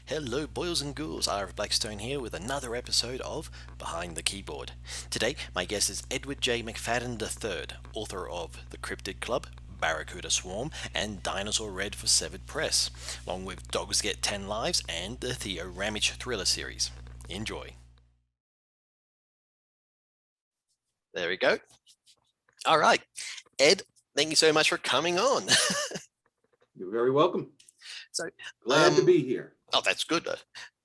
Hello, boys and ghouls. Ira Blackstone here with another episode of Behind the Keyboard. Today, my guest is Edward J. McFadden III, author of The Cryptid Club, Barracuda Swarm, and Dinosaur Red for Severed Press, along with Dogs Get 10 Lives and the Theo Ramage thriller series. Enjoy. There we go. All right. Ed, thank you so much for coming on. You're very welcome. So, Glad to be here. Oh, that's good.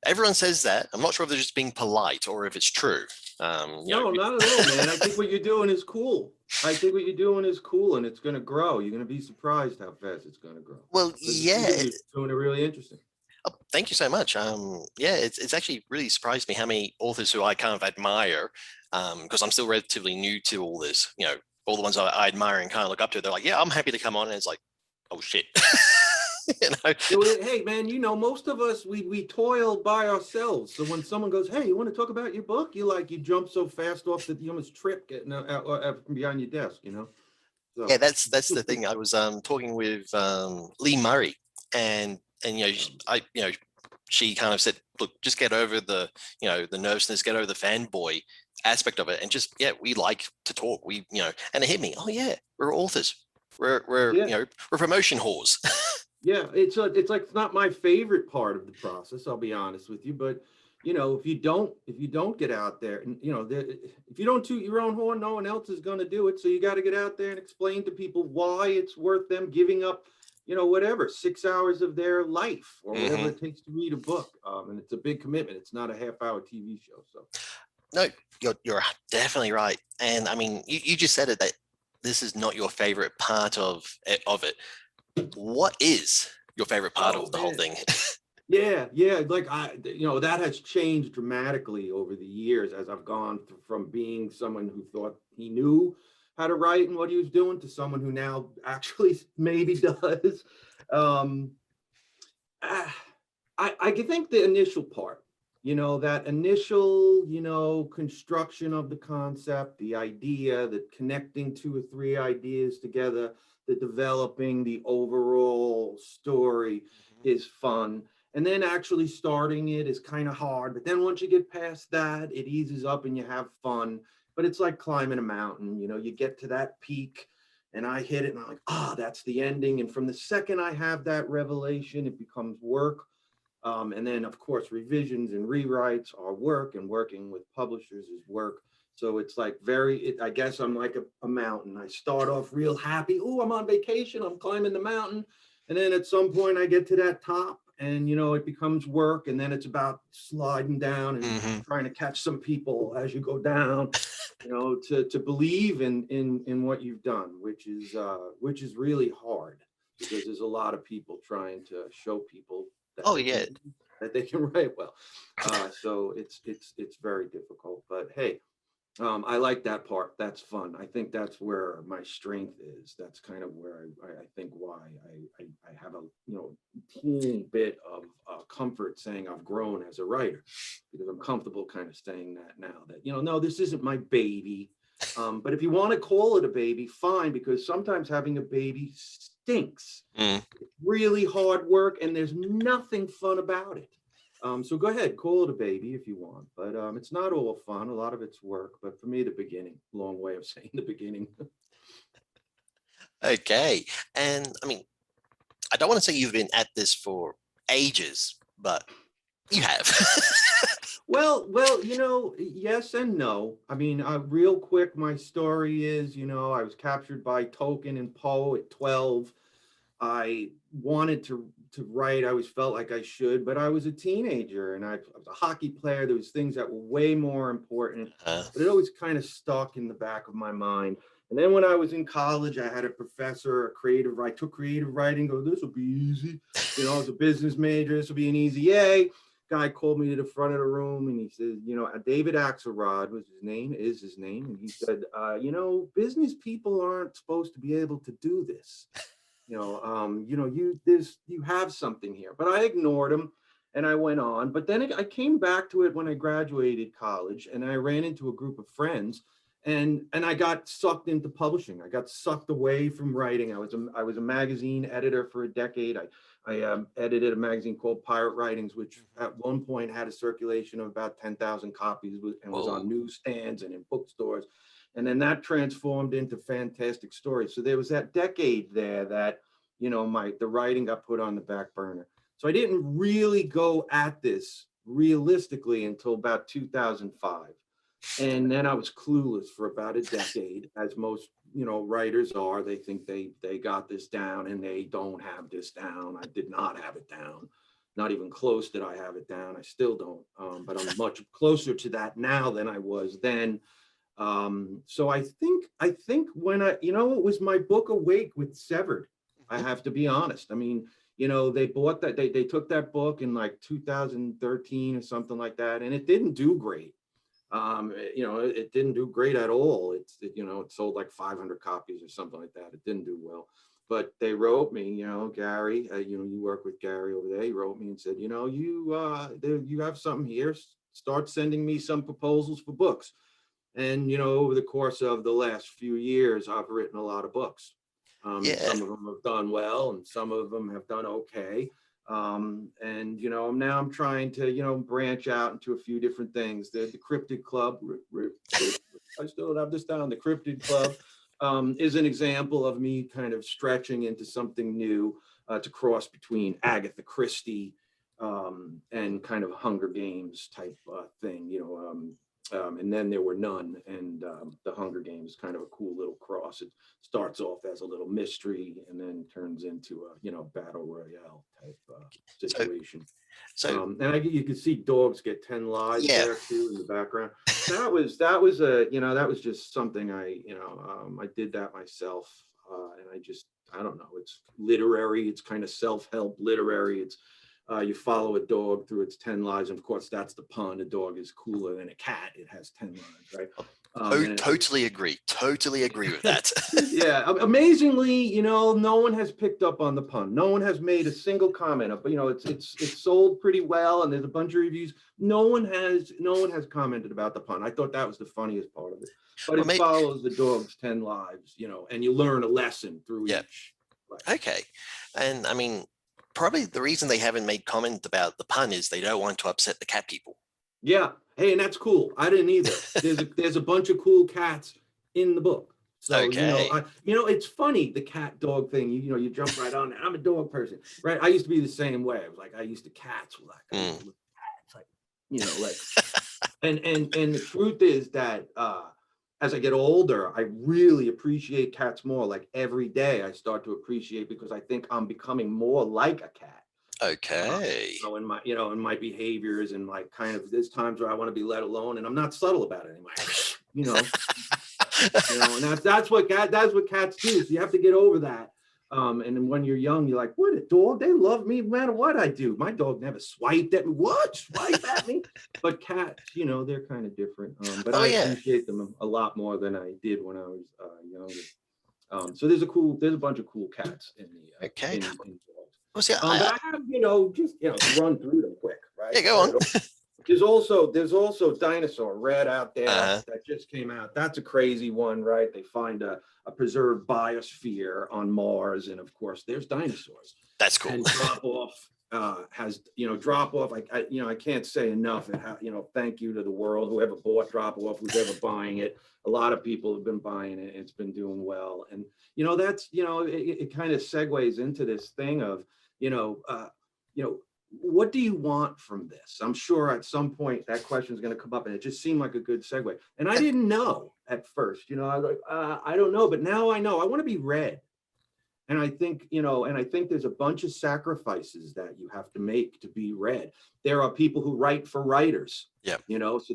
Everyone says that. I'm not sure if they're just being polite or if it's true. No, not at all, man. I think what you're doing is cool. I think what you're doing is cool, and it's going to grow. You're going to be surprised how fast it's going to grow. Well, yeah. You're doing it really interesting. Oh, thank you so much. Yeah, it's actually really surprised me how many authors who I kind of admire, because I'm still relatively new to all this. You know, all the ones I admire and kind of look up to. They're like, yeah, I'm happy to come on, and it's like, oh shit. You know? Hey man, you know, most of us we toil by ourselves. So when someone goes, hey, you want to talk about your book, you jump so fast off that you almost trip getting out from behind your desk, you know. So. Yeah, that's the thing. I was talking with Lee Murray, and she kind of said, look, just get over the nervousness, get over the fanboy aspect of it, and just we like to talk. And it hit me. Oh yeah, we're authors. We're we're promotion whores. Yeah, it's like it's not my favorite part of the process. I'll be honest with you, but you know, if you don't get out there, and you know, if you don't toot your own horn, no one else is going to do it. So you got to get out there and explain to people why it's worth them giving up, you know, whatever 6 hours of their life or whatever it takes to read a book. And it's a big commitment. It's not a half-hour TV show. So, no, you're definitely right. And I mean, you just said it that this is not your favorite part of it. What is your favorite part of the whole thing? Yeah, like that has changed dramatically over the years as I've gone from being someone who thought he knew how to write and what he was doing to someone who now actually maybe does. I think the initial part, you know, that initial, you know, construction of the concept, the idea, that connecting 2 or 3 ideas together, the developing the overall story is fun. And then actually starting it is kind of hard. But then once you get past that, it eases up and you have fun. But it's like climbing a mountain. You know, you get to that peak and I hit it and I'm like, that's the ending. And from the second I have that revelation, it becomes work. And then, of course, revisions and rewrites are work, and working with publishers is work. So it's like I guess I'm like a mountain. I start off real happy. Oh, I'm on vacation. I'm climbing the mountain. And then at some point I get to that top and, you know, it becomes work. And then it's about sliding down and trying to catch some people as you go down, you know, to believe in what you've done, which is really hard because there's a lot of people trying to show people that they can write well. So it's very difficult, but hey, I like that part. That's fun. I think that's where my strength is. That's kind of where I think why I have a, you know, teeny bit of comfort saying I've grown as a writer, because I'm comfortable kind of saying that now that, you know, no, this isn't my baby. But if you want to call it a baby, fine, because sometimes having a baby stinks. It's really hard work and there's nothing fun about it. So go ahead, call it a baby if you want, but it's not all fun. A lot of it's work, but for me, the beginning, long way of saying the beginning. Okay. And I mean, I don't want to say you've been at this for ages, but you have. Well, you know, yes and no. I mean, real quick, my story is, you know, I was captured by Tolkien and Poe at 12. I wanted to write. I always felt like I should, but I was a teenager and I was a hockey player. There was things that were way more important, but it always kind of stuck in the back of my mind. And then when I was in college, I had a professor, I took creative writing, this will be easy. You know, I was a business major, this will be an easy yay. Guy called me to the front of the room and he said, you know, David Axelrod is his name. And he said, you know, business people aren't supposed to be able to do this. You know, you have something here, but I ignored him and I went on. But then I came back to it when I graduated college and I ran into a group of friends and I got sucked into publishing. I got sucked away from writing. I was a magazine editor for a decade. I edited a magazine called Pirate Writings, which at one point had a circulation of about 10,000 copies and was on Whoa. newsstands and in bookstores. And then that transformed into Fantastic Stories. So there was that decade there that, the writing got put on the back burner. So I didn't really go at this realistically until about 2005. And then I was clueless for about a decade, as most writers are. They think they got this down, and they don't have this down. I did not have it down, not even close did I have it down. I still don't, but I'm much closer to that now than I was then. So I think when it was my book Awake with Severed. I have to be honest. I mean, they bought that, they took that book in like 2013 or something like that, and it didn't do great. It didn't do great at all. It sold like 500 copies or something like that. It didn't do well. But they wrote me, Gary, you work with Gary over there. He wrote me and said, you have something here. Start sending me some proposals for books. And, over the course of the last few years, I've written a lot of books. Yeah. Some of them have done well, and some of them have done okay. And now I'm trying to branch out into a few different things. The Cryptid Club, I still don't have this down. The Cryptid Club is an example of me kind of stretching into something new, to cross between Agatha Christie and kind of Hunger Games type thing. And then there were none, and the Hunger Games, kind of a cool little cross. It starts off as a little mystery and then turns into a battle royale type situation. You can see dogs get 10 lives there too in the background. That was just something I did that myself, and I don't know. It's literary. It's kind of self-help literary. It's you follow a dog through its 10 lives. And of course, that's the pun. A dog is cooler than a cat. It has 10 lives, right? Totally agree. Totally agree with that. Yeah. Amazingly, no one has picked up on the pun. No one has made a single comment. But it's sold pretty well, and there's a bunch of reviews. No one has commented about the pun. I thought that was the funniest part of it. But it follows the dog's 10 lives, and you learn a lesson through each. Right. Okay. And I mean, probably the reason they haven't made comment about the pun is they don't want to upset the cat people. Yeah. Hey, and that's cool. I didn't either. There's a bunch of cool cats in the book. So, okay. It's funny, the cat dog thing, you jump right on it. I'm a dog person, right? I used to be the same way. I was like, I used to cats were like, and the truth is that, as I get older, I really appreciate cats more. Like every day I start to appreciate, because I think I'm becoming more like a cat. Okay. In my behaviors, and like kind of there's times where I want to be let alone, and I'm not subtle about it anymore. And that's what cats do. So you have to get over that. And then when you're young, you're like, what, a dog? They love me no matter what I do. My dog never swiped at me. What? Swipe at me? But cats, they're kind of different. But I appreciate them a lot more than I did when I was younger. So there's a bunch of cool cats in the okay. in well, see, but I have, just run through them quick, right? Yeah, go on. There's also Dinosaur Red out there that just came out. That's a crazy one, right? They find a preserved biosphere on Mars, and of course, there's dinosaurs. That's cool. And Drop Off has Drop Off. I can't say enough. Thank you to the world, whoever bought Drop Off, who's ever buying it. A lot of people have been buying it. It's been doing well, and that's it kind of segues into this thing of what do you want from this? I'm sure at some point that question is going to come up, and it just seemed like a good segue. And I didn't know at first, I was like, I don't know, but now I know. I want to be read. And I think, there's a bunch of sacrifices that you have to make to be read. There are people who write for writers, so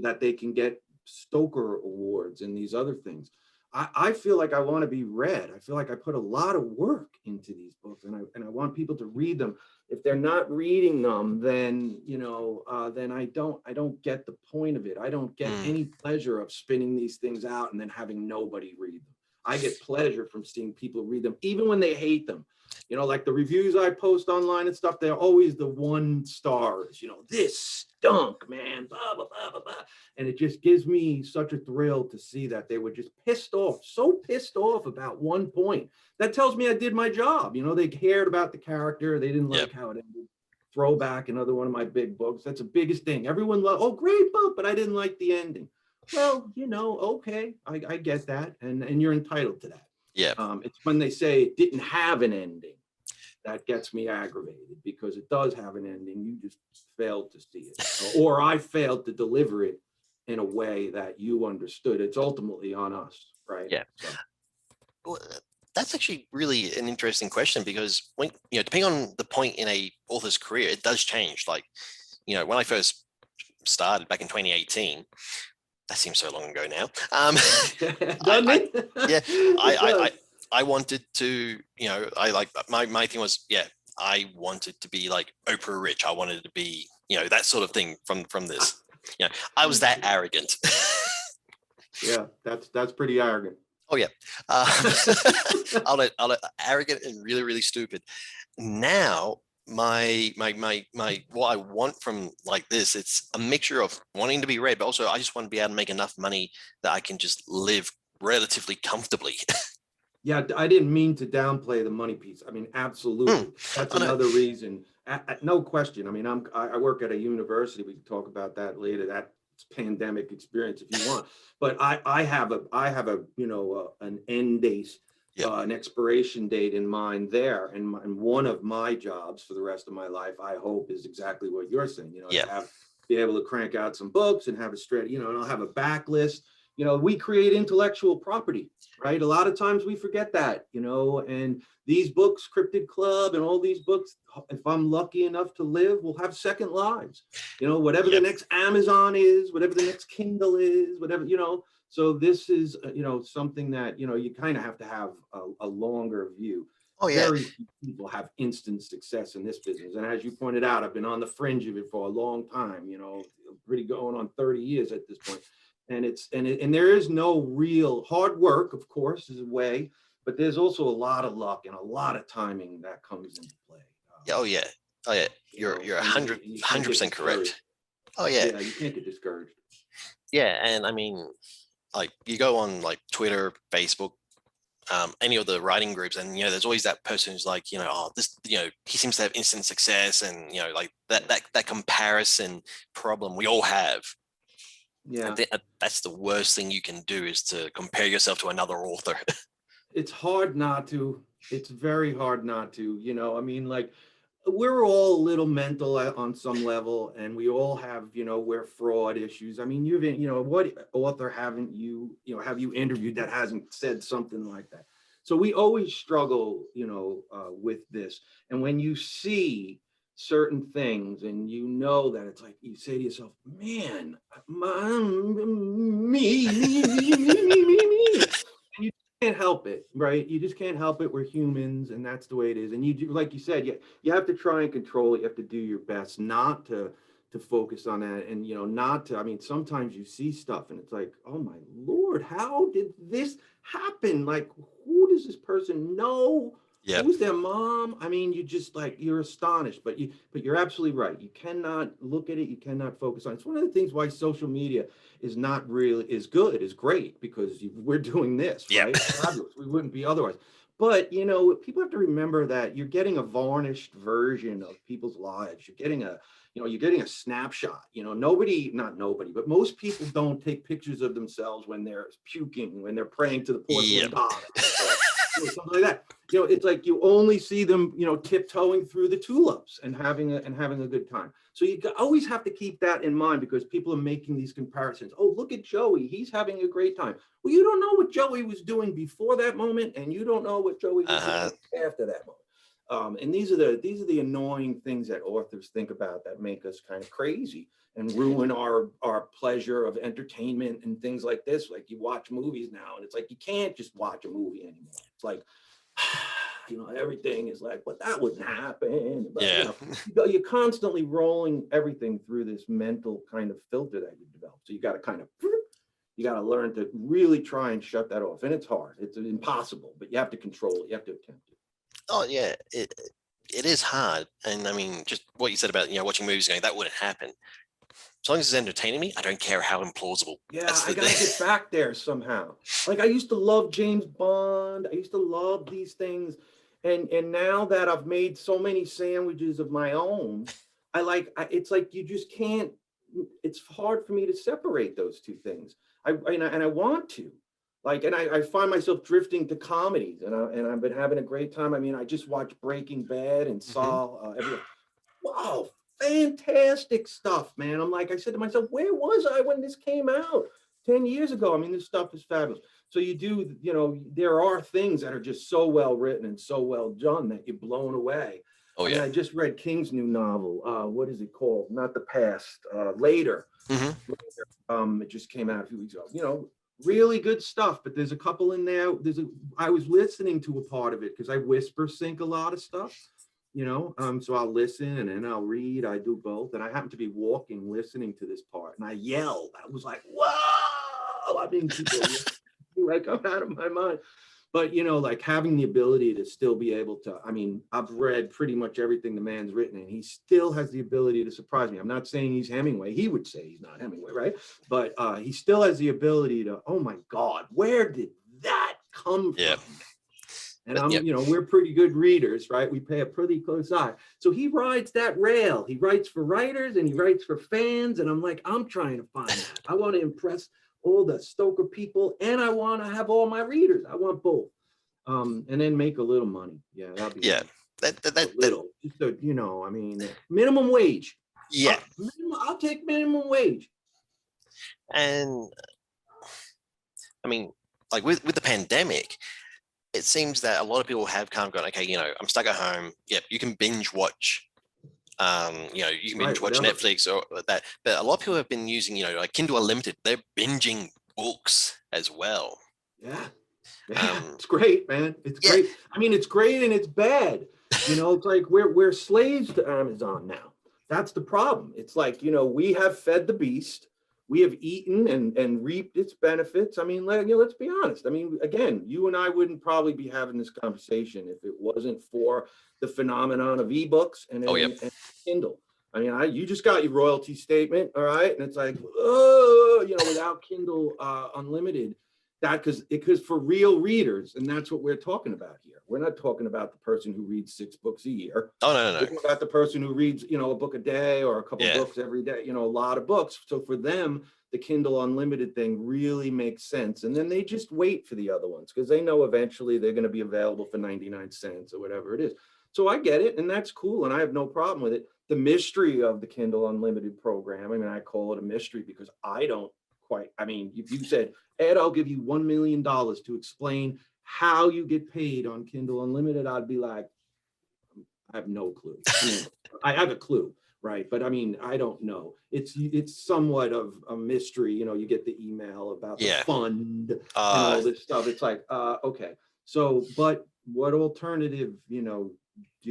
that they can get Stoker Awards and these other things. I feel like I want to be read. I feel like I put a lot of work into these books, and I want people to read them. If they're not reading them, then then I don't get the point of it. I don't get any pleasure of spinning these things out and then having nobody read them. I get pleasure from seeing people read them, even when they hate them. You know, like the reviews I post online and stuff, they're always the 1 stars, you know, this stunk, man, blah, blah, blah, blah, blah. And it just gives me such a thrill to see that they were just pissed off, so pissed off about 1 point. That tells me I did my job. You know, they cared about the character. They didn't Yep. like how it ended. Throwback, another one of my big books. That's the biggest thing. Everyone loved, oh, great book, but I didn't like the ending. Well, you know, okay, I get that. And you're entitled to that. Yep. It's when they say it didn't have an ending that gets me aggravated, because it does have an ending. You just failed to see it, or I failed to deliver it in a way that you understood. It's ultimately on us, right? Yeah. So. Well, that's actually really an interesting question, because when, you know, depending on the point in a author's career, it does change. Like, you know, when I first started back in 2018, that seems so long ago now. Doesn't it? Yeah, It does. I wanted to, you know, I like my thing was, yeah, I wanted to be like Oprah Rich. I wanted to be, you know, that sort of thing from this. You know, I was that arrogant. Yeah, that's pretty arrogant. Oh yeah, I'll let arrogant and really really stupid. Now my what I want from like this, it's a mixture of wanting to be read, but also I just want to be able to make enough money that I can just live relatively comfortably. Yeah, I didn't mean to downplay the money piece. I mean, absolutely. That's I know. another reason. No question. I mean, I work at a university. We can talk about that later. That pandemic experience if you want. But I have a you know an end date, Yeah. an expiration date in mind there. And one of my jobs for the rest of my life, I hope, is exactly what you're saying. You know, Yeah. to be able to crank out some books and have a straight, you know, and I'll have a backlist. You know, we create intellectual property, right? A lot of times we forget that, you know, and these books, Cryptid Club and all these books, if I'm lucky enough to live, will have second lives. You know, whatever the Yep. next Amazon is, whatever the next Kindle is, whatever, you know. So this is, you know, something that, you know, you kind of have to have a longer view. Oh yeah. Very few people have instant success in this business. And as you pointed out, I've been on the fringe of it for a long time, you know, pretty going on 30 years at this point. And and there is no real hard work, of course, is a way, but there's also a lot of luck and a lot of timing that comes into play. Oh yeah. Oh yeah. You know, You're and you can't get 100% discouraged. correct. Oh yeah. Yeah, you can't get discouraged. Yeah, and I mean, like you go on like Twitter, Facebook, any of the writing groups, and you know, there's always that person who's like, you know, oh, this, you know, he seems to have instant success, and you know, like that comparison problem we all have. I Yeah, think that's the worst thing you can do, is to compare yourself to another author. it's hard not to. It's very hard not to. You know, I mean, like we're all a little mental on some level, and we all have, you know, we're fraud issues. I mean, you know, what author haven't you, you know, have you interviewed that hasn't said something like that? So we always struggle, you know, with this. And when you see certain things and you know that, it's like you say to yourself, man, me. And you can't help it, right? You just can't help it. We're humans, and that's the way it is. And you do, like you said, you have to try and control it. You have to do your best not to focus on that, and you know, not to. I mean, sometimes you see stuff, and it's like, oh my Lord, how did this happen? Like, who does this person know? Yeah. Who's their mom? I mean, you just like, you're astonished, but you're absolutely right. You cannot look at it. You cannot focus on it. It's one of the things why social media is not really is good, is great, because we're doing this, Yep. right? Fabulous. We wouldn't be otherwise. But you know, people have to remember that you're getting a varnished version of people's lives. You're getting a, you know, you're getting a snapshot. You know, not nobody, but most people don't take pictures of themselves when they're puking, when they're praying to the porcelain Yep. god, you know, something like that. You know, it's like you only see them, you know, tiptoeing through the tulips and having a good time. So you always have to keep that in mind, because people are making these comparisons. Oh, look at Joey, he's having a great time. Well, you don't know what Joey was doing before that moment, and you don't know what Joey was doing after that moment. And these are the annoying things that authors think about that make us kind of crazy and ruin our pleasure of entertainment and things like this. Like, you watch movies now, and it's like you can't just watch a movie anymore. It's like, you know, everything is like, but that wouldn't happen. But Yeah. you know, you're constantly rolling everything through this mental kind of filter that you develop. So you got to kind of, you got to learn to really try and shut that off. And it's hard. It's impossible, but you have to control it. You have to attempt it. Oh yeah, it is hard, and I mean, just what you said about watching movies, going that wouldn't happen. As long as it's entertaining me, I don't care how implausible. Yeah, That's I the gotta thing. get back there somehow. Like I used to love James Bond. I used to love these things. And now that I've made so many sandwiches of my own, it's like you just can't, it's hard for me to separate those two things. And I want to. Like, and I find myself drifting to comedies, and I've been having a great time. I mean, I just watched Breaking Bad and Hmm. saw wow, fantastic stuff, man. I'm like, I said to myself, where was I when this came out 10 years ago? I mean, this stuff is fabulous. So you do, there are things that are just so well written and so well done that you're blown away. Oh I mean, yeah. I just read King's new novel. What is it called? Not the past, later. Hmm. It just came out a few weeks ago. Really good stuff. But there's a couple in there. I was listening to a part of it because I whisper sync a lot of stuff. So I'll listen and then I'll read. I do both, and I happen to be walking, listening to this part, and I yelled. I was like, "Whoa!" I mean, people like I'm out of my mind. But like having the ability to still be able to. I mean, I've read pretty much everything the man's written, and he still has the ability to surprise me. I'm not saying he's Hemingway. He would say he's not Hemingway, right? But he still has the ability to. Oh my God, where did that come Yeah. from? And But yeah. we're pretty good readers, right? We pay a pretty close eye. So he rides that rail. He writes for writers and he writes for fans. And I'm like, I'm trying to find that. I want to impress all the Stoker people and I want to have all my readers. I want both. And then make a little money. Yeah, that'd be Yeah. nice. A That little, just so I mean, minimum wage. yeah. I'll take minimum wage. And I mean, like with the pandemic, it seems that a lot of people have kind of gone, okay, I'm stuck at home. Yep, you can binge watch. You can binge Right, watch whatever. Netflix or that. But a lot of people have been using, like Kindle Unlimited. They're binging books as well. Yeah. Yeah, Um, it's great, man. It's yeah, great. I mean, it's great and it's bad. It's like we're slaves to Amazon now. That's the problem. It's like, we have fed the beast. We have eaten and reaped its benefits. I mean, let's be honest. I mean, again, you and I wouldn't probably be having this conversation if it wasn't for the phenomenon of ebooks and oh yeah, and Kindle. I mean, you just got your royalty statement, all right? And it's like, oh, without Kindle Unlimited, that because for real readers, and that's what we're talking about here. We're not talking about the person who reads 6 books a year. oh no, no, We're no, talking about the person who reads, a book a day or a couple yeah, books every day, a lot of books. So for them, the Kindle Unlimited thing really makes sense. And then they just wait for the other ones because they know eventually they're going to be available for 99 cents or whatever it is. So I get it, and that's cool, and I have no problem with it. The mystery of the Kindle Unlimited program, I mean, I call it a mystery because I don't quite, I mean, if you said, Ed, I'll give you $1 million to explain how you get paid on Kindle Unlimited, I'd be like, I have no clue. I mean, I have a clue, right? But I mean, I don't know. It's somewhat of a mystery. You get the email about the yeah. fund and Uh, all this stuff. It's like, okay. So, but what alternative, do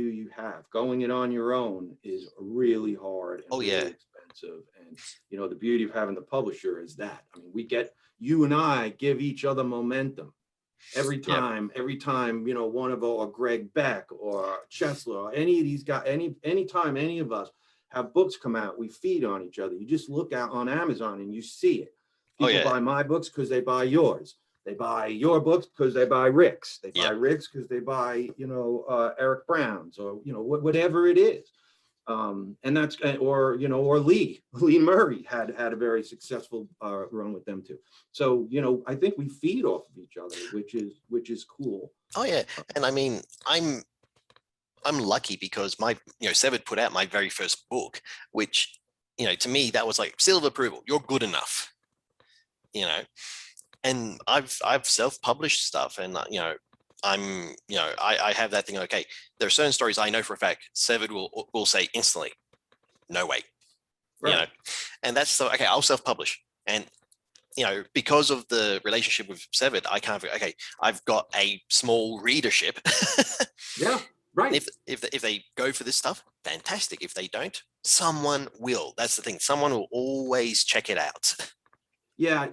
you have? Going it on your own is really hard and oh yeah, really expensive. And the beauty of having the publisher is that. I mean, you and I give each other momentum yeah, every time, one of or Greg Beck or Chesler or any of these guys, anytime any of us have books come out, we feed on each other. You just look out on Amazon and you see it. oh People yeah, buy my books because they buy yours. They buy your books because they buy Rick's. They buy yeah, Rick's because they buy, Eric Brown's or, whatever it is. And that's or Lee Murray had a very successful run with them too. So I think we feed off of each other, which is cool. oh yeah. And I mean, I'm lucky because my Severed put out my very first book, which to me that was like seal of approval. You're good enough, you know. And I've self-published stuff, and I have that thing. Okay, there are certain stories I know for a fact Severed will say instantly, no way, you know, Right. and that's so okay. I'll self-publish, and because of the relationship with Severed, I can't. Okay, I've got a small readership. Yeah. Right. If they go for this stuff, fantastic. If they don't, someone will. That's the thing. Someone will always check it out. Yeah,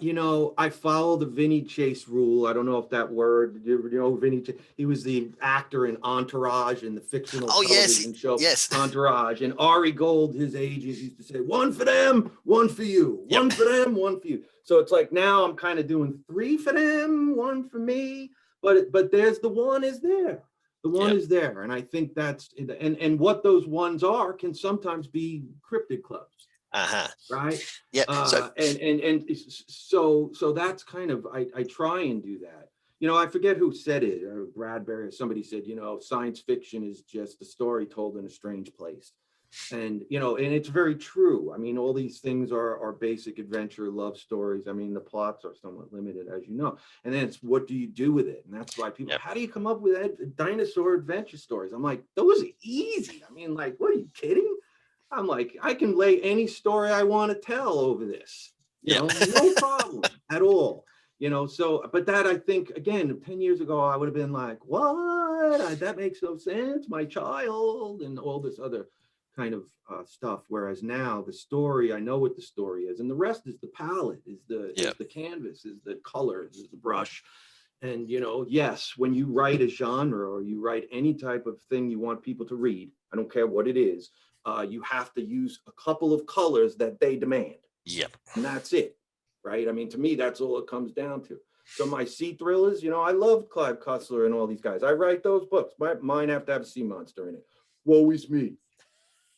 I follow the Vinny Chase rule. I don't know if that word, Vinny Chase, he was the actor in Entourage in the fictional Oh yes, television show yes. Entourage. And Ari Gold, his agent, used to say, one for them, one for you, Yep. one for them, one for you. So it's like now I'm kind of doing three for them, one for me. But there's the one is there. The one Yep. is there. And I think that's, and what those ones are can sometimes be cryptid clubs, Uh-huh. right? Yep. So So that's kind of I try and do that. I forget who said it, or Bradbury or somebody said, science fiction is just a story told in a strange place. And and it's very true. I mean, all these things are basic adventure love stories. I mean, the plots are somewhat limited, as you know. And then it's what do you do with it? And that's why people, yep. how do you come up with dinosaur adventure stories? I'm like, those are easy. I mean, like, what are you kidding? I'm like, I can lay any story I want to tell over this, Yep. no problem at all. So, but that I think, again, 10 years ago, I would have been like, what? That makes no sense. My child, and all this other kind of stuff. Whereas now the story, I know what the story is. And the rest is the palette, is Yep. the canvas, is the colors, is the brush. And, yes, when you write a genre or you write any type of thing you want people to read, I don't care what it is, you have to use a couple of colors that they demand. Yep. And that's it, right? I mean, to me, that's all it comes down to. So my sea thrillers, I love Clive Cussler and all these guys. I write those books. Mine have to have a sea monster in it. Woe is me.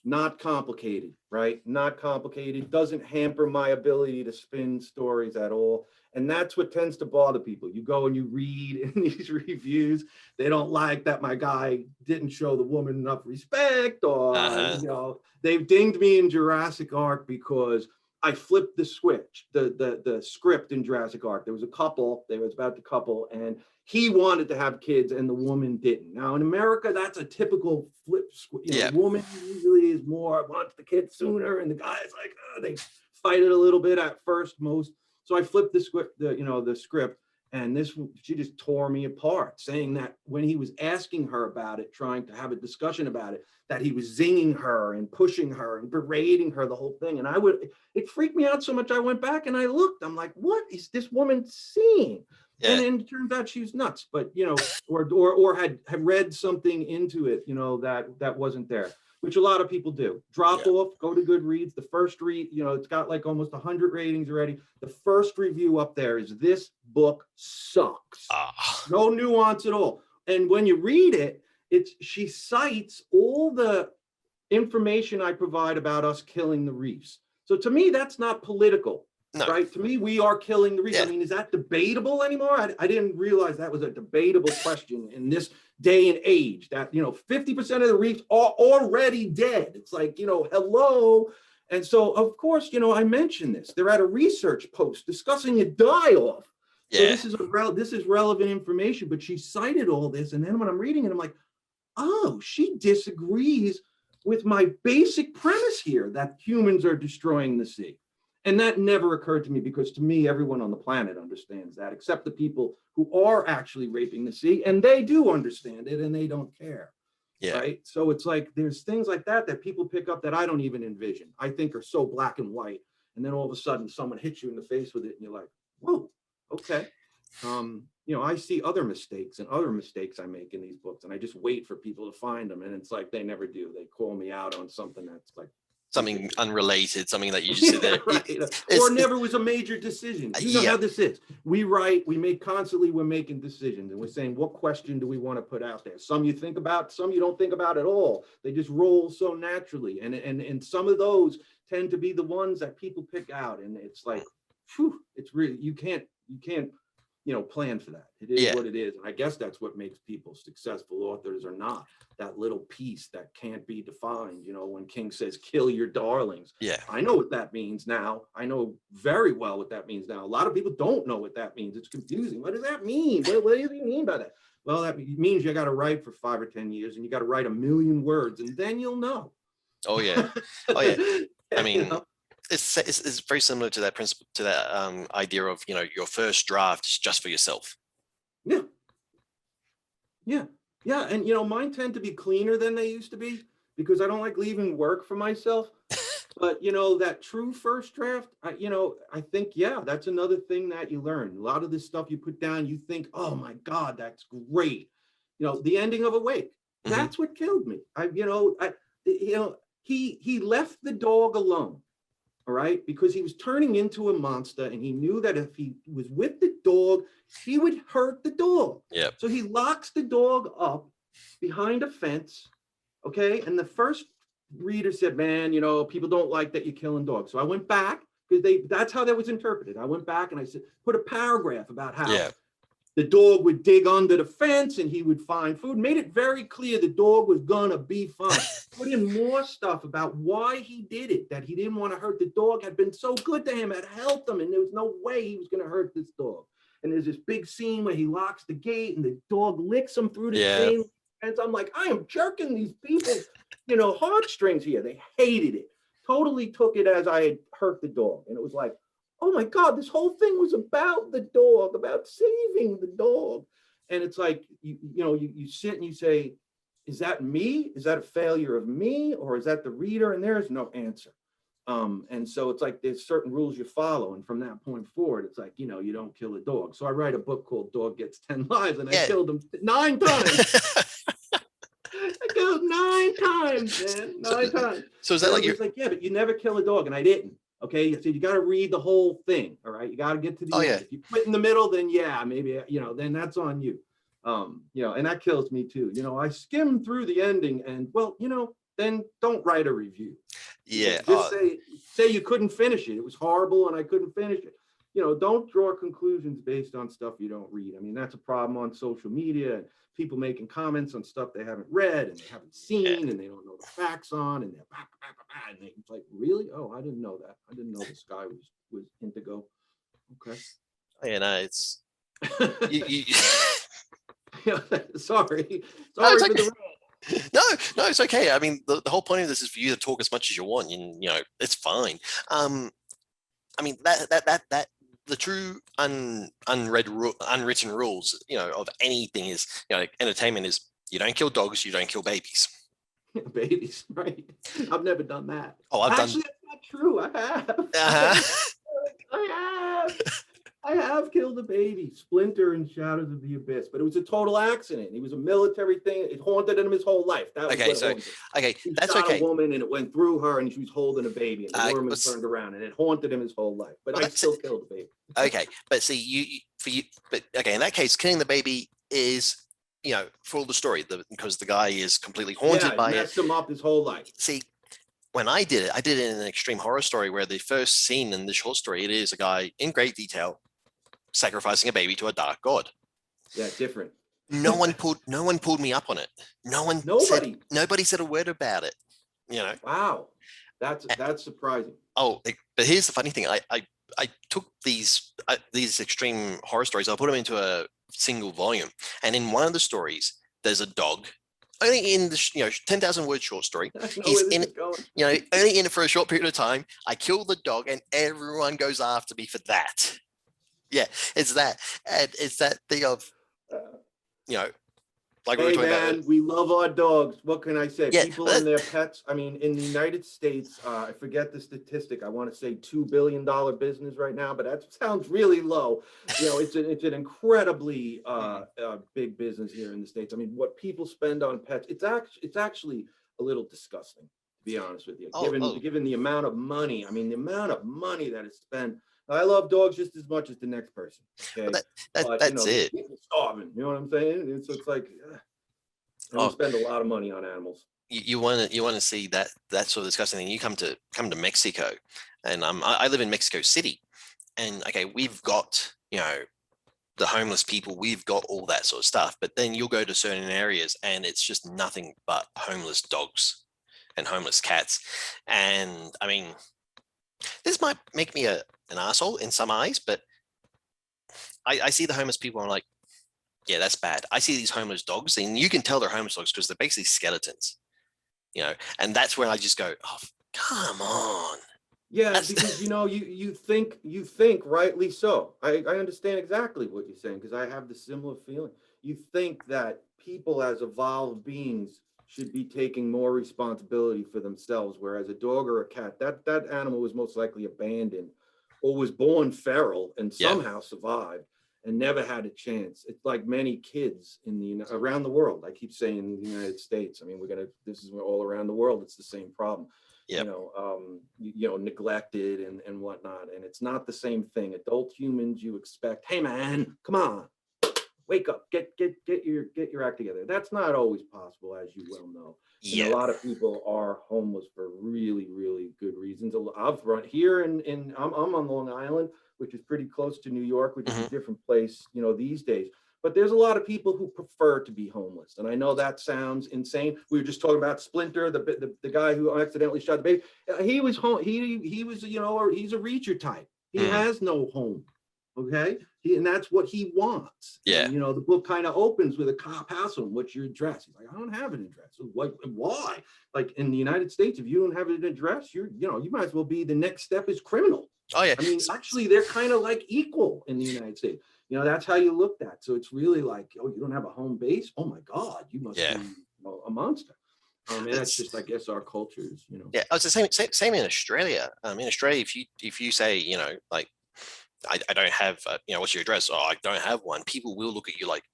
Not complicated, right? Not complicated. Doesn't hamper my ability to spin stories at all. And that's what tends to bother people. You go and you read in these reviews, they don't like that my guy didn't show the woman enough respect, or, Uh-huh. they've dinged me in Jurassic Ark because I flipped the switch, the script in Jurassic Ark. There was a couple, they was about to couple, and he wanted to have kids and the woman didn't. Now in America, that's a typical flip. The Yep. woman usually is more wants the kid sooner, and the guy's like, they fight it a little bit at first most. So I flipped the script, the script, and she just tore me apart, saying that when he was asking her about it, trying to have a discussion about it, that he was zinging her and pushing her and berating her the whole thing. And it freaked me out so much. I went back and I looked. I'm like, what is this woman seeing? And Yeah. then it turns out she was nuts, but or had read something into it, that wasn't there, which a lot of people do. Drop Yeah. off, go to Goodreads. The first read, it's got like almost 100 ratings already. The first review up there is, this book sucks. Ah. No nuance at all. And when you read it, she cites all the information I provide about us killing the reefs. So to me, that's not political. No. Right? To me, we are killing the reefs. Yeah. I mean, is that debatable anymore? I didn't realize that was a debatable question in this day and age, that, 50% of the reefs are already dead. It's like, hello. And so, of course, I mentioned this. They're at a research post discussing a die-off. So Yeah. this is relevant information, but she cited all this. And then when I'm reading it, I'm like, oh, she disagrees with my basic premise here, that humans are destroying the sea. And that never occurred to me, because to me, everyone on the planet understands that, except the people who are actually raping the sea, and they do understand it and they don't care. Yeah. Right. So it's like, there's things like that people pick up that I don't even envision. I think are so black and white. And then all of a sudden someone hits you in the face with it and you're like, whoa, okay. I see other mistakes I make in these books, and I just wait for people to find them. And it's like, they never do. They call me out on something that's like Something unrelated, something that you just sit there. right. Or never was a major decision. You know how this is. We're making decisions, and we're saying, what question do we want to put out there? Some you think about, some you don't think about at all. They just roll so naturally. And some of those tend to be the ones that people pick out. And it's like, whew, it's really, you can't plan for that. It is what it is. And I guess that's what makes people successful authors, or not. That little piece that can't be defined. When King says, kill your darlings. Yeah. I know what that means now. I know very well what that means now. A lot of people don't know what that means. It's confusing. What does that mean? What does he mean by that? Well, that means you got to write for 5 or 10 years, and you got to write 1,000,000 words, and then you'll know. Oh yeah. Oh yeah. I mean, You know? it's very similar to that principle, to that idea of, your first draft is just for yourself. Yeah. Yeah. Yeah. And, mine tend to be cleaner than they used to be, because I don't like leaving work for myself. But that true first draft, I think, yeah, that's another thing that you learn. A lot of this stuff you put down, you think, oh my God, that's great. The ending of Awake, Hmm. that's what killed me. He left the dog alone. All right, because he was turning into a monster, and he knew that if he was with the dog, he would hurt the dog. Yep. So he locks the dog up behind a fence. Okay, and the first reader said, man, people don't like that you're killing dogs. So I went back, because that's how that was interpreted. I went back and I said, put a paragraph about how Yeah. the dog would dig under the fence and he would find food. Made it very clear the dog was gonna be fine. Put in more stuff about why he did it, that he didn't want to hurt the dog, had been so good to him, had helped him, and there was no way he was gonna hurt this dog. And there's this big scene where he locks the gate and the dog licks him through the Yeah. chain fence. I'm like, I am jerking these people's, heartstrings here. They hated it. Totally took it as I had hurt the dog. And it was like, oh my God, this whole thing was about the dog, about saving the dog. And it's like, you sit and you say, is that me? Is that a failure of me? Or is that the reader? And there's no answer. And so it's like there's certain rules you follow. And from that point forward, it's like, you don't kill a dog. So I write a book called Dog Gets 10 Lives, and I Yeah. killed him 9 times. I killed 9 times, man. 9 times. So is that like your? Everybody's like, yeah, but you never kill a dog. And I didn't. Okay. So you got to read the whole thing. All right. You got to get to the Oh end. yeah. If you quit in the middle, then yeah, maybe, then that's on you. And that kills me too. I skimmed through the ending, and well, then don't write a review. Yeah. Just say you couldn't finish it. It was horrible and I couldn't finish it. Don't draw conclusions based on stuff you don't read. I mean, that's a problem on social media, and people making comments on stuff they haven't read and they haven't seen and they don't know the facts on, and they're and it's like, really? Oh, I didn't know that. I didn't know the sky was indigo. Okay. Yeah. No, it's. You, Sorry no, it's for okay. the No, it's okay. I mean, the whole point of this is for you to talk as much as you want, and it's fine. I mean that the true unwritten rules, of anything is, entertainment is you don't kill dogs, you don't kill babies. babies, right? I've never done that. Oh, I've Actually, done. that's not true. I have. Uh-huh. I have. I have killed a baby, Splinter in Shadows of the Abyss, but it was a total accident. He was a military thing. It haunted him his whole life. That was Okay, what so haunted. okay, He that's shot okay. a woman and it went through her, and she was holding a baby, and the woman But, turned around, and it haunted him his whole life. But well, I still killed the baby. okay, but see, but okay, in that case, killing the baby is, for the story, because the guy is completely haunted by it. Messed him up his whole life. See, when I did it in an extreme horror story where the first scene in the short story, it is a guy in great detail sacrificing a baby to a dark god. Yeah, different. No one pulled me up on it. Nobody said a word about it. Wow, that's surprising. Oh, but here's the funny thing. I took these extreme horror stories. I put them into a single volume, and in one of the stories, there's a dog. Only in the 10,000 word short story. He's in only in it for a short period of time. I kill the dog, and everyone goes after me for that. Yeah, it's that, and it's that thing of, like we were talking about. We love our dogs. What can I say? Yeah, People and their pets. I mean, in the United States, I forget the statistic. I want to say $2 billion business right now, but that sounds really low. It's an incredibly big business here in the States. I mean, what people spend on pets, it's actually a little disgusting, to be honest with you. Given the amount of money, the amount of money that is spent. I love dogs just as much as the next person. Okay, that's it. People starving. You know what I'm saying? It's like, we spend a lot of money on animals. You want to see that sort of disgusting thing. You come to Mexico, and I live in Mexico City, and okay, we've got the homeless people, we've got all that sort of stuff, but then you'll go to certain areas and it's just nothing but homeless dogs and homeless cats, and I mean, this might make me an asshole in some eyes, but I see the homeless people and I'm like, yeah, that's bad. I see these homeless dogs, and you can tell they're homeless dogs because they're basically skeletons, and that's when I just go, oh, come on. Yeah, because you think rightly so. I understand exactly what you're saying, because I have the similar feeling. You think that people as evolved beings should be taking more responsibility for themselves, whereas a dog or a cat, that animal was most likely abandoned or was born feral and Yeah. somehow survived and never had a chance. It's like many kids around the world. I keep saying in the United States. I mean, this is all around the world. It's the same problem. Yep. Neglected and whatnot. And it's not the same thing. Adult humans, you expect, hey man, come on, wake up, get your act together. That's not always possible, as you well know. And Yeah. a lot of people are homeless for really, really good reasons. I've run here I'm on Long Island, which is pretty close to New York, which is a different place, these days. But there's a lot of people who prefer to be homeless. And I know that sounds insane. We were just talking about Splinter, the guy who accidentally shot the baby. He was home. He was, he's a reacher type. He has no home. Okay. And that's what he wants. Yeah. And, the book kind of opens with a cop asks him, what's your address? He's like, I don't have an address. Why? Like in the United States, if you don't have an address, you might as well be, the next step is criminal. Oh yeah. I mean, actually, they're kind of like equal in the United States. That's how you looked at. So it's really like, oh, you don't have a home base? Oh my God, you must be a monster. And that's just, I guess, our cultures, Yeah, it's the same in Australia. In Australia, if you say, like, I don't have, what's your address? Oh, I don't have one. People will look at you like,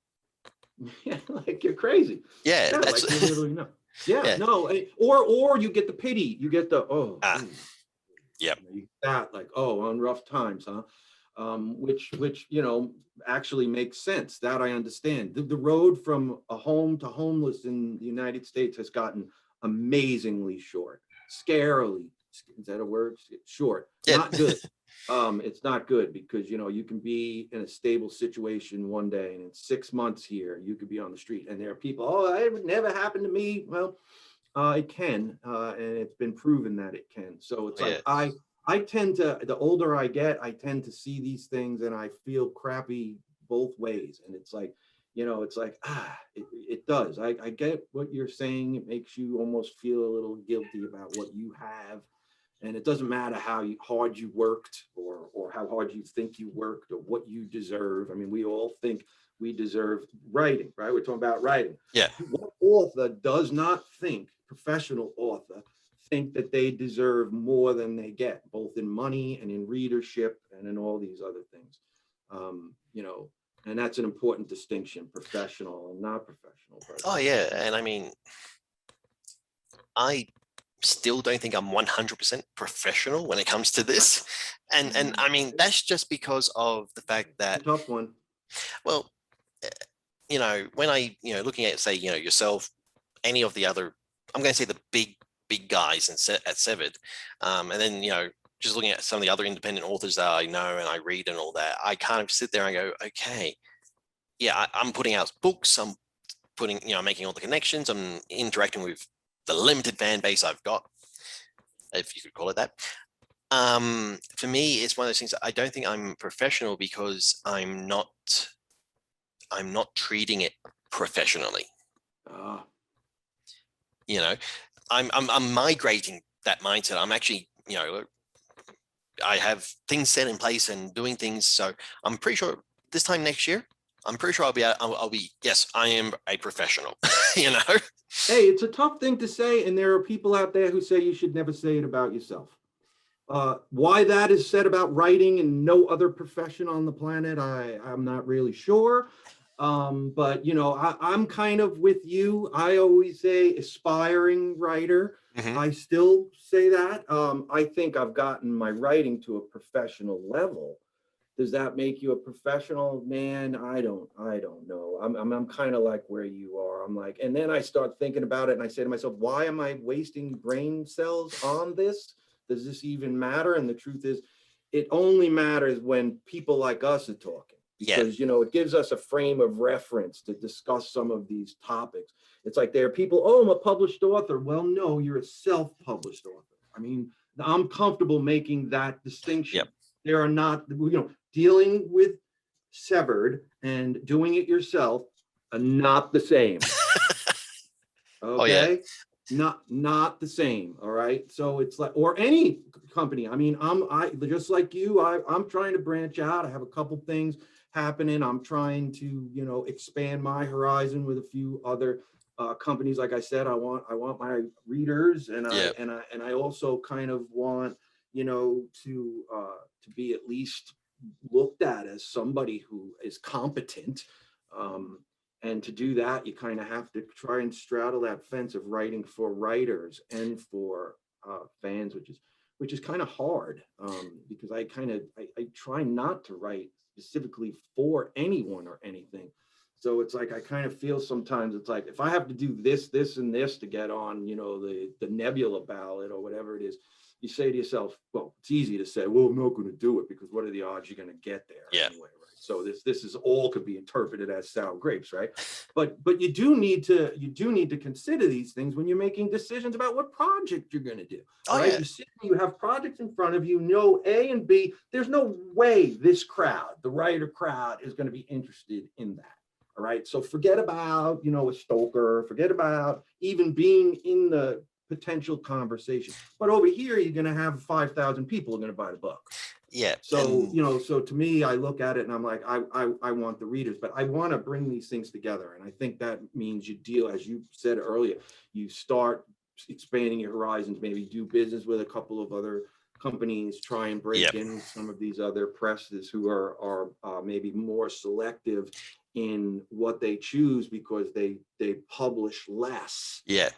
yeah, like you're crazy. Yeah, that's like you literally know. Yeah, yeah. No, or you get the pity. You get the Yep. You that like, oh, on rough times, huh? Which actually makes sense. That I understand. The road from a home to homeless in the United States has gotten amazingly short. Scarily, is that a word? Short. Yeah. Not good. It's not good because you can be in a stable situation one day and in 6 months here you could be on the street and there are people, oh, it would never happen to me. Well, it can, and it's been proven that it can. So it's like I tend to, the older I get, I tend to see these things and I feel crappy both ways. And it's like, it's like, it does. I get what you're saying. It makes you almost feel a little guilty about what you have. And it doesn't matter how hard you worked or how hard you think you worked or what you deserve. I mean, we all think we deserve writing, right? We're talking about writing. Yeah. What author does not think, professional author, think that they deserve more than they get, both in money and in readership and in all these other things? And that's an important distinction, professional and not professional. Oh yeah, and I mean, I still don't think I'm 100% professional when it comes to this, and I mean that's just because of the fact that, tough one. Well, when I looking at, say, yourself, any of the other, I'm going to say the big guys at Severed, and then just looking at some of the other independent authors that I know and I read and all that, I kind of sit there and go, okay, yeah, I'm putting out books, I'm putting, making all the connections, I'm interacting with the limited fan base I've got, if you could call it that. For me, it's one of those things that I don't think I'm professional because I'm not treating it professionally. I'm migrating that mindset. I'm actually, I have things set in place and doing things. So I'm pretty sure this time next year, I'm pretty sure I'll be, yes, I am a professional, Hey, it's a tough thing to say. And there are people out there who say you should never say it about yourself. Why that is said about writing and no other profession on the planet, I'm not really sure. But I'm kind of with you. I always say aspiring writer. I still say that. I think I've gotten my writing to a professional level. Does that make you a professional? Man, I don't know. I'm kind of like where you are. I'm like, and then I start thinking about it and I say to myself, why am I wasting brain cells on this? Does this even matter? And the truth is, it only matters when people like us are talking. Because, it gives us a frame of reference to discuss some of these topics. It's like there are people, oh, I'm a published author. Well, no, you're a self-published author. I mean, I'm comfortable making that distinction. Yep. There are not, dealing with Severed and doing it yourself are not the same. Okay? Oh, yeah. Not the same. All right. So it's like, or any company. I mean, I just like you, I'm trying to branch out. I have a couple things happening. I'm trying to, expand my horizon with a few other companies, like I said, I want my readers, and Yeah. I also kind of want, to be at least looked at as somebody who is competent. Um, and to do that, you kind of have to try and straddle that fence of writing for writers and for fans, which is kind of hard, because I try not to write specifically for anyone or anything. So it's like I kind of feel sometimes it's like if I have to do this, and this to get on, the Nebula ballot or whatever it is, you say to yourself, well, it's easy to say, well, I'm not going to do it because what are the odds you're going to get there Yeah. anyway, right? So this is all could be interpreted as sour grapes, right? But you do need to consider these things when you're making decisions about what project you're going to do. Oh, Right? yeah. You sit, you have projects in front of you, know A and B. There's no way this crowd, the writer crowd, is going to be interested in that. All right. So forget about, a Stoker, forget about even being in the potential conversation. But over here, you're going to have 5,000 people who are going to buy the book. Yeah. So, And so to me, I look at it and I'm like, I want the readers, but I want to bring these things together. And I think that means you deal, as you said earlier, you start expanding your horizons, maybe do business with a couple of other companies, try and break yeah. in some of these other presses who are maybe more selective in what they choose because they publish less. Yeah.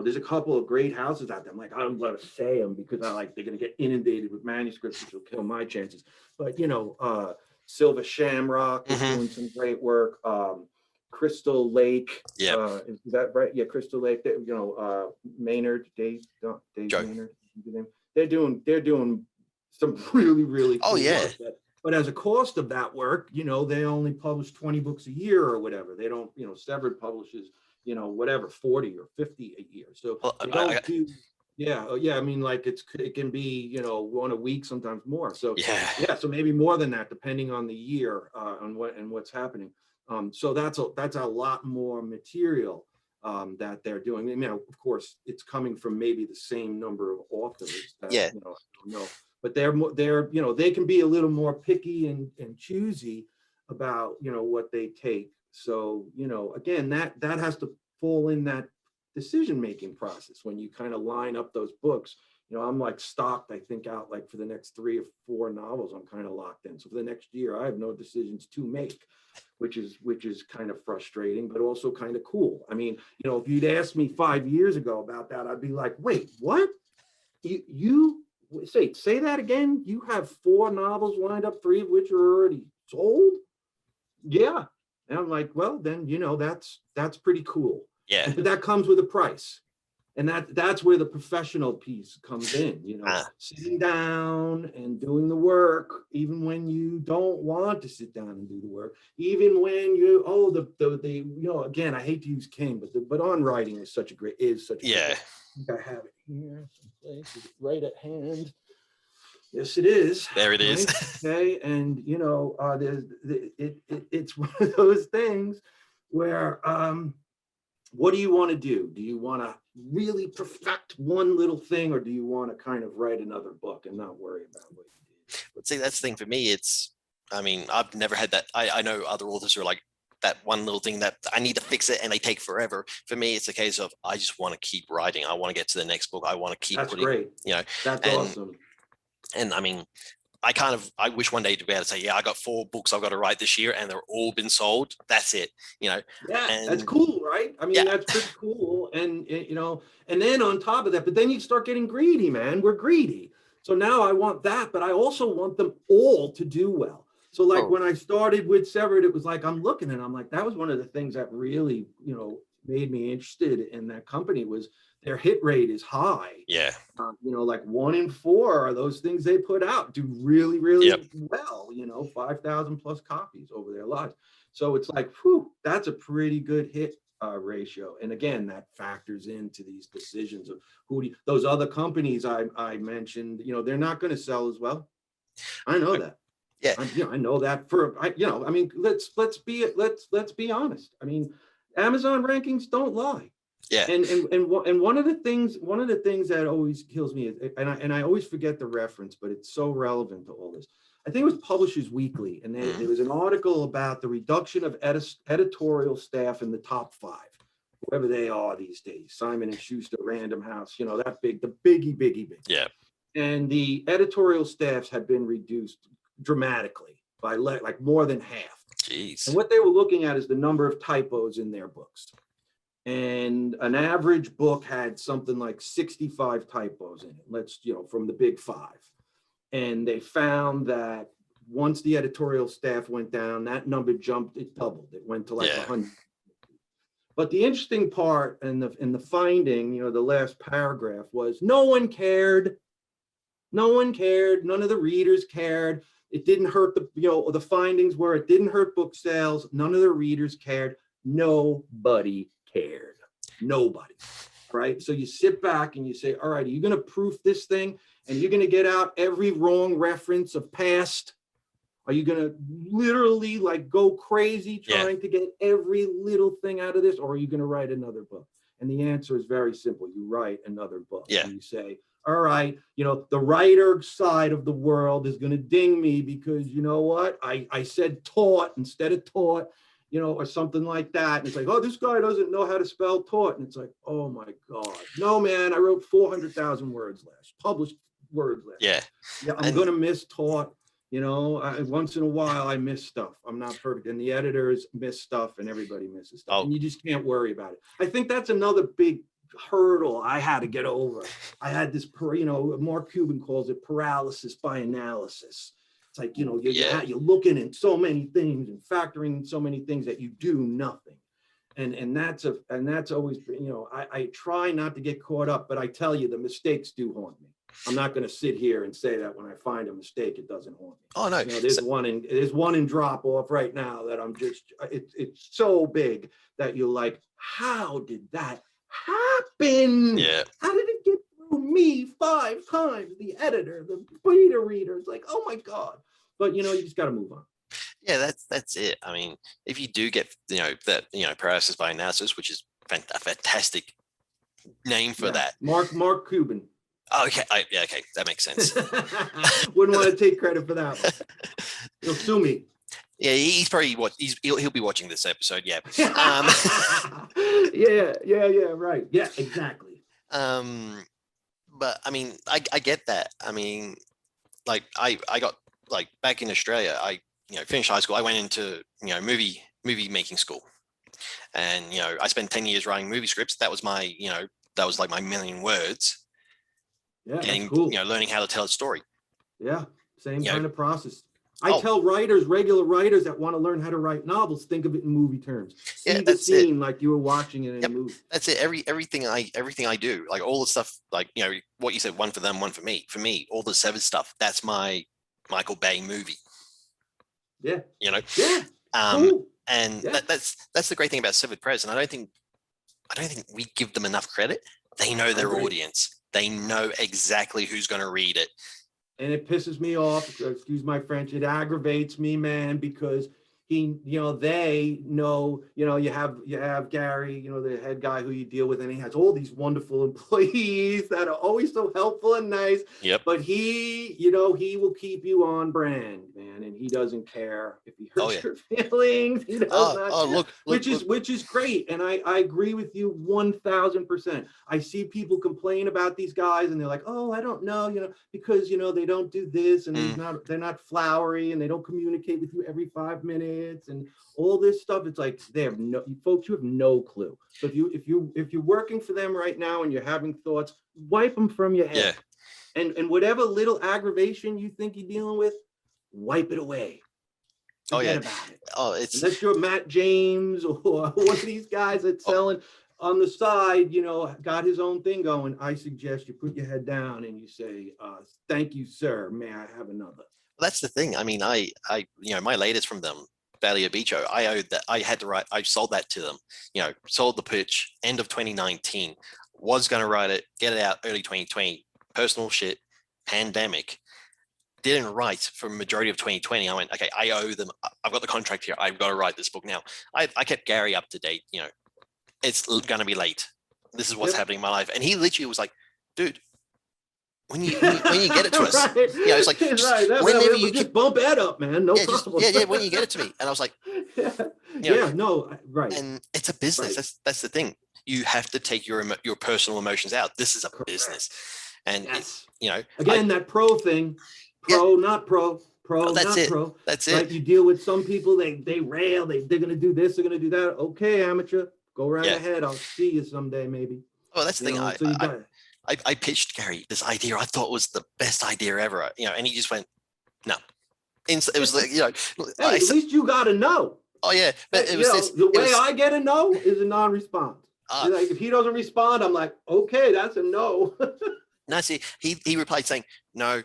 There's a couple of great houses out there. I'm like, I don't want to say them because they're going to get inundated with manuscripts, which will kill my chances. But Silver Shamrock is Hmm. doing some great work. Crystal Lake, Yeah. is that right? Yeah, Crystal Lake. Maynard, Dave Joe. Maynard. They're doing some really really Oh, cool yeah. work. But as a cost of that work, they only publish 20 books a year or whatever. They don't, Severed publishes, whatever, 40 or 50 a year. So Well, they don't do, yeah. I mean, like it can be, one a week, sometimes more. So yeah. yeah, so maybe more than that, depending on the year, on what's happening. So that's a lot more material that they're doing. I mean, of course, it's coming from maybe the same number of authors that, Yeah. I don't know. But they're they can be a little more picky and choosy about what they take. So again, that has to fall in that decision making process when you kind of line up those books. I'm like stocked, I think, out like for the next 3 or 4 novels. I'm kind of locked in. So for the next year, I have no decisions to make, which is kind of frustrating, but also kind of cool. I mean, if you'd asked me 5 years ago about that, I'd be like, wait, what? You say that again? You have 4 novels lined up, 3 of which are already sold? Yeah. And I'm like, well, then that's pretty cool. Yeah. But that comes with a price. And that's where the professional piece comes in, sitting down and doing the work, even when you don't want to sit down and do the work, even when again, I hate to use King, but on writing is such a great. Yeah. I have it here someplace. Is it right at hand? Yes, it is. There it is. Right? Okay, and it's one of those things where what do you want to do? Do you want to really perfect one little thing, or do you want to kind of write another book and not worry about what you did? But see, that's the thing for me. I mean, I've never had that. I know other authors who are like that one little thing that I need to fix it and they take forever. For me, it's a case of I just want to keep writing. I want to get to the next book. I want to keep That's putting, great. That's awesome. And I mean, I wish one day to be able to say, yeah, I got 4 books I've got to write this year and they're all been sold. That's it, Yeah, and that's cool, right? I mean, that's pretty cool. And, and then on top of that, but then you start getting greedy, man. We're greedy. So now I want that, but I also want them all to do well. So like when I started with Severed, it was like, I'm looking and I'm like, that was one of the things that really, made me interested in that company was their hit rate is high. Yeah. Like 1 in 4 of those things they put out do really, really well, 5,000 plus copies over their lives. So it's like, whew, that's a pretty good hit ratio. And again, that factors into these decisions of those other companies I mentioned, they're not going to sell as well. I know that. Yeah. I know that I mean, let's be honest. I mean, Amazon rankings don't lie. Yeah. And one of the things that always kills me is, and I always forget the reference, but it's so relevant to all this. I think it was Publishers Weekly, and there was an article about the reduction of editorial staff in the top 5, whoever they are these days, Simon and Schuster, Random House, that the biggie. Yeah. And the editorial staffs had been reduced dramatically by like more than half. Jeez. And what they were looking at is the number of typos in their books. And an average book had something like 65 typos in it, from the big five. And they found that once the editorial staff went down, that number jumped, it doubled. It went to like 100. But the interesting part in the finding, the last paragraph was no one cared. No one cared. None of the readers cared. It didn't hurt the findings were it didn't hurt book sales. None of the readers cared. Nobody cared. Nobody. Right. So you sit back and you say, all right, are you going to proof this thing? And you're going to get out every wrong reference of past? Are you going to literally like go crazy trying to get every little thing out of this? Or are you going to write another book? And the answer is very simple. You write another book. Yeah. And you say, all right, the writer side of the world is going to ding me because you know what? I said taught instead of taught, or something like that. And it's like, oh, this guy doesn't know how to spell taught. And it's like, oh my God. No, man, I wrote 400,000 words published words last. Yeah. Yeah, I'm going to miss taught. Once in a while I miss stuff. I'm not perfect. And the editors miss stuff and everybody misses stuff. And you just can't worry about it. I think that's another big hurdle I had to get over. I had this, Mark Cuban calls it paralysis by analysis. It's like, you're looking at so many things and factoring in so many things that you do nothing. And that's always, I try not to get caught up, but I tell you, the mistakes do haunt me. I'm not going to sit here and say that when I find a mistake, it doesn't haunt me. Oh no, there's one in drop off right now that I'm just, it's so big that you're like, how did that happen? Yeah. How did it get through me 5 times? The editor, the beta reader, it's like, oh my God. But you just got to move on. Yeah, that's it. I mean, if you do get paralysis by analysis, which is a fantastic name for that. Mark Cuban. Oh, okay. Okay, that makes sense. Wouldn't want to take credit for that one. He'll sue me. Yeah, he's probably he'll be watching this episode. Yeah. Yeah. Right. Yeah, exactly. But I mean, I get that. I mean, like I got like back in Australia. I finished high school. I went into movie making school, and I spent 10 years writing movie scripts. That was my that was like my million words. Yeah, getting cool. Learning how to tell a story. Yeah, same kind of process. I tell regular writers that want to learn how to write novels, think of it in movie terms. See the scene like you were watching it in a movie. That's it. Everything I do, like all the stuff, like what you said, one for them, one for me. For me, all the Severed stuff, that's my Michael Bay movie. Yeah. Yeah. Cool. And that's the great thing about Severed Press, and I don't think we give them enough credit. They know their audience. They know exactly who's going to read it. And it pisses me off, excuse my French, it aggravates me, man, because they know, you have Gary, the head guy who you deal with, and he has all these wonderful employees that are always so helpful and nice. Yep. But he will keep you on brand, man, and he doesn't care if he hurts your feelings. He does not care, which is great. And I agree with you 1000%. I see people complain about these guys, and they're like, oh, I don't know, because they don't do this, and they're not flowery, and they don't communicate with you every 5 minutes. And all this stuff, it's like you have no clue. So if you're working for them right now and you're having thoughts, wipe them from your head. Yeah. And whatever little aggravation you think you're dealing with, wipe it away. Forget about it. Unless you're Matt James or one of these guys that's selling on the side, got his own thing going, I suggest you put your head down and you say, thank you, sir. May I have another? Well, that's the thing. I mean, I my latest from them, Valley of Bicho, I sold that to them, sold the pitch end of 2019, was going to write it, get it out early 2020, personal shit, pandemic, didn't write for majority of 2020. I went, okay, I owe them. I've got the contract here. I've got to write this book now. I kept Gary up to date. It's going to be late. This is what's happening in my life. And he literally was like, dude, when you get it to us, it's like whenever you just bump Ed up, man. No problem. When you get it to me. And I was like, right. And it's a business. Right. That's the thing. you have to take your personal emotions out. This is a Correct. business, and Yes. again, that pro thing, not pro, that's not it. pro. That's right? it. You deal with some people, they rail, they're going to do this, they're going to do that. Okay, amateur, go right ahead. I'll see you someday, maybe. Well, that's the thing. So you got. I pitched Gary this idea I thought was the best idea ever, and he just went, no. It was like, hey, at least you got to know. Oh yeah, but it was the way I get a no is a non-response. Like if he doesn't respond, I'm like, okay, that's a no. No, see, he replied saying, no,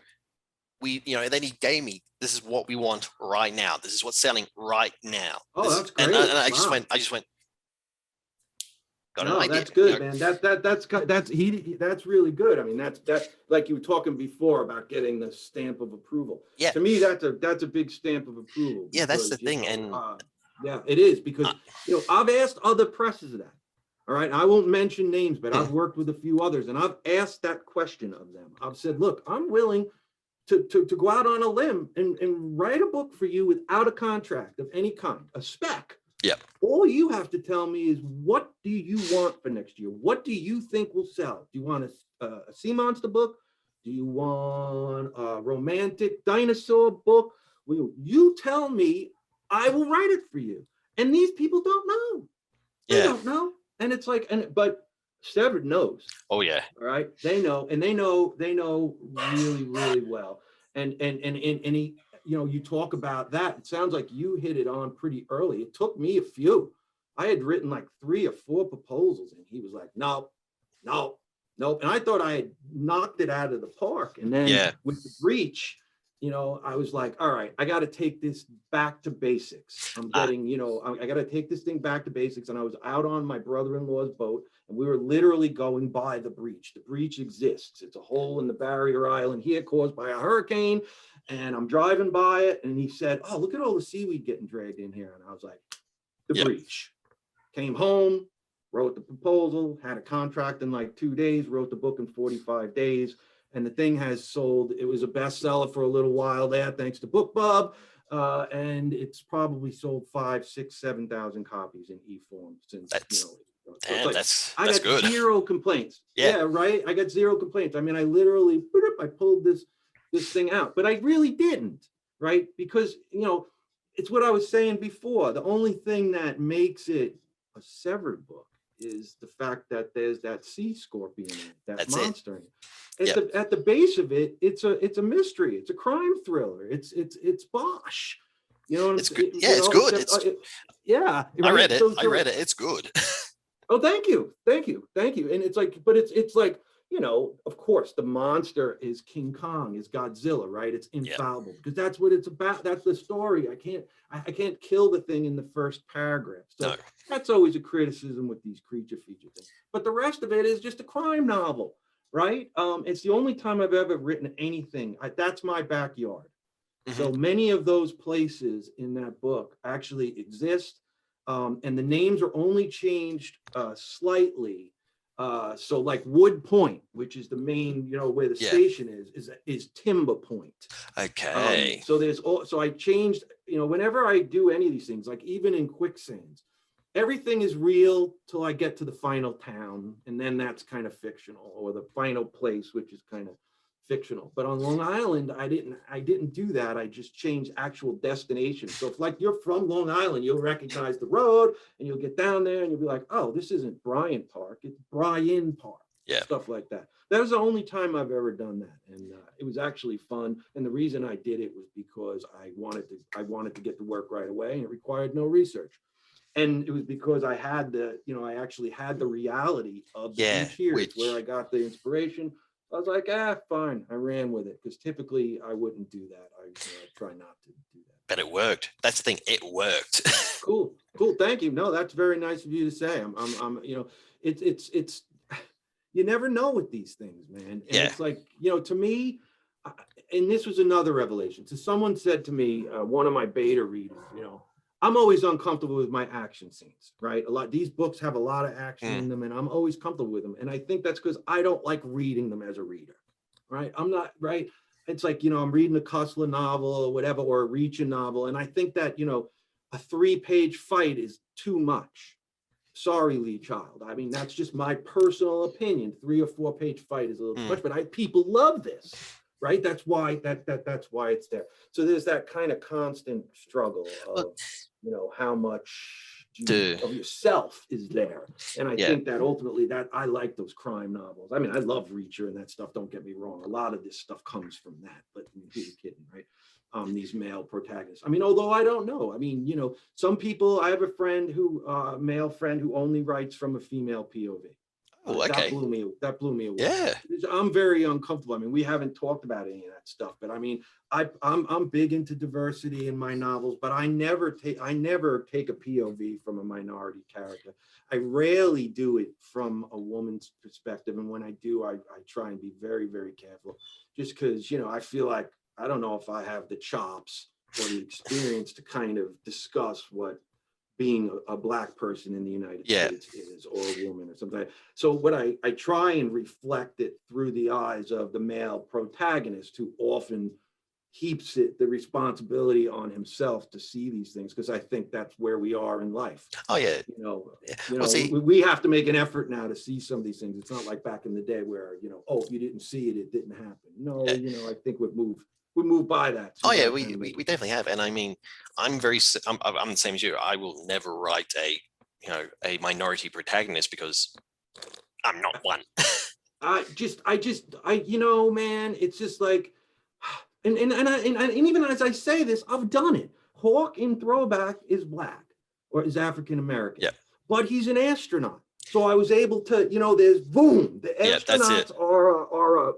we, and then he gave me, this is what we want right now. This is what's selling right now. Oh, that's great. And I just went, got an idea. That's good, man. That's really good. I mean, that's like you were talking before about getting the stamp of approval. Yeah. To me, that's a big stamp of approval. Yeah, that's the thing. And yeah, it is, because I've asked other presses that. All right, I won't mention names, but I've worked with a few others, and I've asked that question of them. I've said, look, I'm willing to go out on a limb and write a book for you without a contract of any kind, a spec. Yeah. All you have to tell me is, what do you want for next year? What do you think will sell? Do you want a sea monster book? Do you want a romantic dinosaur book? Well, you tell me, I will write it for you. And these people don't know. They don't know. And it's like, but Severed knows. Oh yeah. All right. They know, and they know really, really well. And he, you talk about that. It sounds like you hit it on pretty early. It took me a few. I had written like 3 or 4 proposals, and he was like, no. And I thought I had knocked it out of the park. And then with the breach, I was like, all right, I got to take this back to basics. I'm getting, I got to take this thing back to basics. And I was out on my brother-in-law's boat, and we were literally going by the breach. The breach exists. It's a hole in the barrier island here caused by a hurricane. And I'm driving by it, and he said, oh, look at all the seaweed getting dragged in here. And I was like, the breach. Came home, wrote the proposal, had a contract in like 2 days, wrote the book in 45 days. And the thing has sold. It was a bestseller for a little while there, thanks to BookBub. And it's probably sold 5, 6, 7,000 copies in e-form since, that's I got good. 0 complaints. Yeah, right. I got 0 complaints. I mean, I literally, I pulled this thing out, but I really didn't, right? Because, it's what I was saying before. The only thing that makes it a Severed book is the fact that there's that sea scorpion in it, that's monster in it. At the base of it, it's a mystery. It's a crime thriller. It's Bosch. It's good. It's good. I read it. I read it. It's good. Oh, thank you. And it's like, but it's like, of course, the monster is King Kong, is Godzilla, right? It's infallible because that's what it's about. That's the story. I can't kill the thing in the first paragraph. So that's always a criticism with these creature feature things. But the rest of it is just a crime novel, right? It's the only time I've ever written anything. That's my backyard. Mm-hmm. So many of those places in that book actually exist. And the names are only changed slightly. So like Wood Point, which is the main, where the station is Timber Point. Okay. So I changed, whenever I do any of these things, like even in Quicksands, everything is real till I get to the final town, and then that's kind of fictional, or the final place, which is kind of fictional. But on Long Island, I didn't do that. I just changed actual destinations. So if like you're from Long Island, you'll recognize the road, and you'll get down there and you'll be like, oh, this isn't Bryant Park, it's Bryan Park. Stuff like that. That was the only time I've ever done that, and it was actually fun. And the reason I did it was because I wanted to get to work right away, and it required no research. And it was because I had I actually had the reality of the beach here, where I got the inspiration. I was like, fine. I ran with it, because typically I wouldn't do that. I try not to do that. But it worked. That's the thing. It worked. Cool. Thank you. No, that's very nice of you to say. It's you never know with these things, man. And it's like, to me, and this was another revelation. So someone said to me, one of my beta readers, I'm always uncomfortable with my action scenes, right? These books have a lot of action in them, and I'm always comfortable with them. And I think that's because I don't like reading them as a reader, right? I'm not, right? It's like, I'm reading a Cussler novel or whatever, or a Reacher novel. And I think that, a 3-page fight is too much. sorry, Lee Child. I mean, that's just my personal opinion. 3 or 4 page fight is a little too much, but people love this, right? That's why that's why it's there. So there's that kind of constant struggle of, how much of yourself is there. And I think that ultimately that I like those crime novels. I mean, I love Reacher and that stuff. Don't get me wrong. A lot of this stuff comes from that, but who's kidding, right? These male protagonists. I mean, although I don't know. I mean, some people, I have a friend who, male friend who only writes from a female POV. Oh, okay. That blew me away. Yeah. I'm very uncomfortable. I mean, we haven't talked about any of that stuff, but I mean, I'm big into diversity in my novels, but I never take a POV from a minority character. I rarely do it from a woman's perspective. And when I do, I try and be very, very careful, just because, I feel like, I don't know if I have the chops or the experience to kind of discuss what being a Black person in the United States is, or a woman or something. So what I try and reflect it through the eyes of the male protagonist, who often keeps the responsibility on himself to see these things, because I think that's where we are in life. Oh yeah. We have to make an effort now to see some of these things. It's not like back in the day where, oh, if you didn't see it, it didn't happen. No, I think we've moved by that. Oh yeah, we definitely have. And I mean, I'm the same as you. I will never write a minority protagonist because I'm not one. man, it's just like, and even as I say this, I've done it. Hawk in Throwback is Black or is African American, but he's an astronaut. So I was able to, there's boom, the astronauts are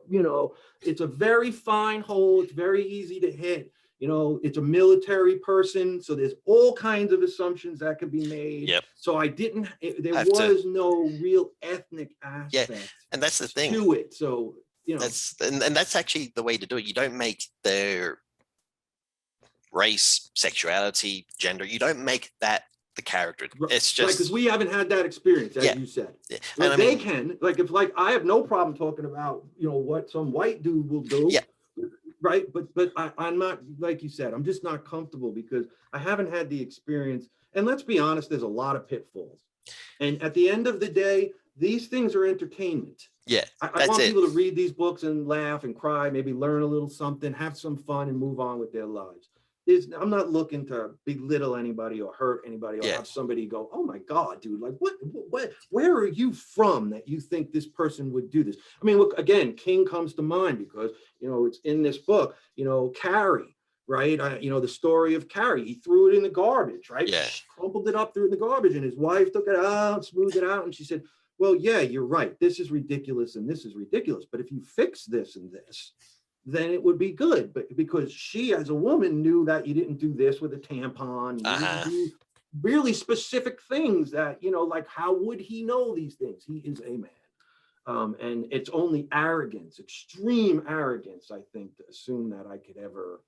it's a very fine hole. It's very easy to hit. It's a military person. So there's all kinds of assumptions that could be made. Yep. So there was no real ethnic aspect. Yeah. And that's the thing to it. So, that's actually the way to do it. You don't make their race, sexuality, gender, you don't make that the character. It's just because we haven't had that experience, as you said. Yeah. Like they can, I have no problem talking about, what some white dude will do. Yeah. Right. But I'm not, like you said, I'm just not comfortable because I haven't had the experience. And let's be honest, there's a lot of pitfalls. And at the end of the day, these things are entertainment. Yeah. I want people to read these books and laugh and cry, maybe learn a little something, have some fun, and move on with their lives. I'm not looking to belittle anybody or hurt anybody or have somebody go, oh my God, dude, like where are you from that you think this person would do this? I mean, look, again, King comes to mind because, it's in this book, Carrie, right? The story of Carrie, he threw it in the garbage, right? Yeah. Crumpled it up, threw it in the garbage, and his wife took it out, smoothed it out. And she said, well, yeah, you're right. This is ridiculous. And this is ridiculous. But if you fix this and this, then it would be good. But because she, as a woman, knew that you didn't do this with a tampon, you didn't do really specific things that, like, how would he know these things? He is a man. And it's only arrogance, extreme arrogance, I think, to assume that I could ever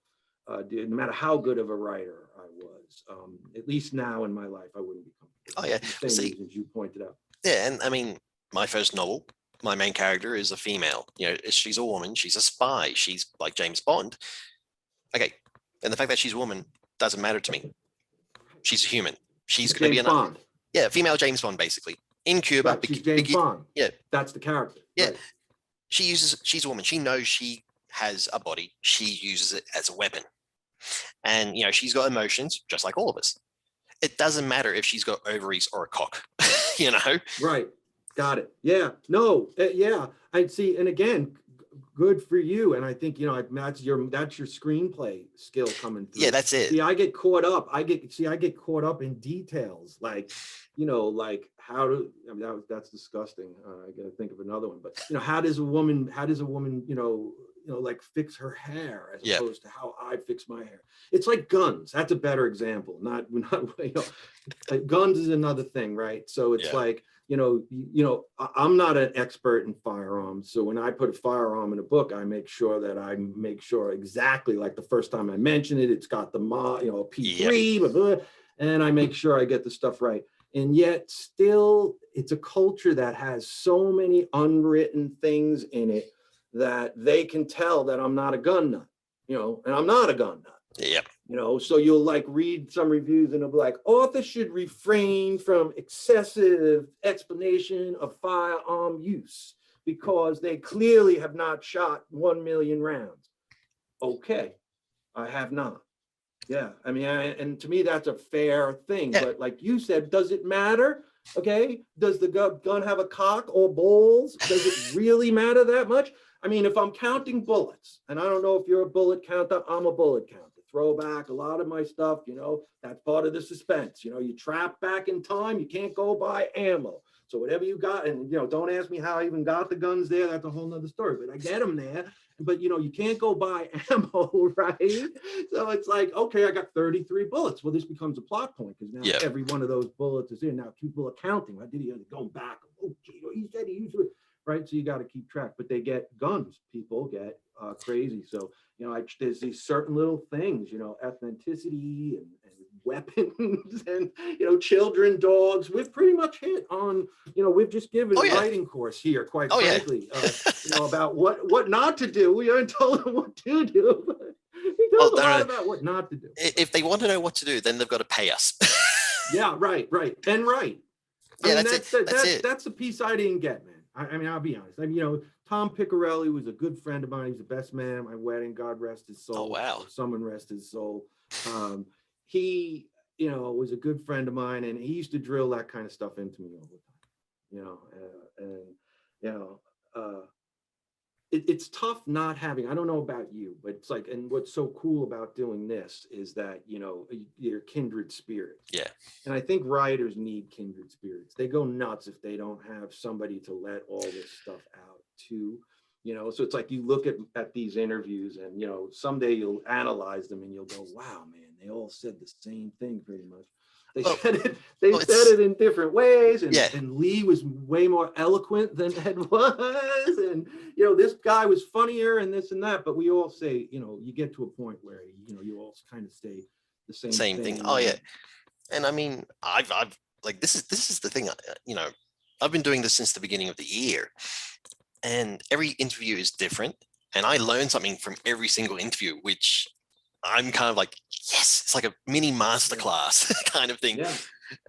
do, no matter how good of a writer I was. At least now in my life, I wouldn't be comfortable. Oh, yeah. The same reasons you pointed out. Yeah, and I mean, my first novel, my main character is a female. She's a woman. She's a spy. She's like James Bond. Okay, and the fact that she's a woman doesn't matter to me. She's a human. She's going to be Bond. Yeah, female James Bond, basically. In Cuba. Right, she's James Bond. Yeah. That's the character. Yeah. Right. She's a woman. She knows she has a body. She uses it as a weapon. And, she's got emotions, just like all of us. It doesn't matter if she's got ovaries or a cock, Right. Got it. Yeah. No. Yeah. I'd see. And again, good for you. And I think, that's your screenplay skill coming through. Yeah, that's it. See, I get caught up. I get caught up in details, like, like how to, that's disgusting. I got to think of another one, but how does a woman, like fix her hair as opposed to how I fix my hair. It's like guns. That's a better example. Not guns is another thing, right? So it's like, I'm not an expert in firearms. So when I put a firearm in a book, I make sure exactly like the first time I mention it, it's got the P3, blah, blah, and I make sure I get the stuff right. And yet still, it's a culture that has so many unwritten things in it that they can tell that I'm not a gun nut, and I'm not a gun nut. Yep. You know, so you'll like read some reviews and it'll be like, authors should refrain from excessive explanation of firearm use because they clearly have not shot 1 million rounds. Okay, I have not. Yeah, I mean, and to me, that's a fair thing. Yeah. But like you said, does it matter? Okay, does the gun have a cock or balls? Does it really matter that much? I mean, if I'm counting bullets, and I don't know if you're a bullet counter, I'm a bullet counter. Throwback, a lot of my stuff, you know, that's part of the suspense. You know, you trap back in time, you can't go buy ammo. So whatever you got, and you know, don't ask me how I even got the guns there. That's a whole nother story. But I get them there. But you know, you can't go buy ammo, right? So it's like, okay, I got 33 bullets. Well, this becomes a plot point because now Yeah. every one of those bullets is in. Now people are counting. I did he go back? Oh, gee, he said he used it, right? So you got to keep track. But they get guns. People get crazy. So you know, there's these certain little things, you know, authenticity and weapons and you know, children, dogs. We've pretty much hit on, you know, we've just given Oh, a yeah. writing course here, quite Oh, yeah. frankly, you know, about what not to do. We haven't told them what to do, but we Oh, told a lot about what not to do. If they want to know what to do, then they've got to pay us. Yeah, right. And right. I Yeah, mean, that's it. that's the piece I didn't get, man. I mean, I'll be honest. I mean, you know, Tom Piccarelli was a good friend of mine. He was the best man at my wedding. God rest his soul. Oh, wow. Or someone rest his soul. He, you know, was a good friend of mine, and he used to drill that kind of stuff into me all the time. You know, and you know, it's tough not having. I don't know about you, but it's like, and what's so cool about doing this is that you know you're kindred spirits. Yeah. And I think writers need kindred spirits. They go nuts if they don't have somebody to let all this stuff out to, you know. So it's like you look at these interviews and, you know, someday you'll analyze them and you'll go, wow, man, they all said the same thing pretty much. They said it in different ways. And Lee was way more eloquent than Ed was. And, you know, this guy was funnier and this and that. But we all say, you know, you get to a point where, you know, you all kind of say the same thing. Oh, yeah. And I mean, I've like, this is the thing, you know, I've been doing this since the beginning of the year, and every interview is different. And I learn something from every single interview, which I'm kind of like, yes, it's like a mini masterclass kind of thing. Yeah.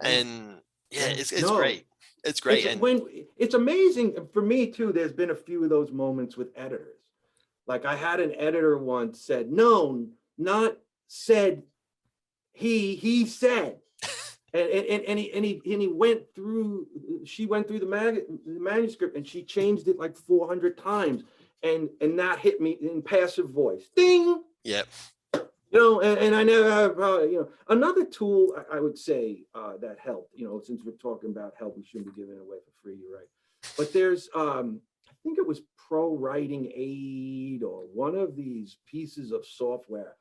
And yeah, it's No, great. It's great. And when it's amazing for me too. There's been a few of those moments with editors. Like I had an editor once said, no, not said, he said. And he went through, she went through the manuscript and she changed it like 400 times. And that hit me in passive voice. Ding. Yep. You know, and I never have, you know, another tool I would say that helped, you know, since we're talking about help, we shouldn't be giving it away for free, you're right. But there's, I think it was Pro Writing Aid or one of these pieces of software.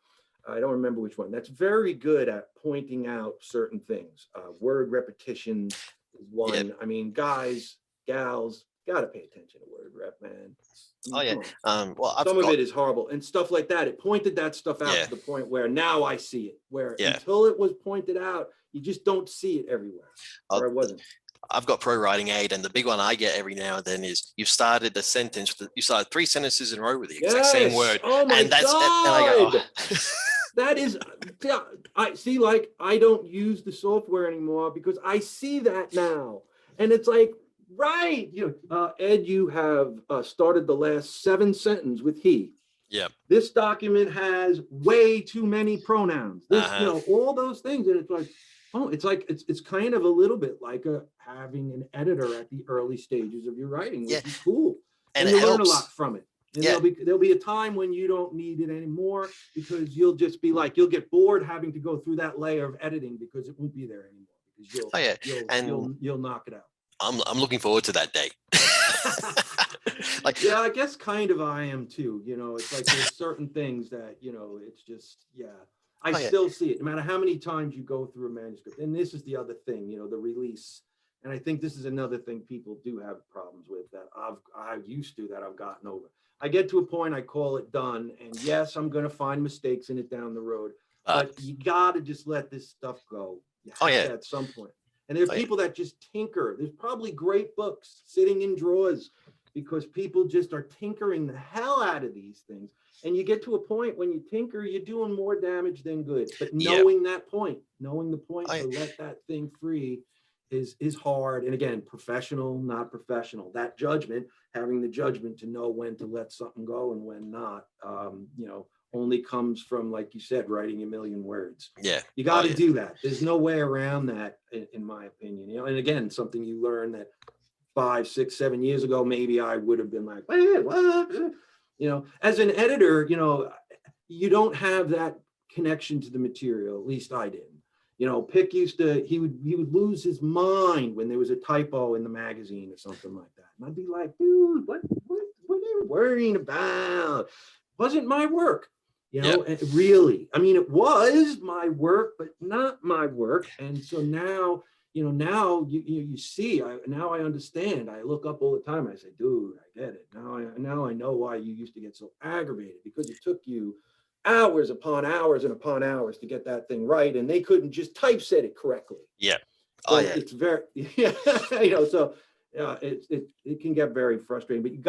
I don't remember which one. That's very good at pointing out certain things. Word repetition is one. Yep. I mean, guys, gals, gotta pay attention to word rep, man. Oh yeah. Well, some of it is horrible and stuff like that. It pointed that stuff out to the point where now I see it. Where until it was pointed out, you just don't see it everywhere. Or it wasn't. I've got Pro Writing Aid, and the big one I get every now and then is you've started a sentence. You started 3 sentences in a row with the exact same word. Oh my and that's God. And I go, oh. That is, I see, like, I don't use the software anymore because I see that now. And it's like, right. Ed, you have started the last 7 sentences with he. Yeah. This document has way too many pronouns. This, you know, all those things. And it's like, oh, it's kind of a little bit like having an editor at the early stages of your writing, which is cool. And you learn a lot from it. And there'll be a time when you don't need it anymore because you'll just be like, you'll get bored having to go through that layer of editing because it won't be there anymore. Because you'll knock it out. I'm looking forward to that day. Like, yeah, I guess kind of I am too. You know, it's like there's certain things that, you know, it's just, I still see it no matter how many times you go through a manuscript. And this is the other thing, you know, the release. And I think this is another thing people do have problems with that I've used to that I've gotten over. I get to a point, I call it done. And yes, I'm going to find mistakes in it down the road, but you got to just let this stuff go. At some point. And there are people that just tinker. There's probably great books sitting in drawers because people just are tinkering the hell out of these things. And you get to a point when you tinker, you're doing more damage than good. But knowing that point, knowing the point to let that thing free is hard. And again, professional, not professional. That judgment, having the judgment to know when to let something go and when not, only comes from, like you said, writing a million words. You got to do that. There's no way around that, in my opinion. And again, something you learn that 5, 6, 7 years ago, maybe I would have been like, what? As an editor, you don't have that connection to the material. At least I didn't. Pick he would lose his mind when there was a typo in the magazine or something like that. And I'd be like, dude, what are you worrying about? Wasn't my work, really. I mean, it was my work, but not my work. And so now, now you see, now I understand. I look up all the time. I say, dude, I get it. Now I know why you used to get so aggravated, because it took you hours upon hours and upon hours to get that thing right, and they couldn't just typeset it correctly. So it's very, so it can get very frustrating. But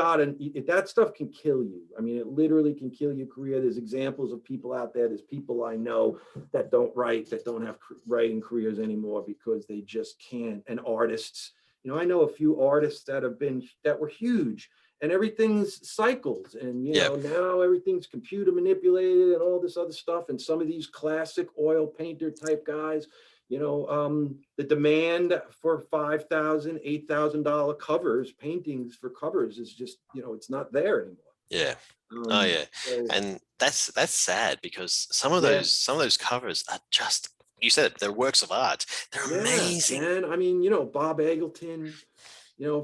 that stuff can kill you. I mean, it literally can kill your career. There's examples of people out there. There's people I know that don't write, that don't have writing careers anymore because they just can't. And artists, I know a few artists that were huge. And everything's cycles, and now everything's computer manipulated and all this other stuff. And some of these classic oil painter type guys, the demand for $5,000, $8,000 covers, paintings for covers is just, it's not there anymore. And that's sad, because some of those covers are just, you said it, they're works of art. They're amazing. And I mean, Bob Eggleton,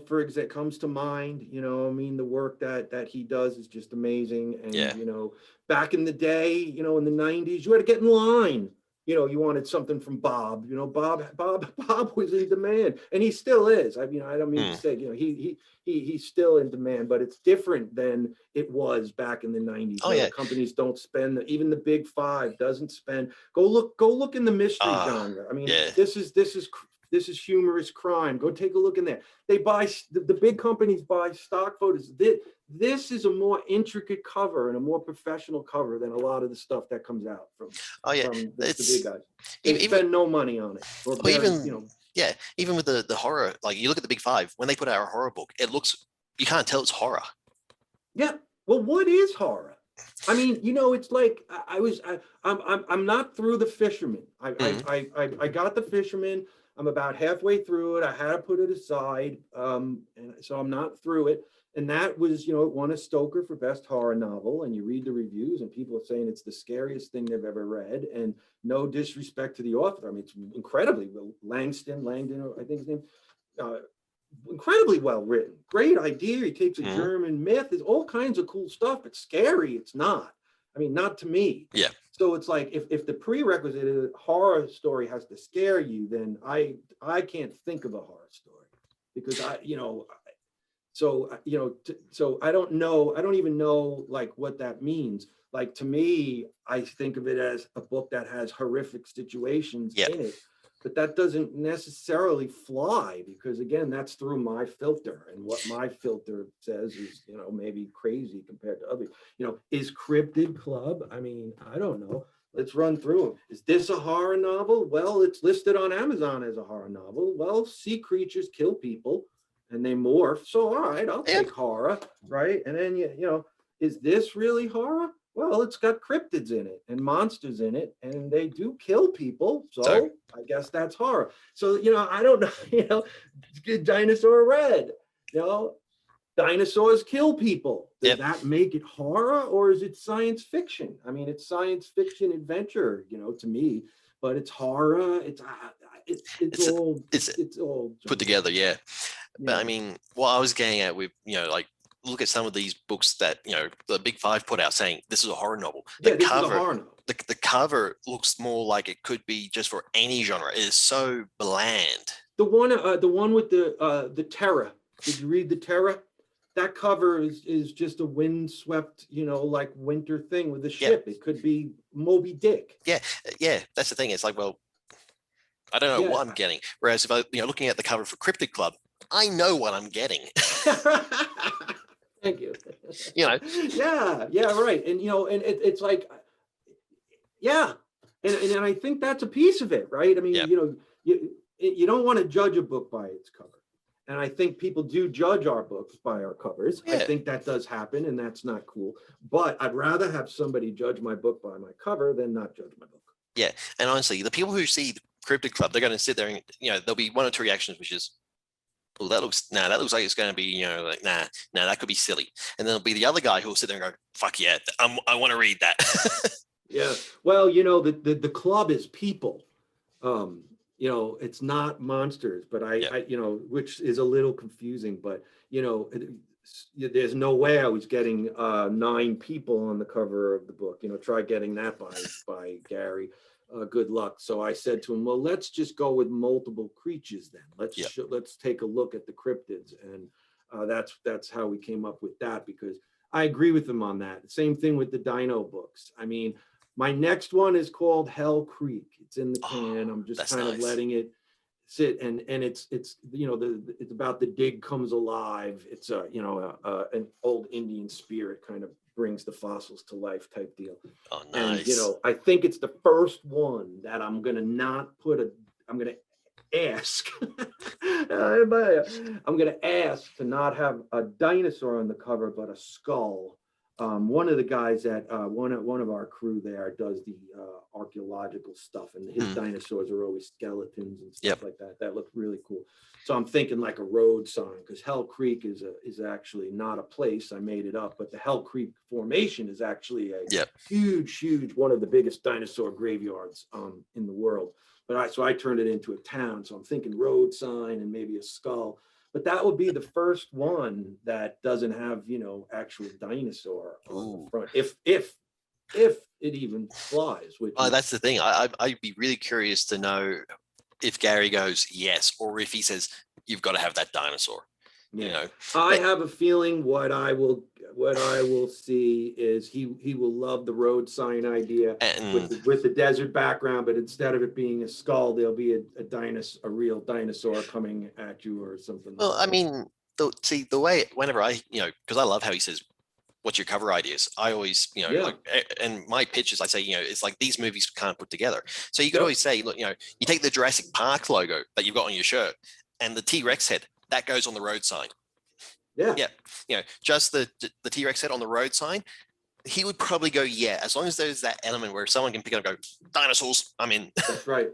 for example, comes to mind. The work that he does is just amazing. And back in the day, in the 90s, you had to get in line. You wanted something from Bob. Bob was in demand, and he still is. I mean, I don't mean to say, he's still in demand, but it's different than it was back in the 90s. Companies don't spend, even the big five doesn't spend. Go look in the mystery genre. I mean, this is humorous crime. Go take a look in there. They buy, the big companies buy stock photos. This is a more intricate cover and a more professional cover than a lot of the stuff that comes out from the big guys. They spend no money on it. Even with the horror, like you look at the big five, when they put out a horror book, you can't tell it's horror. Yeah. Well, what is horror? I mean, it's like I'm not through The Fisherman. I got The Fisherman. I'm about halfway through it. I had to put it aside, and so I'm not through it. And that was, it won a Stoker for best horror novel. And you read the reviews, and people are saying it's the scariest thing they've ever read. And no disrespect to the author, I mean, it's incredibly well. Langdon, I think his name. Incredibly well written. Great idea. He takes a German myth. There's all kinds of cool stuff, but scary, it's not. I mean, not to me. So it's like, if the prerequisite is a horror story has to scare you, then I can't think of a horror story, because so I don't know. I don't even know like what that means. Like, to me, I think of it as a book that has horrific situations in it, but that doesn't necessarily fly, because again, that's through my filter, and what my filter says is, maybe crazy compared to others. Is Cryptid Club? I mean, I don't know. Let's run through them. Is this a horror novel? Well, it's listed on Amazon as a horror novel. Well, sea creatures kill people and they morph. So, all right, I'll take horror, right? And then, is this really horror? Well, it's got cryptids in it and monsters in it, and they do kill people. So I guess that's horror. So, I don't know, Dinosaur Red, dinosaurs kill people. Does that make it horror, or is it science fiction? I mean, it's science fiction adventure, to me, but it's horror. It's all put together. But I mean, what I was getting at with, like, look at some of these books that, the big five put out saying this is a horror novel. The cover looks more like it could be just for any genre. It is so bland. The one with the Terror. Did you read the Terror? That cover is just a windswept, like winter thing with a ship. It could be Moby Dick. That's the thing. It's like, well, I don't know what I'm getting. Whereas if I, looking at the cover for Cryptid Club, I know what I'm getting. Thank you. You know. Yeah, right. And it's like, yeah, and I think that's a piece of it, right? I mean, Yeah. you don't want to judge a book by its cover. And I think people do judge our books by our covers. I Yeah. think that does happen, and that's not cool. But I'd rather have somebody judge my book by my cover than not judge my book. Yeah. And honestly, the people who see the Cryptid Club, they're going to sit there and, there'll be one or two reactions, which is, oh, that looks like it's going to be, like, nah, that could be silly. And then there'll be the other guy who'll sit there and go, fuck yeah, I want to read that. Yeah. Well, the club is people. It's not monsters, but I which is a little confusing, but there's no way I was getting 9 people on the cover of the book. Try getting that by Gary. Good luck. So I said to him, well, let's just go with multiple creatures then. Let's take a look at the cryptids, and that's how we came up with that, because I agree with him on that. Same thing with the Dino books. I mean, my next one is called Hell Creek. It's in the can. I'm just kind of letting it sit, and it's it's about the dig comes alive. It's an old Indian spirit kind of brings the fossils to life type deal. Oh, nice. And I think it's the first one that I'm gonna ask. I'm gonna ask to not have a dinosaur on the cover, but a skull. One of the guys at one of our crew there does the archaeological stuff, and his dinosaurs are always skeletons and stuff like that. That looked really cool. So I'm thinking like a road sign, because Hell Creek is actually not a place. I made it up, but the Hell Creek Formation is actually a huge one of the biggest dinosaur graveyards in the world. But I turned it into a town. So I'm thinking road sign and maybe a skull. But that would be the first one that doesn't have, actual dinosaur on the front, if it even flies. That's the thing. I'd be really curious to know if Gary goes yes, or if he says you've got to have that dinosaur. Yeah. I have a feeling what I will see is he will love the road sign idea with the desert background, but instead of it being a skull, there'll be a real dinosaur coming at you or something. Well, I mean, the way whenever I, because I love how he says, what's your cover ideas? I always, and my pitches, I say, it's like these movies can't put together. So you could always say, look, you take the Jurassic Park logo that you've got on your shirt and the T-Rex head, that goes on the road sign. Yeah. Just the T-Rex head on the road sign, he would probably go, yeah, as long as there's that element where someone can pick up and go, dinosaurs, I'm in. That's right.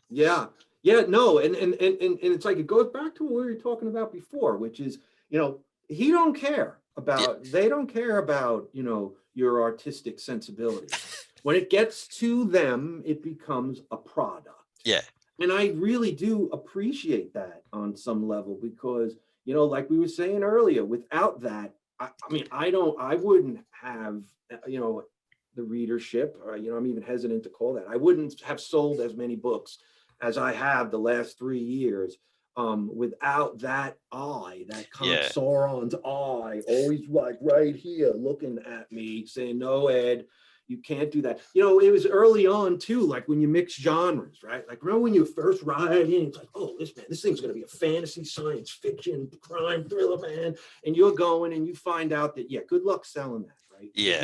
Yeah. Yeah, no, and it's like, it goes back to what we were talking about before, which is, they don't care about, your artistic sensibility. When it gets to them, it becomes a product. Yeah. And I really do appreciate that on some level, because, like we were saying earlier, without that, I wouldn't have, the readership, I'm even hesitant to call that. I wouldn't have sold as many books as I have the last 3 years, without that eye, that Sauron's eye, always like right here looking at me saying, no, Ed, you can't do that. It was early on too, like when you mix genres, right? Like, remember when you first ride in, it's like, oh, this thing's going to be a fantasy, science fiction, crime thriller, man. And you're going and you find out that, good luck selling that, right? Yeah.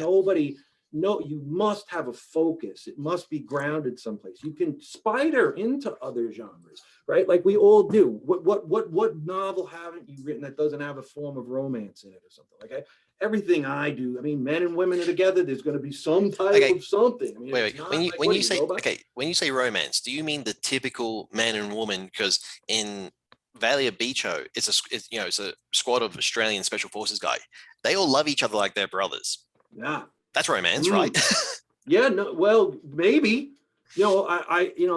You must have a focus. It must be grounded someplace. You can spider into other genres, right? Like we all do. What novel haven't you written that doesn't have a form of romance in it or something? Like everything I do, I mean, men and women are together. There's going to be some type of something. I mean, wait. When you say romance, do you mean the typical man and woman? Because in Valley of Beacho, it's a squad of Australian Special Forces guys. They all love each other like they're brothers. Yeah. That's romance, right? Yeah, no, well, maybe. I'm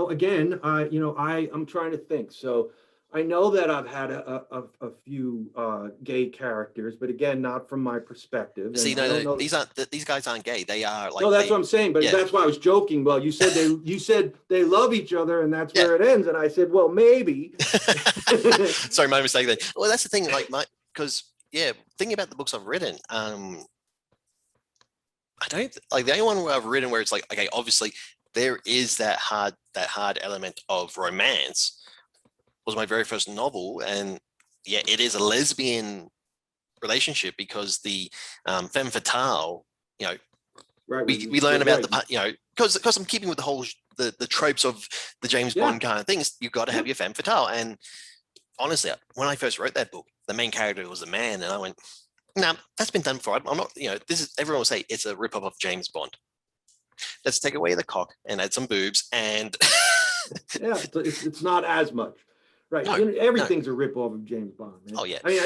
trying to think. So I know that I've had a few gay characters, but again, not from my perspective. See, these guys aren't gay. They are like. No, that's what I'm saying. But that's why I was joking. Well, you said they love each other, and that's where it ends. And I said, well, maybe. Sorry, my mistake then. Well, that's the thing. Because thinking about the books I've written, I don't like the only one where I've written where it's like, okay, obviously there is that hard element of romance was my very first novel, and yeah, it is a lesbian relationship because the femme fatale, you know, Right. we learn about Right. the, you know, because I'm keeping with the whole the tropes of the James Yeah. Bond kind of things. You've got to have Yeah. your femme fatale. And honestly, when I first wrote that book, the main character was a man, and I went, "No, that's been done before. I'm not, you know, this is everyone will say it's a rip off of James Bond. Let's take away the cock and add some boobs, and Yeah. It's not as much. Right. no, You know, no, everything's a ripoff of James Bond, man. oh yeah, I mean,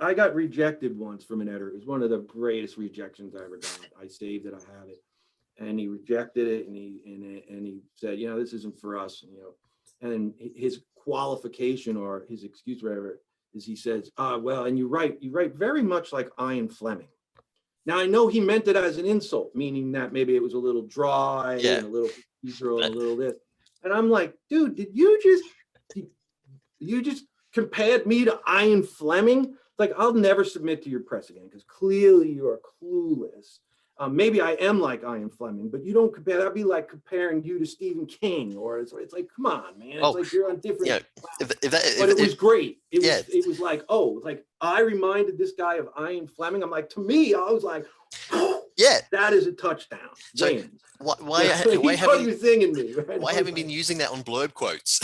I got rejected once from an editor. It was one of the greatest rejections I ever got. I saved it. I have it. And he rejected it, and he said, you know, this isn't for us, you know. And his qualification or his excuse, whatever, is he says, well, and you write very much like Ian Fleming. Now I know he meant it as an insult, meaning that maybe it was a little dry yeah, and a little procedural and but a little this. And I'm like, dude, did you just compared me to Ian Fleming? Like, I'll never submit to your press again because clearly you are clueless. Maybe I am like Ian Fleming, but you don't compare. That'd be like comparing you to Stephen King, or it's like, come on, man. It's oh, like you're on you different. know, if that, But it was great. yeah, It was like, oh, like I reminded this guy of Ian Fleming. I'm like, to me, I was like, oh, yeah. that is a touchdown. So Wins. why He thought he was singing me. Right? why I was haven't you like, been using that on blurb quotes?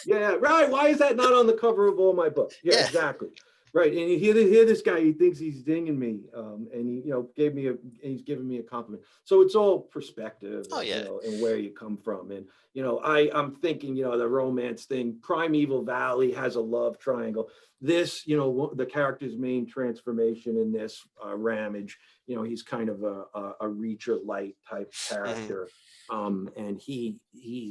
yeah, right. Why is that not on the cover of all my books? Yeah, Yeah, exactly. Right. And you hear this guy, he thinks he's dinging me. And he, you know, he's giving me a compliment. So it's all perspective, oh you yeah, know, and where you come from. And, you know, I'm thinking, you know, the romance thing, Primeval Valley has a love triangle. This, you know, the character's main transformation in this, Ramage, you know, he's kind of a Reacher light type mm-hmm. character. And he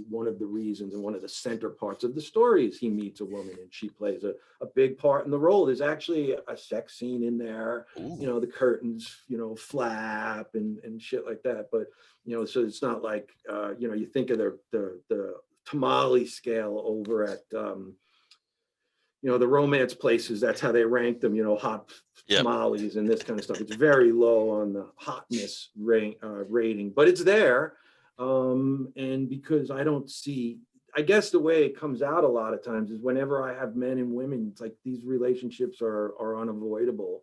one of the reasons and one of the center parts of the story is he meets a woman and she plays a big part in the role. There's actually a sex scene in there. Ooh, You know, the curtains, you know, flap and shit like that. But, you know, so it's not like, you know, you think of the tamale scale over at, you know, the romance places, that's how they rank them, you know, hot yep, tamales and this kind of stuff. It's very low on the hotness rating, but it's there. And because I don't see, I guess the way it comes out a lot of times is whenever I have men and women, it's like these relationships are unavoidable.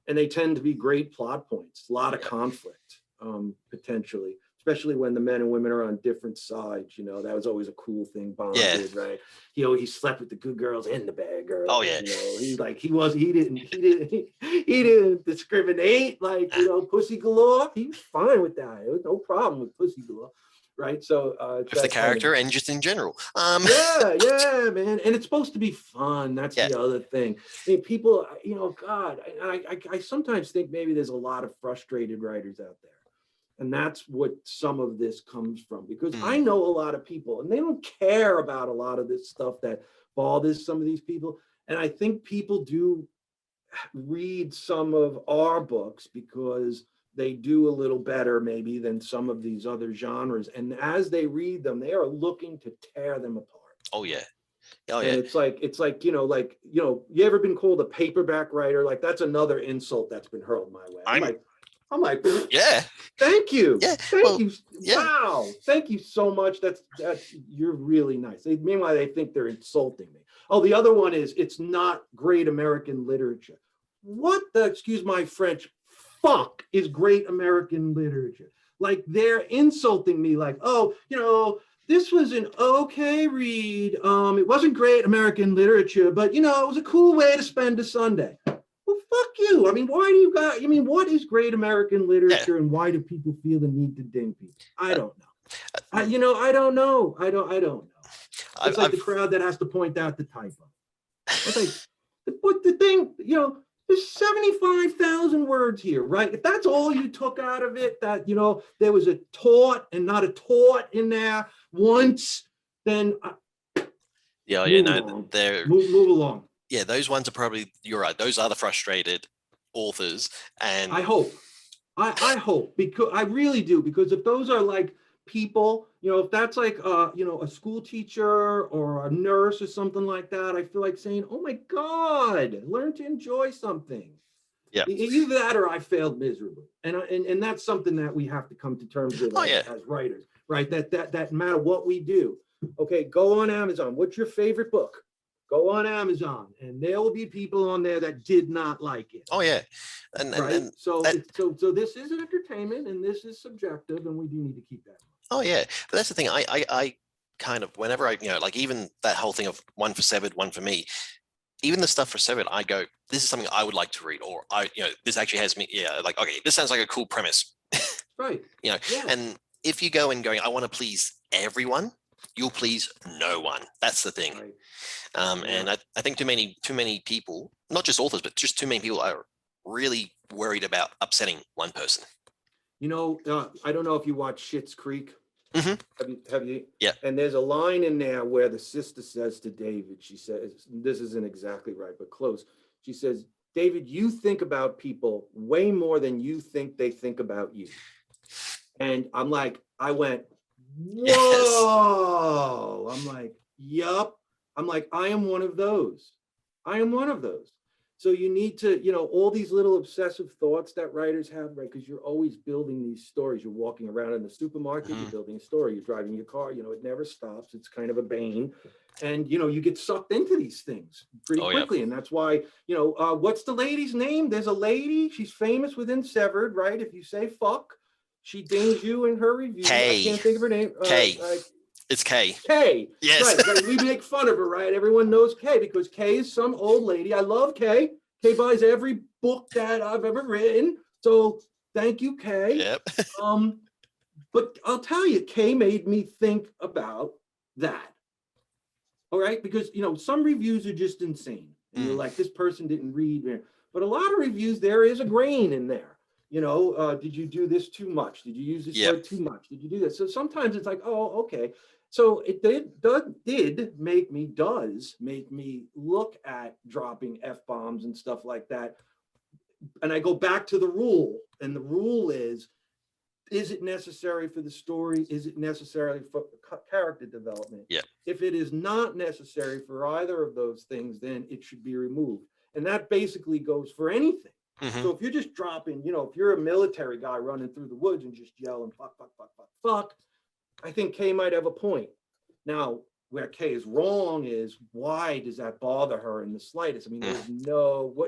And they tend to be great plot points, a lot of yep, conflict, potentially, especially when the men and women are on different sides. You know, that was always a cool thing Bond yeah, did, right? You know, he slept with the good girls and the bad girls. oh yeah. You know, he didn't discriminate, like, you know, pussy galore. He was fine with that. There was no problem with pussy galore, right? So it's With the that kind of, character and just in general. yeah, man. And it's supposed to be fun. That's Yeah, the other thing. I mean, people, you know, God, I sometimes think maybe there's a lot of frustrated writers out there. And that's what some of this comes from, because I mm, know a lot of people and they don't care about a lot of this stuff that bothers some of these people. And I think people do read some of our books because they do a little better maybe than some of these other genres. And as they read them, they are looking to tear them apart. oh yeah, oh And yeah. it's like, you know, you ever been called a paperback writer? Like, that's another insult that's been hurled my way. I'm I'm like, yeah, thank you. yeah. Thank Well, you. yeah, Wow. Thank you so much. That's you're really nice. Meanwhile, they think they're insulting me. Oh, the other one is it's not great American literature. What the, excuse my French, fuck is great American literature? Like, they're insulting me, like, oh, you know, this was an okay read. It wasn't great American literature, but you know, it was a cool way to spend a Sunday. Well, fuck you. I mean, why do you got, I mean, what is great American yeah. literature and why do people feel the need to ding people? I don't know. Uh, You know, I don't know. I don't know. It's like the I've crowd that has to point out the typo. It's like, but the thing, you know, there's 75,000 words here, right? If that's all you took out of it, that, you know, there was a taught and not a taught in there once, then yeah, yeah. move No, along. they're Move along. yeah. Those ones are probably, you're right. Those are the frustrated authors, and I hope. I hope, because I really do, because if those are like people, you know, if that's like you know, a school teacher or a nurse or something like that, I feel like saying, oh my God, learn to enjoy something. yeah. Either that or I failed miserably. And that's something that we have to come to terms with Oh yeah. as writers, right? That no matter what we do, okay, go on Amazon. What's your favorite book? Go on Amazon, and there will be people on there that did not like it. Oh yeah, and So that, so this is entertainment, and this is subjective, and we do need to keep that. oh yeah, but that's the thing. I kind of, whenever I, like even that whole thing of one for Severed, one for me, even the stuff for Severed, I go, this is something I would like to read, or this actually has me, like, okay, this sounds like a cool premise. Right. Yeah. And if you go and going, I want to please everyone, you'll please no one. That's the thing. Right. And I think too many people, not just authors, but just too many people are really worried about upsetting one person. I don't know if you watch Schitt's Creek. Mm-hmm. Have you? Yeah. And there's a line in there where the sister says to David, she says, this isn't exactly right, but close. She says, David, you think about people way more than you think they think about you. And I went, whoa. Yes. I'm like, yup. I'm like, I am one of those. So you need to, all these little obsessive thoughts that writers have, right? Because you're always building these stories. You're walking around in the supermarket, you're building a story, you're driving your car, it never stops. It's kind of a bane. And, you get sucked into these things pretty quickly. Yeah. And that's why, what's the lady's name? There's a lady, she's famous within Severed, right? If you say fuck, she dings you in her review. Kay. I can't think of her name. Kay. It's Kay. Kay. Yes. Right. We make fun of her, right? Everyone knows Kay because Kay is some old lady. I love Kay. Kay buys every book that I've ever written. So thank you, Kay. Yep. But I'll tell you, Kay made me think about that. All right. Because, some reviews are just insane. And you're like, this person didn't read. But a lot of reviews, there is a grain in there. Did you do this too much? Did you use this word too much? Did you do this? So sometimes it's like, oh, okay. So it does make me look at dropping F-bombs and stuff like that. And I go back to the rule. And the rule is it necessary for the story? Is it necessary for character development? Yeah. If it is not necessary for either of those things, then it should be removed. And that basically goes for anything. Mm-hmm. So if you're just dropping, if you're a military guy running through the woods and just yelling, fuck, fuck, fuck, fuck, fuck, I think Kay might have a point. Now, where Kay is wrong is, why does that bother her in the slightest? I mean, there's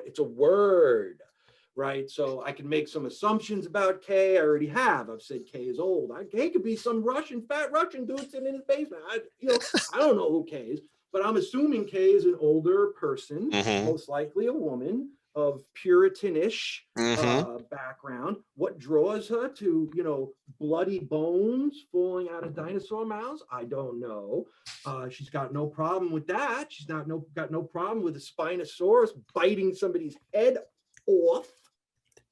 it's a word, right? So I can make some assumptions about Kay. I already have. I've said Kay is old. Kay could be some fat Russian dude sitting in his basement. I don't know who Kay is, but I'm assuming Kay is an older person, most likely a woman of Puritanish background. What draws her to, bloody bones falling out of dinosaur mouths? I don't know. She's got no problem with that. She's got no problem with a Spinosaurus biting somebody's head off.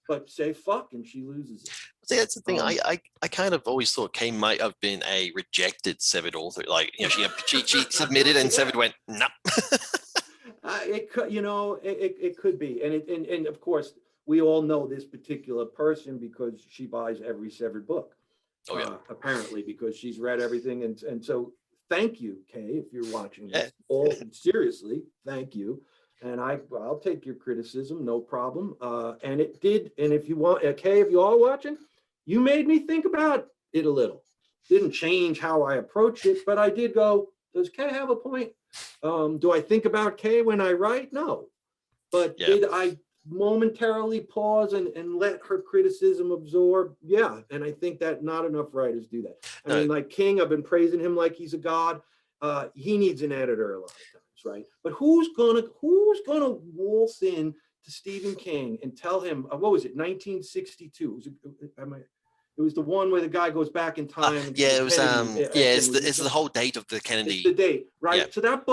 But say fuck and she loses it. See, that's the thing. I kind of always thought Kay might have been a rejected Severed author. Like, she submitted and Severed went, no. It could, it could be, and of course we all know this particular person because she buys every Severed book. Oh yeah. Apparently, because she's read everything, and so thank you, Kay, if you're watching this. All seriously, thank you, and I'll take your criticism, no problem. And it did, and if you want, Kay, if you are watching, you made me think about it a little. Didn't change how I approach it, but I did go, does Kay have a point? Do I think about Kay when I write? No. But did I momentarily pause and let her criticism absorb? Yeah. And I think that not enough writers do that. I mean, like King, I've been praising him like he's a god. He needs an editor a lot of times, right? But who's gonna waltz in to Stephen King and tell him, what was it, 1962? It was the one where the guy goes back in time. It was it's the whole date of the Kennedy. It's the date, right? Yeah. So that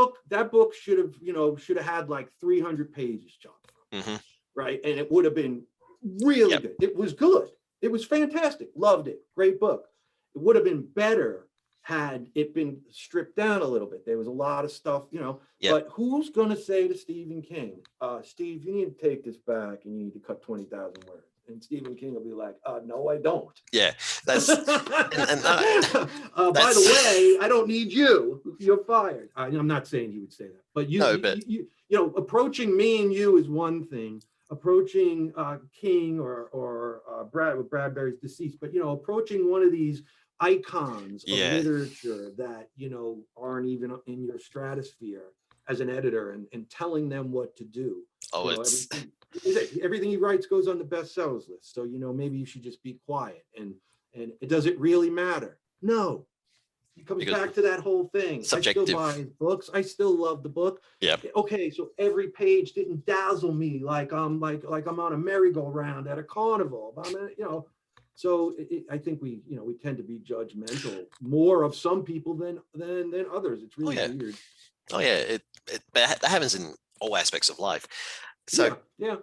book should have had like 300 pages, John. Right? And it would have been really good. It was good. It was fantastic. Loved it. Great book. It would have been better had it been stripped down a little bit. There was a lot of stuff, but who's going to say to Stephen King, Steve, you need to take this back and you need to cut 20,000 words. And Stephen King will be like, no, I don't. Yeah, that's. By the way, I don't need you. You're fired. I'm not saying he would say that, but you approaching me and you is one thing. Approaching King or Bradbury's deceased, but approaching one of these icons of literature that aren't even in your stratosphere as an editor and telling them what to do. Oh, You know, it's everything he writes goes on the bestsellers list. So, you know, maybe you should just be quiet. And does it really matter? No. It comes because back to that whole thing. I still buy subjective. his books. I still love the book. Yeah. Okay, so every page didn't dazzle me like I'm on a merry-go-round at a carnival. You know, so I think we tend to be judgmental more of some people than others. It's Oh really yeah. weird. Oh yeah. That happens in all aspects of life. So Yeah, yeah.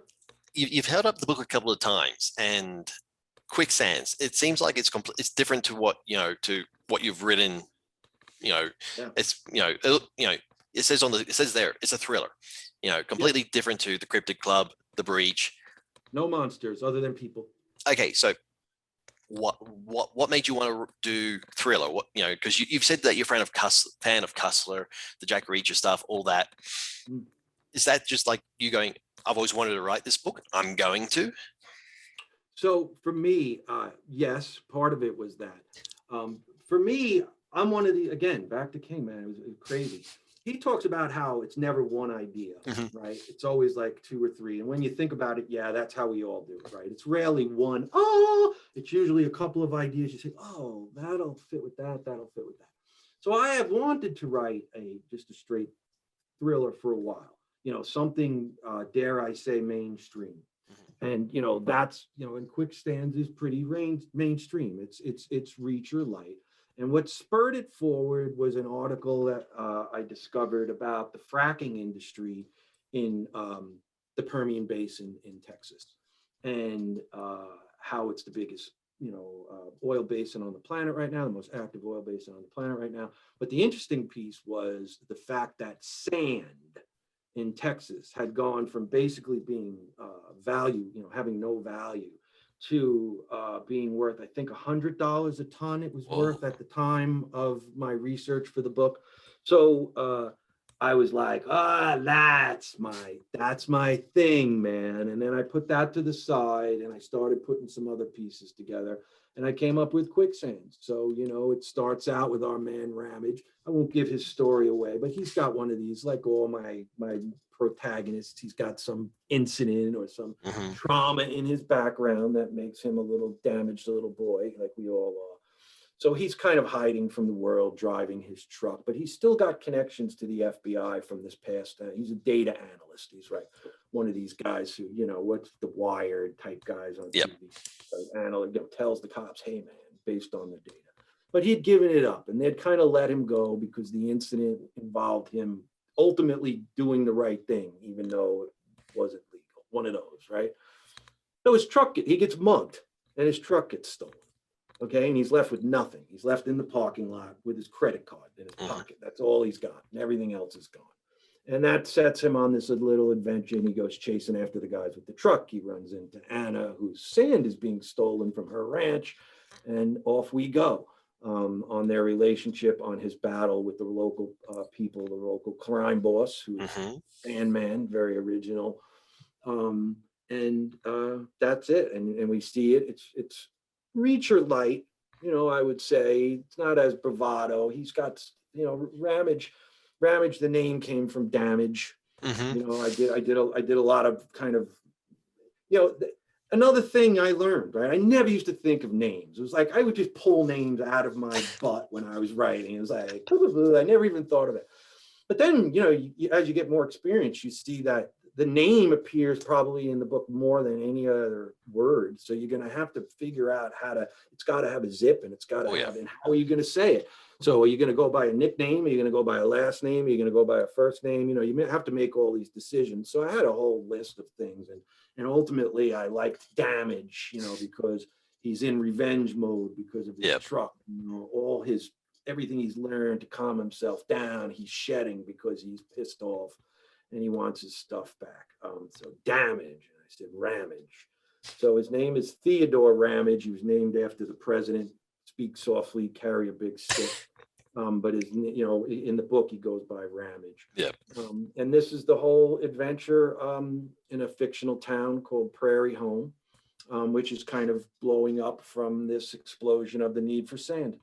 you've held up the book a couple of times, and quicksands. It seems like it's different to what to what you've written. You know, Yeah. it's it says there it's a thriller. Yep. Completely different to the Cryptid Club, the Breach. No monsters other than people. Okay, so what made you want to do thriller? What because you've said that you're fan of Cussler, the Jack Reacher stuff, all that. Mm. Is that just like you going? I've always wanted to write this book. I'm going to. So for me, yes, part of it was that. For me, I'm one of the, again, back to King, man, it was crazy. He talks about how it's never one idea, Mhm. right? It's always like two or three. And when you think about it, yeah, that's how we all do it, right? It's rarely one, oh, it's usually a couple of ideas. You say, oh, that'll fit with that, that'll fit with that. So I have wanted to write just a straight thriller for a while, something, dare I say, mainstream. And that's and quickstands is pretty mainstream. It's reach or light. And what spurred it forward was an article that I discovered about the fracking industry in the Permian Basin in Texas, and how it's the biggest oil basin on the planet right now, the most active oil basin on the planet right now. But the interesting piece was the fact that sand in Texas had gone from basically being value, having no value, to being worth, I think, $100 a ton. It was Whoa. worth at the time of my research for the book. So I was like, that's my thing, man. And then I put that to the side and I started putting some other pieces together. And I came up with Quicksand. So, it starts out with our man Ramage. I won't give his story away, but he's got one of these, like all my protagonists. He's got some incident or some Mm-hmm. trauma in his background that makes him a little damaged little boy, like we all are. So he's kind of hiding from the world, driving his truck, but he's still got connections to the FBI from this past. He's a data analyst. He's right, one of these guys who, what's the Wired type guys on Yep. TV. Analyst, tells the cops, "Hey, man," based on the data. But he'd given it up, and they'd kind of let him go because the incident involved him ultimately doing the right thing, even though it wasn't legal. One of those, right? So his truck, he gets mugged, and his truck gets stolen. Okay, and he's left with nothing. He's left in the parking lot with his credit card in his pocket. That's all he's got, and everything else is gone. And that sets him on this little adventure, and he goes chasing after the guys with the truck. He runs into Anna, whose sand is being stolen from her ranch, and off we go on their relationship, on his battle with the local people, the local crime boss, who's Mm-hmm. Man, very original. And that's it. And we see it. It's Reacher light, I would say. It's not as bravado. He's got, Ramage. Ramage, the name came from damage. Mm-hmm. I did a lot of kind of, another thing I learned, right? I never used to think of names. It was like I would just pull names out of my butt when I was writing. It was like, I never even thought of it. But then, as you get more experience, you see that the name appears probably in the book more than any other word. So you're going to have to figure out it's got to have a zip, and it's got to Oh yeah. have, and how are you going to say it? So are you going to go by a nickname? Are you going to go by a last name? Are you going to go by a first name? You may have to make all these decisions. So I had a whole list of things. And ultimately I liked Damage, because he's in revenge mode because of his Yep. truck, everything he's learned to calm himself down, he's shedding because he's pissed off and he wants his stuff back. So Damage, and I said Ramage. So his name is Theodore Ramage. He was named after the president. Speak softly, carry a big stick. But in the book, he goes by Ramage. Yep. And this is the whole adventure in a fictional town called Prairie Home, which is kind of blowing up from this explosion of the need for sand.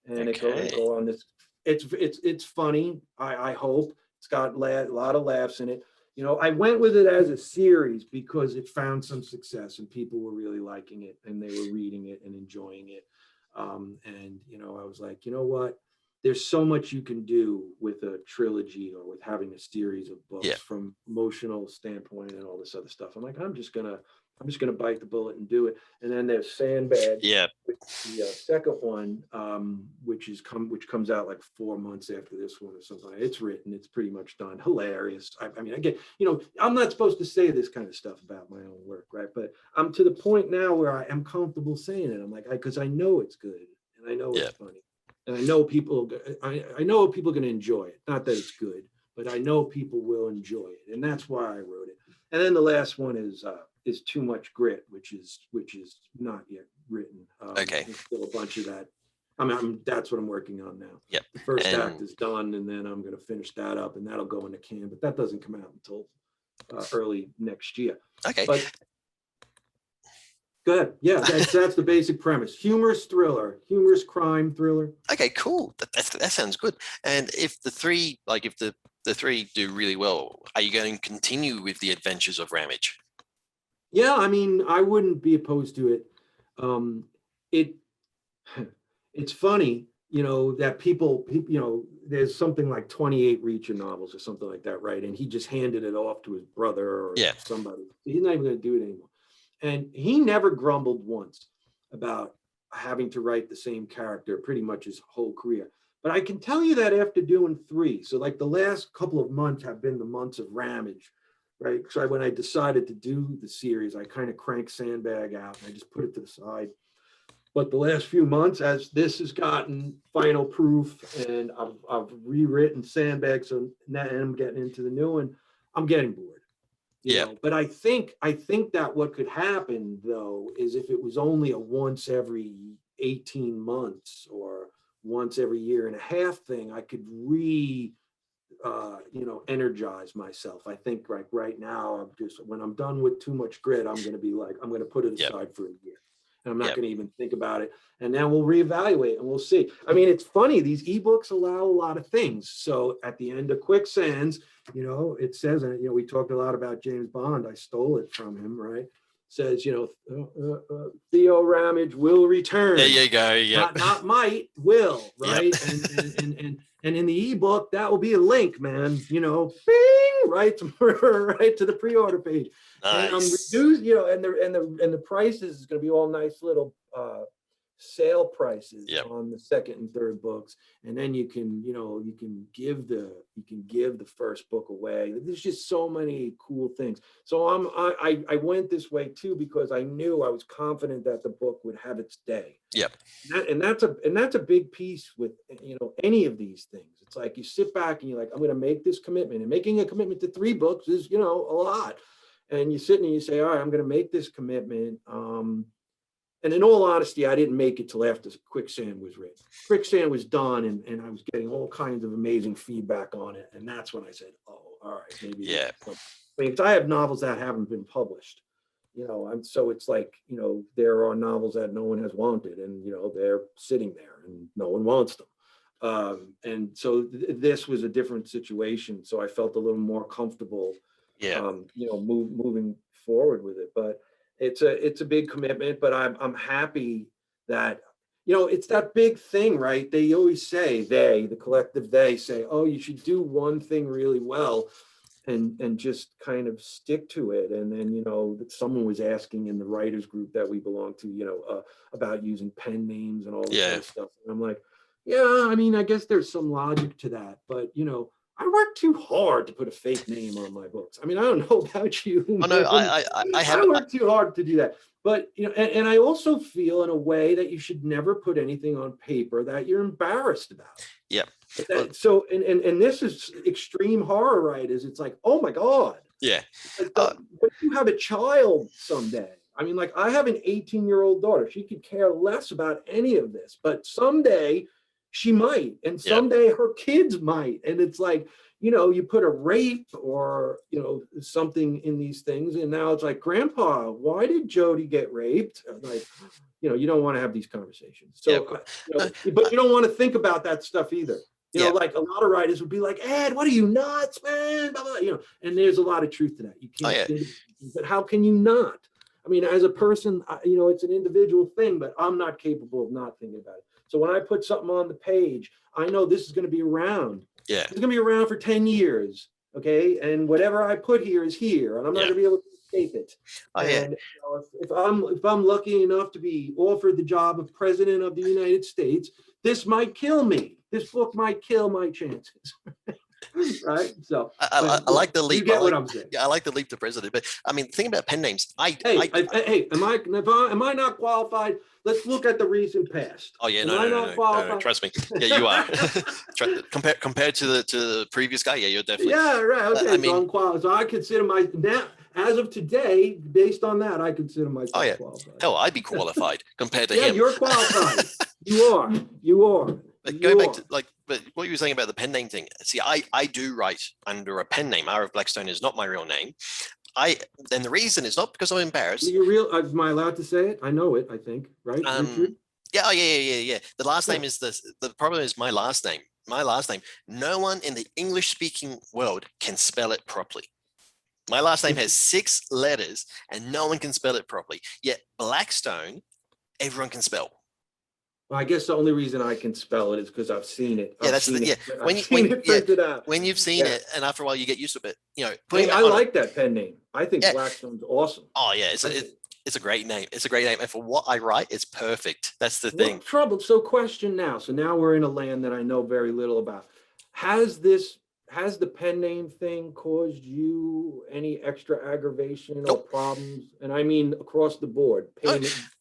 And Okay. it go on this. It's funny. I hope It's got a lot of laughs in it. You know, I went with it as a series because it found some success and people were really liking it and they were reading it and enjoying it. And, you know, I was like, you know what? There's so much you can do with a trilogy or with having a series of Yeah. books from emotional standpoint and all this other stuff. I'm like, I'm just gonna bite the bullet and do it. And then there's Sandbag, Yeah. the second one, which comes out like 4 months after this one or something. It's written, it's pretty much done. Hilarious. I mean, I get, you know, I'm not supposed to say this kind of stuff about my own work, right? But I'm to the point now where I am comfortable saying it. I'm like, because I know it's good and I know Yeah. it's funny, and I know people. I know people are going to enjoy it. Not that it's good, but I know people will enjoy it, and that's why I wrote it. And then the last one is Too Much Grit, which is not yet written. Okay. There's still a bunch of that. That's what I'm working on now. Yep. The first And act is done, and then I'm going to finish that up, and that'll go in the can. But that doesn't come out until early next year. okay. But good, yeah, that's the basic premise. Humorous thriller, humorous crime thriller. Okay, cool. That sounds good. And if the three, like if the three do really well, are you going to continue with the adventures of Ramage? Yeah, I mean, I wouldn't be opposed to it. It it's funny, you know, that you know, there's something like 28 Reacher novels or something like that, right? And he just handed it off to his brother or Yeah. somebody. He's not even going to do it anymore. And he never grumbled once about having to write the same character pretty much his whole career. But I can tell you that after doing 3, so like the last couple of months have been the months of Ramage, right? So when I decided to do the series, I kind of cranked Sandbag out and I just put it to the side. But the last few months, as this has gotten final proof and I've rewritten Sandbag, so now I'm getting into the new one, I'm getting bored. You Yeah. know, but I think that what could happen though is if it was only a once every 18 months or once every year and a half thing, I could you know, energize myself. I think like right now, I'm just, when I'm done with Too Much Grit, I'm going to be like, I'm going to put it Yep. aside for a year. And I'm not Yep. going to even think about it. And then we'll reevaluate and we'll see. I mean, it's funny. These ebooks allow a lot of things. So at the end of Quicksands, you know, it says, and you know, we talked a lot about James Bond. I stole it from him, right? Says, you know, Theo Ramage will return. There you go. Yeah. Not might, will, right? Yep. And in the ebook, that will be a link, man. You know, bing, right to right to the pre-order page. And Nice. reduced, you know, and the prices is going to be all nice little sale prices Yep. on the second and third books, and then you can, you know, you can give the first book away. There's just so many cool things. So I went this way too because I knew, I was confident that the book would have its day. Yep. And that's a big piece with, you know, any of these things. It's like you sit back and you're like, I'm going to make this commitment, and making a commitment to 3 books is, you know, a lot. And you sit and you say, all right, I'm going to make this commitment. And in all honesty, I didn't make it till after Quicksand was written. Quicksand was done, and I was getting all kinds of amazing feedback on it. And that's when I said, oh, all right, maybe. Yeah. I mean, because I have novels that haven't been published, you know, so it's like, you know, there are novels that no one has wanted, and, you know, they're sitting there and no one wants them. And so this was a different situation. So I felt a little more comfortable, Yeah. you know, moving forward with it. But it's a big commitment, but I'm happy that, you know, it's that big thing, right? They always say, the collective they say, oh, you should do one thing really well and just kind of stick to it. And then, you know, that someone was asking in the writers group that we belong to, you know, about using pen names and all this Yeah. other stuff. And I'm like, yeah, I mean, I guess there's some logic to that, but, you know, I work too hard to put a fake name on my books. I mean, I don't know about you. Oh no, I have. I work too hard to do that. But, you know, and I also feel in a way that you should never put anything on paper that you're embarrassed about. Yeah. So, and this is extreme horror writers. It's like, oh my God. Yeah. Like, but you have a child someday. I mean, like, I have an 18-year-old daughter. She could care less about any of this, but someday she might, and someday her kids might. And it's like, you know, you put a rape or, you know, something in these things, and now it's like, Grandpa, why did Jody get raped? Like, you know, you don't want to have these conversations. So, you know, but you don't want to think about that stuff either. You know, like a lot of writers would be like, Ed, what are you nuts, man? Blah, blah, you know, and there's a lot of truth to that. You Oh can't yeah. think of it, but how can you not? I mean, as a person, you know, it's an individual thing, but I'm not capable of not thinking about it. So when I put something on the page, I know this is going to be around. Yeah. It's going to be around for 10 years. Okay. And whatever I put here is here, and I'm not Yeah. going to be able to escape it. Oh yeah. And you know, if I'm lucky enough to be offered the job of president of the United States, this might kill me. This book might kill my chances. Right? So I like the leap. You get what I'm saying. Yeah, I like the leap to president. But I mean, think about pen names. Hey, am I not qualified? Let's look at the recent past. Oh yeah, no, trust me. Yeah, you are. Compared to the previous guy, yeah, you're definitely. Yeah, right. Okay, I mean, so I'm qualified. So I consider now, as of today, based on that, I consider myself qualified. Hell, I'd be qualified compared to him. Yeah, you're qualified. You are. But going back to but what you were saying about the pen name thing. See, I do write under a pen name. R of Blackstone is not my real name. And the reason is not because I'm embarrassed. You're real. Am I allowed to say it? I know it. I think, right? Richard? Yeah. Oh, yeah. The last name is the problem is my last name. My last name. No one in the English-speaking world can spell it properly. My last name has 6 letters, and no one can spell it properly. Yet Blackstone, everyone can spell. Well, I guess the only reason I can spell it is because I've seen it. Yeah, that's the when you've seen it, and after a while you get used to it. You know, I like that pen name. I think Blackstone's awesome. Oh yeah, it's a great name. It's a great name, and for what I write, it's perfect. That's the thing. Trouble. So question now. So now we're in a land that I know very little about. Has the pen name thing caused you any extra aggravation or problems? And I mean across the board,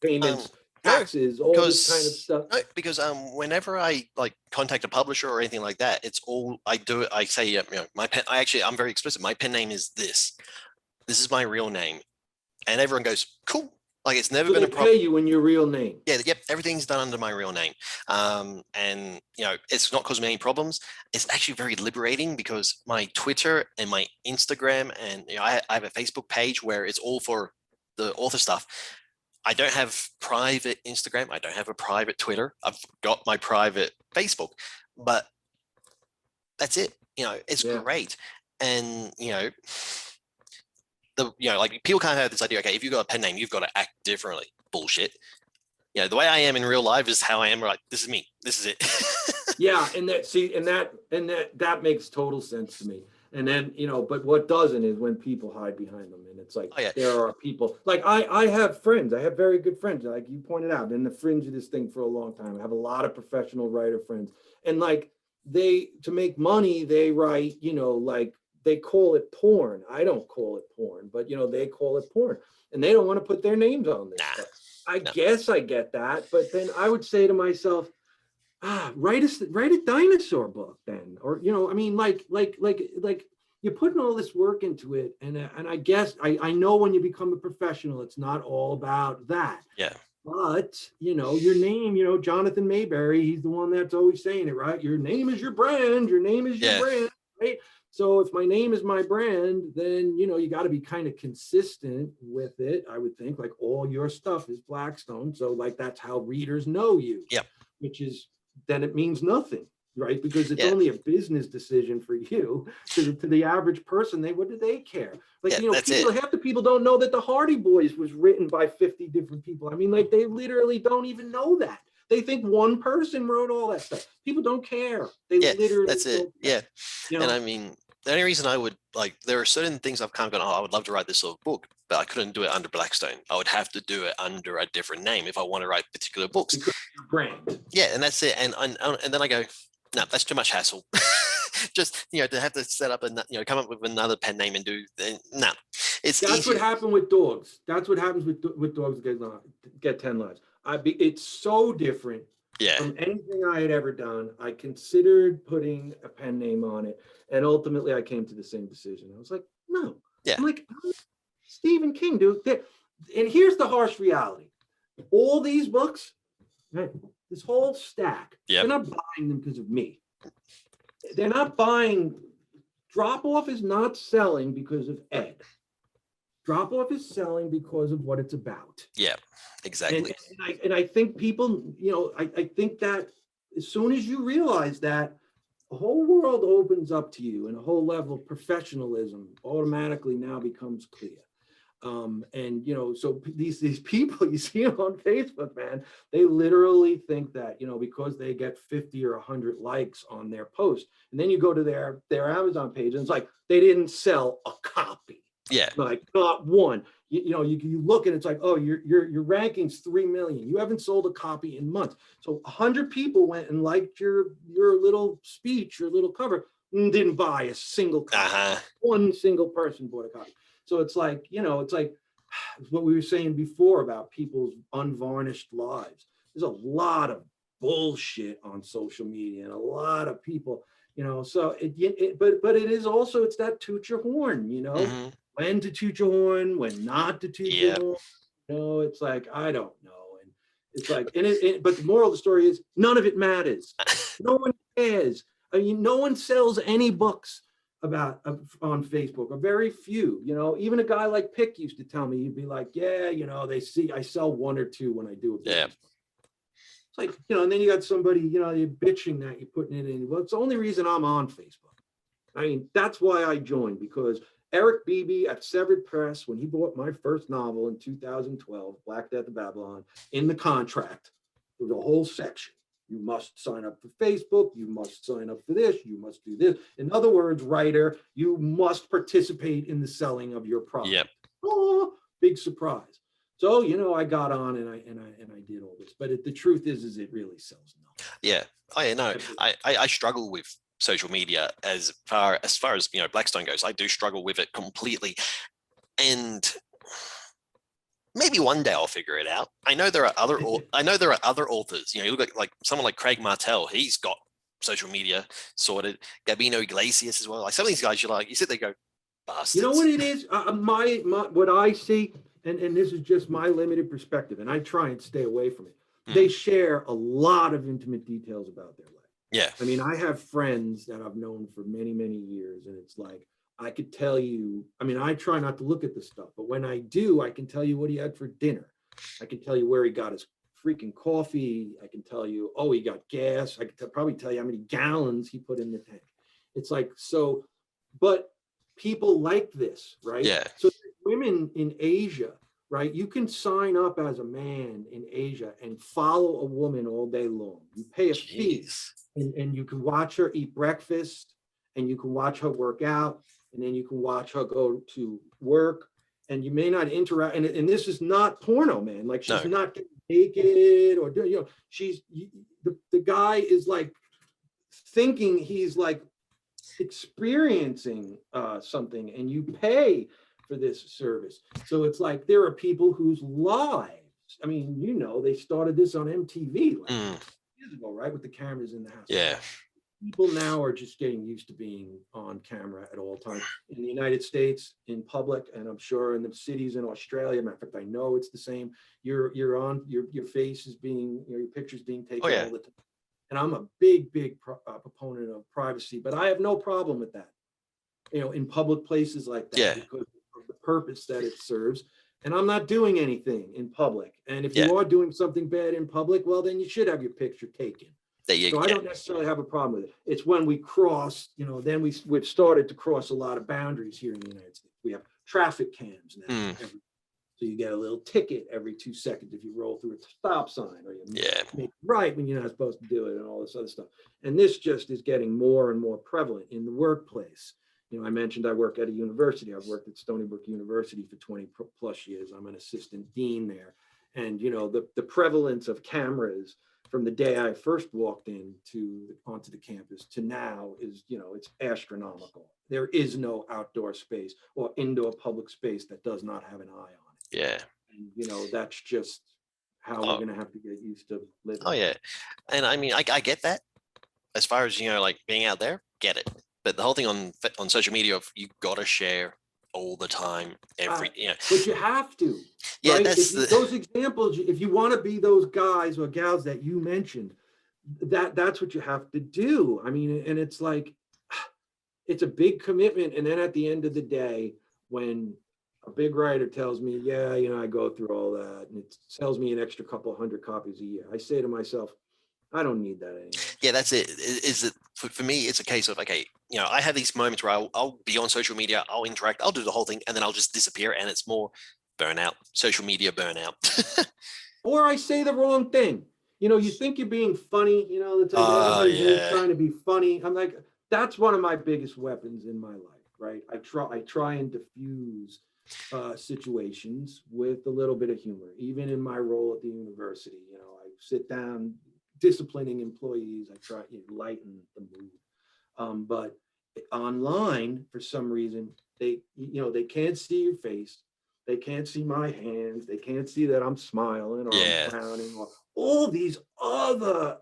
payments. Taxes, all this kind of stuff. No, because whenever I like contact a publisher or anything like that, it's all I do. I say, you know, my pen. I'm very explicit. My pen name is this. This is my real name, and everyone goes, cool. Like it's never been a problem. Pay you in your real name. Yeah, yep. Everything's done under my real name, and you know, it's not causing me any problems. It's actually very liberating because my Twitter and my Instagram, and you know, I have a Facebook page where it's all for the author stuff. I don't have private Instagram. I don't have a private Twitter. I've got my private Facebook, but that's it. You know, it's great. And, you know, like people can't have this idea, okay, if you've got a pen name, you've got to act differently. Bullshit. You know, the way I am in real life is how I am. Like, this is me. This is it. Yeah. And that makes total sense to me. And then, you know, but what doesn't is when people hide behind them. And it's like, there are people like I have friends. I have very good friends, like you pointed out, in the fringe of this thing for a long time. I have a lot of professional writer friends. And like to make money, they write, you know, like they call it porn. I don't call it porn, but, you know, they call it porn. And they don't want to put their names on this. I guess I get that. But then I would say to myself, write a dinosaur book then, or you know, I mean, like you're putting all this work into it, and I guess I know when you become a professional, it's not all about that. Yeah. But you know, your name, you know, Jonathan Mayberry, he's the one that's always saying it, right? Your name is your brand. Your name is your brand, right? So if my name is my brand, then you know you got to be kind of consistent with it. I would think like all your stuff is Blackstone, so like that's how readers know you. Yep. Which is. Then it means nothing, right? Because it's only a business decision for you. To the average person, what do they care? Like, you know, half the people don't know that the Hardy Boys was written by 50 different people. I mean, like they literally don't even know that. They think one person wrote all that stuff. People don't care. They literally that's it. Yeah. You know? And I mean, the only reason I would like, there are certain things I've kind of gone, I would love to write this sort of book, but I couldn't do it under Blackstone. I would have to do it under a different name if I want to write particular books. Brand. Yeah, and that's it. And then I go, no, that's too much hassle. Just, you know, to have to set up come up with another pen name and do, no. That's easier. What happened with dogs. That's what happens with dogs get 10 lives. It's so different from anything I had ever done. I considered putting a pen name on it, and ultimately I came to the same decision. I was like, no. Yeah. I'm like, Stephen King, dude. And here's the harsh reality. All these books, right, this whole stack, they're not buying them because of me. They're not buying. Drop Off is not selling because of Ed. Drop Off is selling because of what it's about. Yeah, exactly. And I think people, you know, I think that as soon as you realize that, a whole world opens up to you, and a whole level of professionalism automatically now becomes clear. And so these people you see on Facebook, man, they literally think that because they get 50 or 100 likes on their post, and then you go to their Amazon page and it's like they didn't sell a copy. Yeah. Like not one. You look and it's like, oh, your ranking's 3 million. You haven't sold a copy in months. So 100 people went and liked your little speech, your little cover, and didn't buy a single copy. One single person bought a copy. So it's like, it's what we were saying before about people's unvarnished lives. There's a lot of bullshit on social media, and a lot of people, so but it is also, it's that toot your horn, when to toot your horn, when not to toot your horn. It's like, I don't know. And it's like, but the moral of the story is none of it matters. No one cares. I mean, no one sells any books on Facebook, or very few. Even a guy like Pick used to tell me, he'd be like, yeah, they see I sell one or two when I do a business. It's like, and then you got somebody, you're bitching that you're putting it in. Well, it's the only reason I'm on Facebook. I mean, that's why I joined, because Eric Beebe at Severed Press, when he bought my first novel in 2012, Black Death of Babylon, in the contract, there was a whole section. You must sign up for Facebook. You must sign up for this. You must do this. In other words, writer, you must participate in the selling of your product. Yep. Oh, big surprise. So, I got on and I did all this. But the truth is it really sells nothing. Yeah. I struggle with social media as far as Blackstone goes. I do struggle with it completely. And maybe one day I'll figure it out. I know there are other authors. You look at like someone like Craig Martell. He's got social media sorted. Gabino Iglesias as well. Like some of these guys, you sit there, go, bastards. You know what it is? My what I see, and this is just my limited perspective, and I try and stay away from it. They share a lot of intimate details about their life. Yeah. I mean, I have friends that I've known for many, many years, and it's like, I could tell you, I mean, I try not to look at the stuff, but when I do, I can tell you what he had for dinner. I can tell you where he got his freaking coffee. I can tell you, oh, he got gas. I can probably tell you how many gallons he put in the tank. It's like, so, but people like this, right? Yeah. So women in Asia, right? You can sign up as a man in Asia and follow a woman all day long. You pay a fee, and you can watch her eat breakfast, and you can watch her work out, and then you can watch her go to work, and you may not interact. And this is not porno, man. Like, she's not getting naked or doing, she's, the guy is like thinking he's like experiencing something, and you pay for this service. So it's like, there are people whose lives, I mean, they started this on MTV like years ago, right? With the cameras in the house. Yeah. People now are just getting used to being on camera at all times in the United States, in public, and I'm sure in the cities in Australia. Matter of fact, I know it's the same. You're on, your face is being, your picture's being taken all the time. And I'm a big proponent of privacy, but I have no problem with that, in public places like that, because of the purpose that it serves. And I'm not doing anything in public. And if you are doing something bad in public, well, then you should have your picture taken. So I don't necessarily have a problem with it. It's when we cross, then we've started to cross a lot of boundaries here in the United States. We have traffic cams now. So you get a little ticket every 2 seconds if you roll through a stop sign, or you make right when you're not supposed to do it, and all this other stuff. And this just is getting more and more prevalent in the workplace. I mentioned I work at a university. I've worked at Stony Brook University for 20 plus years. I'm an assistant dean there. And, the prevalence of cameras from the day I first walked onto the campus to now is, it's astronomical. There is no outdoor space or indoor public space that does not have an eye on it. Yeah. And, that's just how we're going to have to get used to living. Oh, yeah. And I mean, I get that. As far as, like being out there, get it. But the whole thing on social media of you got to share all the time, But you have to. Yeah, right? that's those examples. If you want to be those guys or gals that you mentioned, that's what you have to do. I mean, and it's like, it's a big commitment. And then at the end of the day, when a big writer tells me, I go through all that, and it sells me an extra couple 100 copies a year, I say to myself, I don't need that anymore. Yeah, that's it. Is it for me, it's a case of, okay, I have these moments where I'll be on social media, I'll interact, I'll do the whole thing, and then I'll just disappear, and it's more burnout, social media burnout. Or I say the wrong thing. You think you're being funny, it's like Oh everybody's always yeah, trying to be funny. I'm like, that's one of my biggest weapons in my life, right? I try and diffuse situations with a little bit of humor. Even in my role at the university, I sit down disciplining employees. I try to lighten the mood. But online, for some reason, they can't see your face. They can't see my hands. They can't see that I'm smiling or I'm yeah, frowning or all these other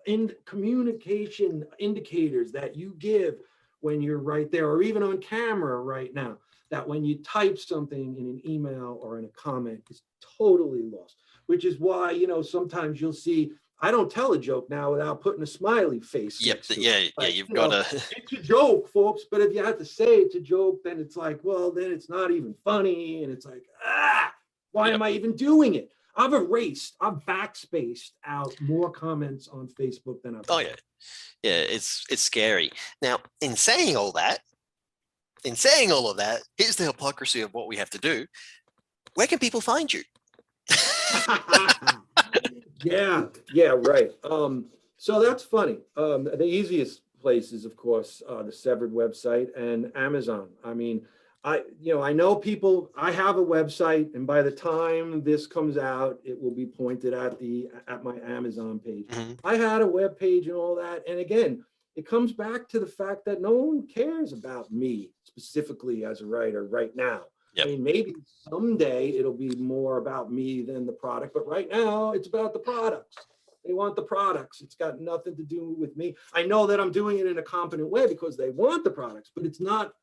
communication indicators that you give when you're right there, or even on camera right now, that when you type something in an email or in a comment is totally lost, which is why, sometimes you'll see, I don't tell a joke now without putting a smiley face yep, next to it. yeah. Like, You've got to. it's a joke, folks, but if you have to say it's a joke, then it's like, well, then it's not even funny. And it's like, why Yep. am I even doing it? I've backspaced out more comments on Facebook than I've Oh ever. yeah, yeah. It's scary. Now, in saying all of that, here's the hypocrisy of what we have to do. Where can people find you? Yeah, right. So that's funny. The easiest place is, of course, the Severed website and Amazon. I mean, I know people. I have a website, and by the time this comes out, it will be pointed at my Amazon page. Mhm. I had a web page and all that, and again, it comes back to the fact that no one cares about me specifically as a writer right now. I Yep. mean, maybe someday it'll be more about me than the product, but right now it's about the products. They want the products. It's got nothing to do with me. I know that I'm doing it in a competent way because they want the products, but it's not,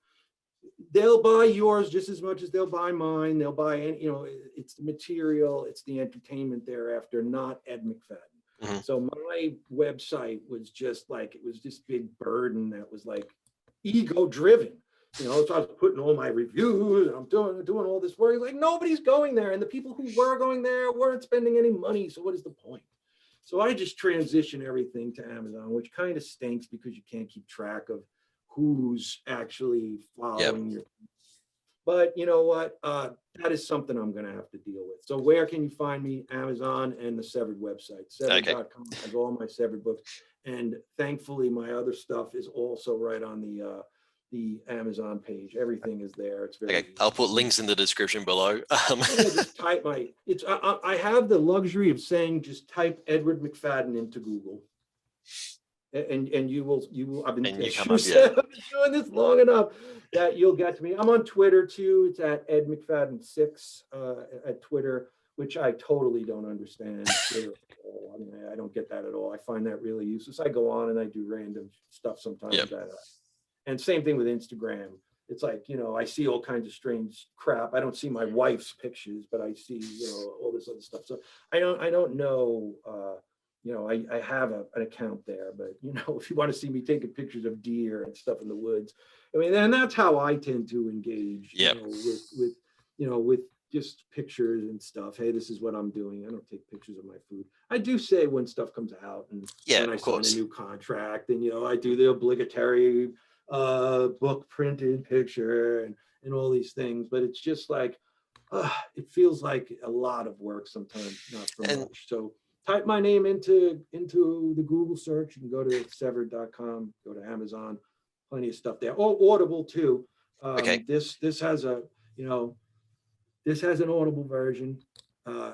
they'll buy yours just as much as they'll buy mine. They'll buy, it's the material, it's the entertainment thereafter, not Ed McFadden. Mhm. So my website was just like, it was this big burden that was like ego driven. So I was putting all my reviews and I'm doing all this work. Like nobody's going there. And the people who were going there weren't spending any money. So what is the point? So I just transition everything to Amazon, which kind of stinks because you can't keep track of who's actually Yep. following your. But you know what? That is something I'm going to have to deal with. So where can you find me? Amazon and the Severed website. Okay. Severed.com has all my Severed books. And thankfully, my other stuff is also right on the Amazon page. Everything is there. It's very Okay. I'll put easy. links in the description below. Yeah, just type I have the luxury of saying just type Edward McFadden into Google. And you will I've been, And you as come you up, yeah. said, I've been doing this long enough that you'll get to me. I'm on Twitter too. It's at Ed McFadden 6 at Twitter, which I totally don't understand. Twitter at all. I mean, I don't get that at all. I find that really useless. I go on and I do random stuff sometimes. Yep. And same thing with Instagram. It's like, I see all kinds of strange crap. I don't see my wife's pictures, but I see, all this other stuff. So I don't know. I have an account there, but if you want to see me taking pictures of deer and stuff in the woods, I mean, and that's how I tend to engage, Yep. with just pictures and stuff. Hey, this is what I'm doing. I don't take pictures of my food. I do say when stuff comes out and Yeah, when I of sign a course. new contract, and I do the obligatory book printed picture and all these things. But it's just like it feels like a lot of work sometimes, not for And much. So type my name into the Google search. You can go to severed.com, go to Amazon, plenty of stuff there. Oh, Audible too. okay. This has a this has an Audible version.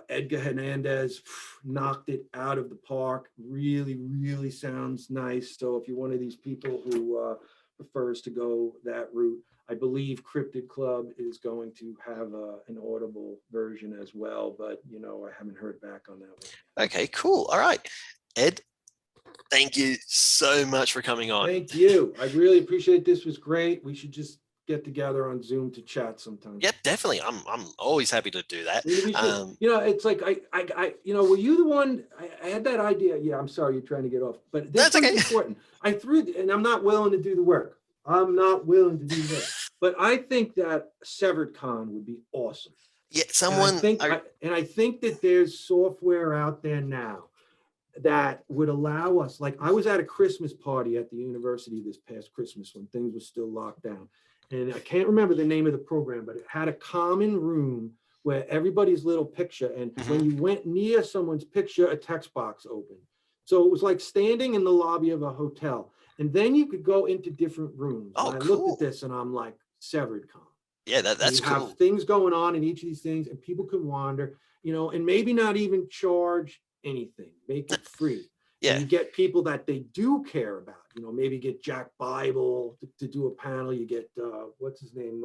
Edgar Hernandez knocked it out of the park. Really, really sounds nice. So if you're one of these people who prefers to go that route, I believe Cryptid Club is going to have an Audible version as well, but I haven't heard back on that one. Okay, cool. All right. Ed, thank you so much for coming on. Thank you. I really appreciate this. Was great. We should just get together on Zoom to chat sometime. Yep, definitely. I'm always happy to do that. We should, it's like were you the one? I had that idea. Yeah, I'm sorry, you're trying to get off, but this That's okay. is important. I threw, and I'm not willing to do the work. I'm not willing to do that. But I think that Severed Con would be awesome. Yeah, And I think that there's software out there now that would allow us, like I was at a Christmas party at the university this past Christmas when things were still locked down. And I can't remember the name of the program, but it had a common room where everybody's little picture. And when you went near someone's picture, a text box opened. So it was like standing in the lobby of a hotel. And then you could go into different rooms. Oh, And I looked cool. at this and I'm like, severed con. Yeah, And that's you have cool. things going on in each of these things, and people can wander, and maybe not even charge anything, make it free. And Yeah. you get people that they do care about, maybe get Jack Bible to do a panel. You get, what's his name?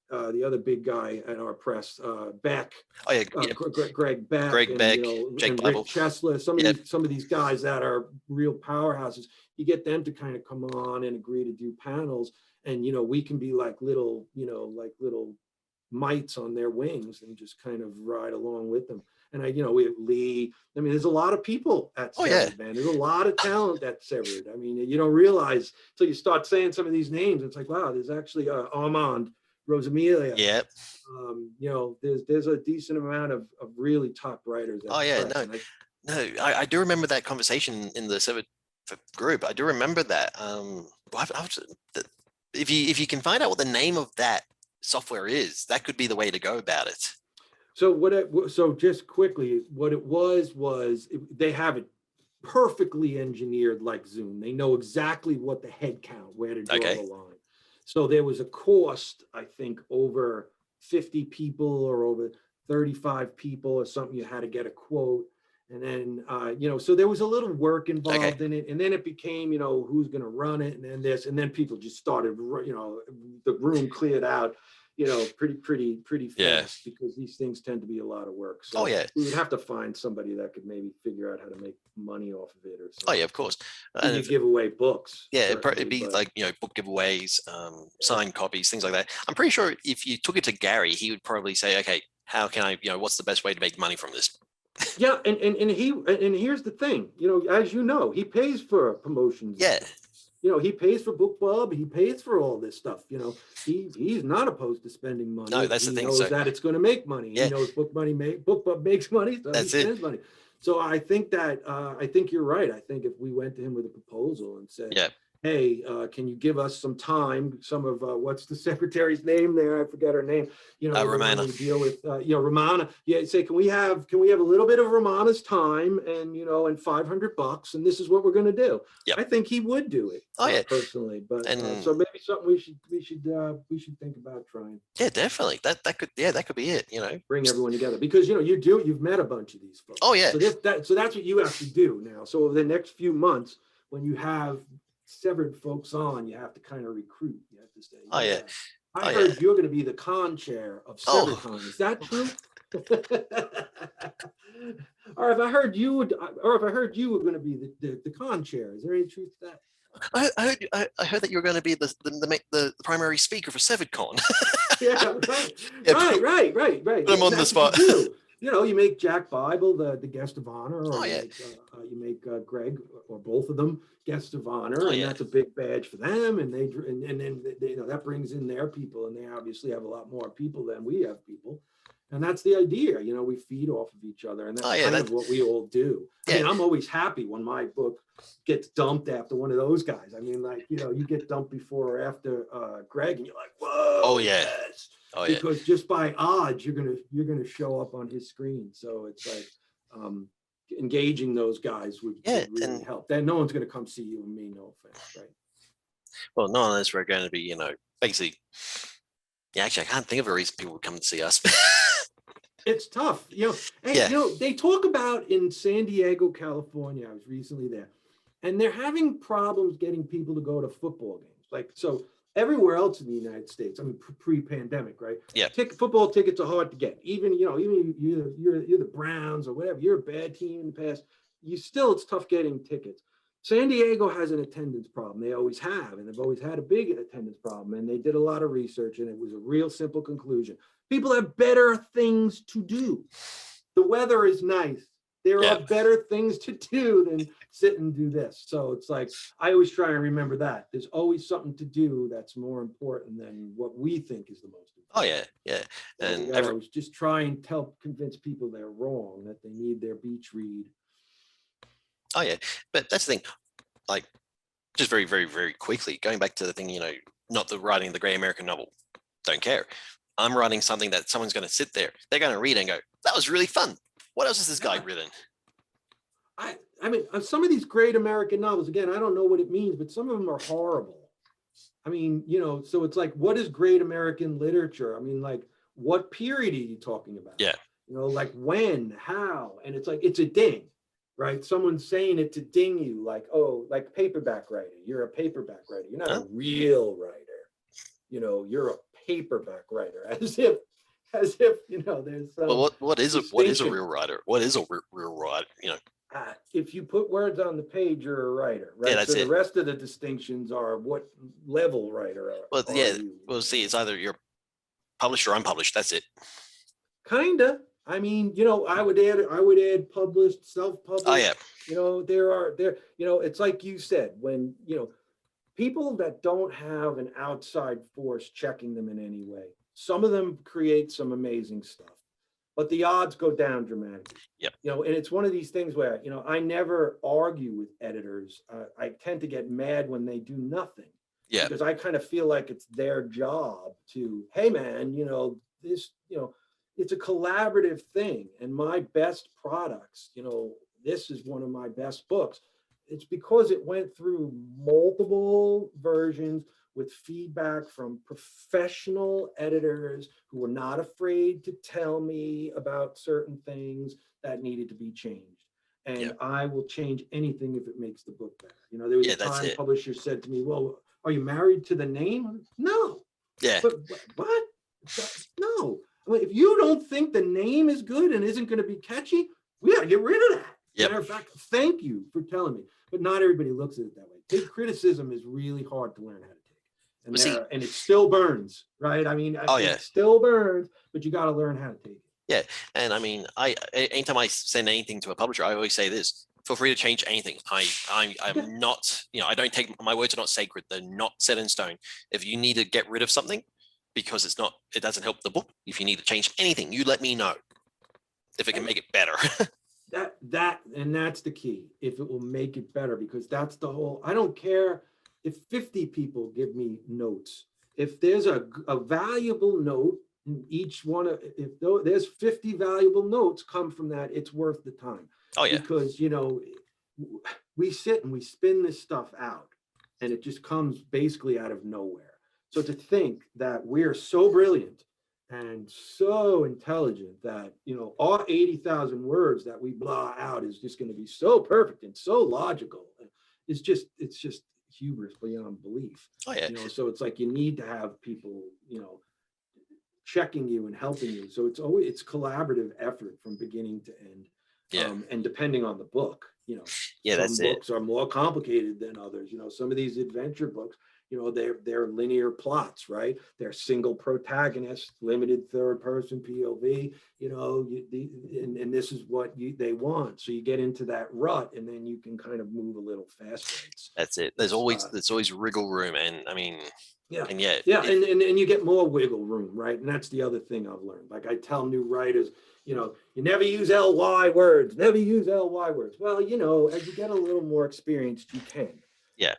The other big guy at our press, Beck, Oh yeah, yeah. Greg Beck, Greg and Beck, Jake and Rick Bible. Chesler. Yeah. Some of these guys that are real powerhouses. You get them to kind of come on and agree to do panels, and we can be like little mites on their wings and just kind of ride along with them. And we have Lee. I mean, there's a lot of people at Oh yeah. Severed, man. There's a lot of talent at Severed. I mean, you don't realize until you start saying some of these names. It's like, wow, there's actually Armand, Rosamilia. Yeah. There's a decent amount of really top writers at Oh the yeah. press. I do remember that conversation in the Civic group. I do remember that. If you can find out what the name of that software is, that could be the way to go about it. So just quickly, what it was they have it perfectly engineered like Zoom. They know exactly what the head count, where to draw the line. So there was a cost, I think, over 50 people or over 35 people or something. You had to get a quote. And then, so there was a little work involved in it. And then it became, who's going to run it, and then this, and then people just started, the room cleared out, pretty fast, because these things tend to be a lot of work. So we would have to find somebody that could maybe figure out how to make money off of it or something. Oh yeah, of course. And you give away books. Yeah, it'd be like, book giveaways, signed copies, things like that. I'm pretty sure if you took it to Gary, he would probably say, okay, how can I, what's the best way to make money from this? Yeah, and here's the thing, as he pays for promotions. Yeah. He pays for book club, he pays for all this stuff. He's not opposed to spending money. No, that's the thing. He knows that it's going to make money. Yeah. He knows book club makes money, so that's he spends money. So I think you're right. I think if we went to him with a proposal and said, hey, can you give us some time? Some of what's the secretary's name there? I forget her name. Romana. Deal with Romana. Yeah, say, can we have a little bit of Romana's time and and $500, and this is what we're going to do. Yep. I think he would do it. Personally, but so maybe something we should think about trying. Yeah, definitely. That could be it. Bring everyone together, because you've met a bunch of these folks. Oh yeah. So that's what you actually do now. So over the next few months, when you have Severed folks on, you have to kind of recruit. You have to say, I heard you're going to be the con chair of Severed Con. Is that true? Or if I heard you were going to be the con chair, is there any truth to that? I heard that you were going to be the primary speaker for SeveredCon. Right. Put him on the spot. You make Jack Bible the guest of honor, or you make Greg or both of them guests of honor, and that's a big badge for them. And then that brings in their people, and they obviously have a lot more people than we have people. And that's the idea. We feed off of each other, and that's kind of what we all do. I mean, I'm always happy when my book gets dumped after one of those guys. I mean, like, you get dumped before or after Greg, and you're like, whoa. Oh yeah. Yes. Because just by odds, you're gonna show up on his screen. So it's like engaging those guys would really help. Then no one's gonna come see you and me, no offense, right? Well, no, unless we're going to be, basically. Yeah, actually, I can't think of a reason people would come to see us. It's tough, they talk about in San Diego, California. I was recently there, and they're having problems getting people to go to football games. Like, so everywhere else in the United States, I mean, pre-pandemic, right? Yeah. Football tickets are hard to get. Even you're the Browns or whatever, you're a bad team in the past. It's tough getting tickets. San Diego has an attendance problem. They always have, and they've always had a big attendance problem. And they did a lot of research, and it was a real simple conclusion. People have better things to do. The weather is nice. There are better things to do than sit and do this. So it's like, I always try and remember that. There's always something to do that's more important than what we think is the most important. Oh, yeah. And I was just trying to convince people they're wrong, that they need their beach read. Oh yeah, but that's the thing. Like, just very, very, very quickly going back to the thing, not the writing the great American novel. Don't care. I'm writing something that someone's going to sit there. They're going to read and go, "That was really fun. What else has this guy Yeah. written?" I mean, some of these great American novels, again, I don't know what it means, but some of them are horrible. I mean, so it's like, what is great American literature? I mean, like, what period are you talking about? Yeah. Like when, how? And it's like, it's a ding, right? Someone's saying it to ding you, like, oh, like paperback writer. You're a paperback writer. You're not Huh? a real writer. You're a paperback writer, as if, there's Well, some what is a distinction. real writer? What is a real writer? If you put words on the page, you're a writer, Yeah, right? that's So the it. rest of the distinctions are what level writer Well, are yeah. you? Well, see, it's either you're published or unpublished. That's it. Kinda. I mean, I would add published, Oh self-published. yeah, It's like you said, when, people that don't have an outside force checking them in any way, some of them create some amazing stuff, but the odds go down dramatically. yep, And it's one of these things where, I never argue with editors. I tend to get mad when they do nothing yeah, because I kind of feel like it's their job to, hey man, this, it's a collaborative thing. And my best products, this is one of my best books. It's because it went through multiple versions with feedback from professional editors who were not afraid to tell me about certain things that needed to be changed. And yep, I will change anything if it makes the book better. There was a yeah. That's time it. publisher said to me, well, are you married to the name? No. Yeah, But what? No. I mean, if you don't think the name is good and isn't going to be catchy, we got to get rid of that. yep. Matter of fact, thank you for telling me. But not everybody looks at it that way. Take criticism is really hard to learn how to take. And Well, see, and it still burns, right? I mean, oh yeah, it still burns, but you got to learn how to take it. yeah. And I mean, anytime I send anything to a publisher, I always say this: feel free to change anything. Yeah. I'm not, I don't take my words are not sacred. They're not set in stone. If you need to get rid of something because it doesn't help the book. If you need to change anything, you let me know if it can make it better. And that's the key. If it will make it better, because that's the whole. I don't care if 50 people give me notes. If there's a valuable note in each one of, if there's 50 valuable notes come from that, it's worth the time. Oh yeah, Because we sit and we spin this stuff out, and it just comes basically out of nowhere. So to think that we're so brilliant and so intelligent that our 80,000 words that we blah out is just going to be so perfect and so logical, it's just hubris beyond belief. oh yeah, So it's like you need to have people checking you and helping you. So it's collaborative effort from beginning to end. yeah, And depending on the book, yeah. some That's it. books are more complicated than others. Some of these adventure books, they're linear plots, right? They're single protagonists, limited third person POV. And this is what they want. So you get into that rut, and then you can kind of move a little faster. That's it. It's There's always wriggle room, and I mean, Yeah. and yeah, Yeah. And you get more wiggle room, right? And that's the other thing I've learned. Like I tell new writers, you never use LY words, never use LY words. Well, as you get a little more experienced, you can. yeah,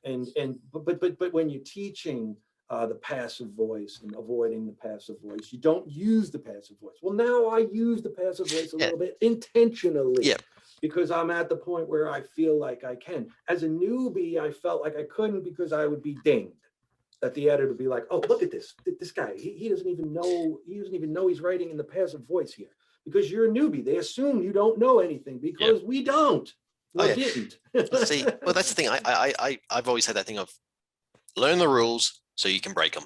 But when you're teaching the passive voice and avoiding the passive voice, you don't use the passive voice. Well, now I use the passive voice a yeah, little bit intentionally yeah, because I'm at the point where I feel like I can. As a newbie, I felt like I couldn't because I would be dinged. That the editor would be like, "Oh, look at this guy. He doesn't even know. He doesn't even know he's writing in the passive voice here because you're a newbie. They assume you don't know anything yeah. because we don't Oh or yeah. didn't." See, well, that's the thing. I've always had that thing of learn the rules so you can break them.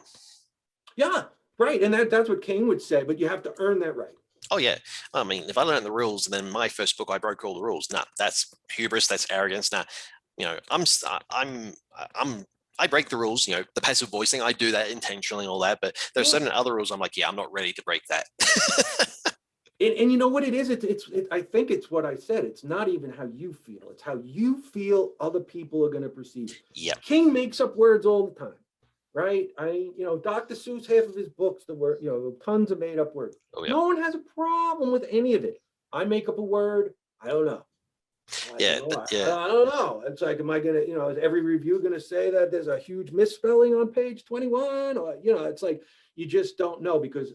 Yeah, right. And that's what King would say, but you have to earn that right. Oh yeah. I mean, if I learned the rules and then my first book I broke all the rules, nah, that's hubris. That's arrogance. Nah, I'm I break the rules. The passive voicing, I do that intentionally and all that. But there's Yeah. certain other rules I'm like, yeah, I'm not ready to break that. And you know what it is? I think it's what I said. It's not even how you feel. It's how you feel other people are going to perceive it. Yep. King makes up words all the time, right? Dr. Seuss, half of his books, the word, tons of made up words. Oh yeah. No one has a problem with any of it. I make up a word. I don't know. Like, Yeah, I don't know. It's like, am I gonna, is every review gonna say that there's a huge misspelling on page 21? Or, it's like you just don't know because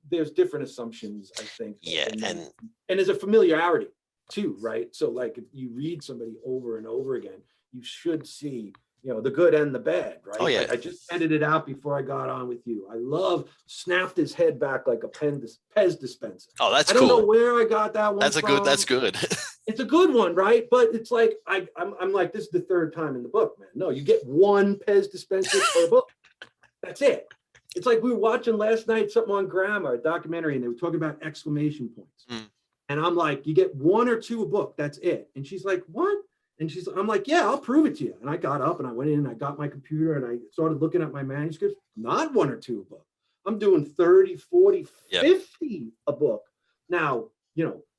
there's different assumptions, I think, that yeah, they make. and And there's a familiarity too, right? So like if you read somebody over and over again, you should see, the good and the bad, oh right? yeah, I just edited out before I got on with you. I love snapped his head back like a Pez dispenser. oh that's I don't know cool. where I got that one That's from. good. It's a good one, right? But it's like I'm like, this is the third time in the book, man. No, you get one Pez dispenser per book. That's it. It's like we were watching last night something on grammar, a documentary, and they were talking about exclamation points. Mm. And I'm like, you get one or two a book. That's it. And she's like, what? And I'm like, yeah, I'll prove it to you. And I got up and I went in and I got my computer and I started looking at my manuscripts. Not one or two a book. I'm doing 30, 40, Yep. 50 a book. Now,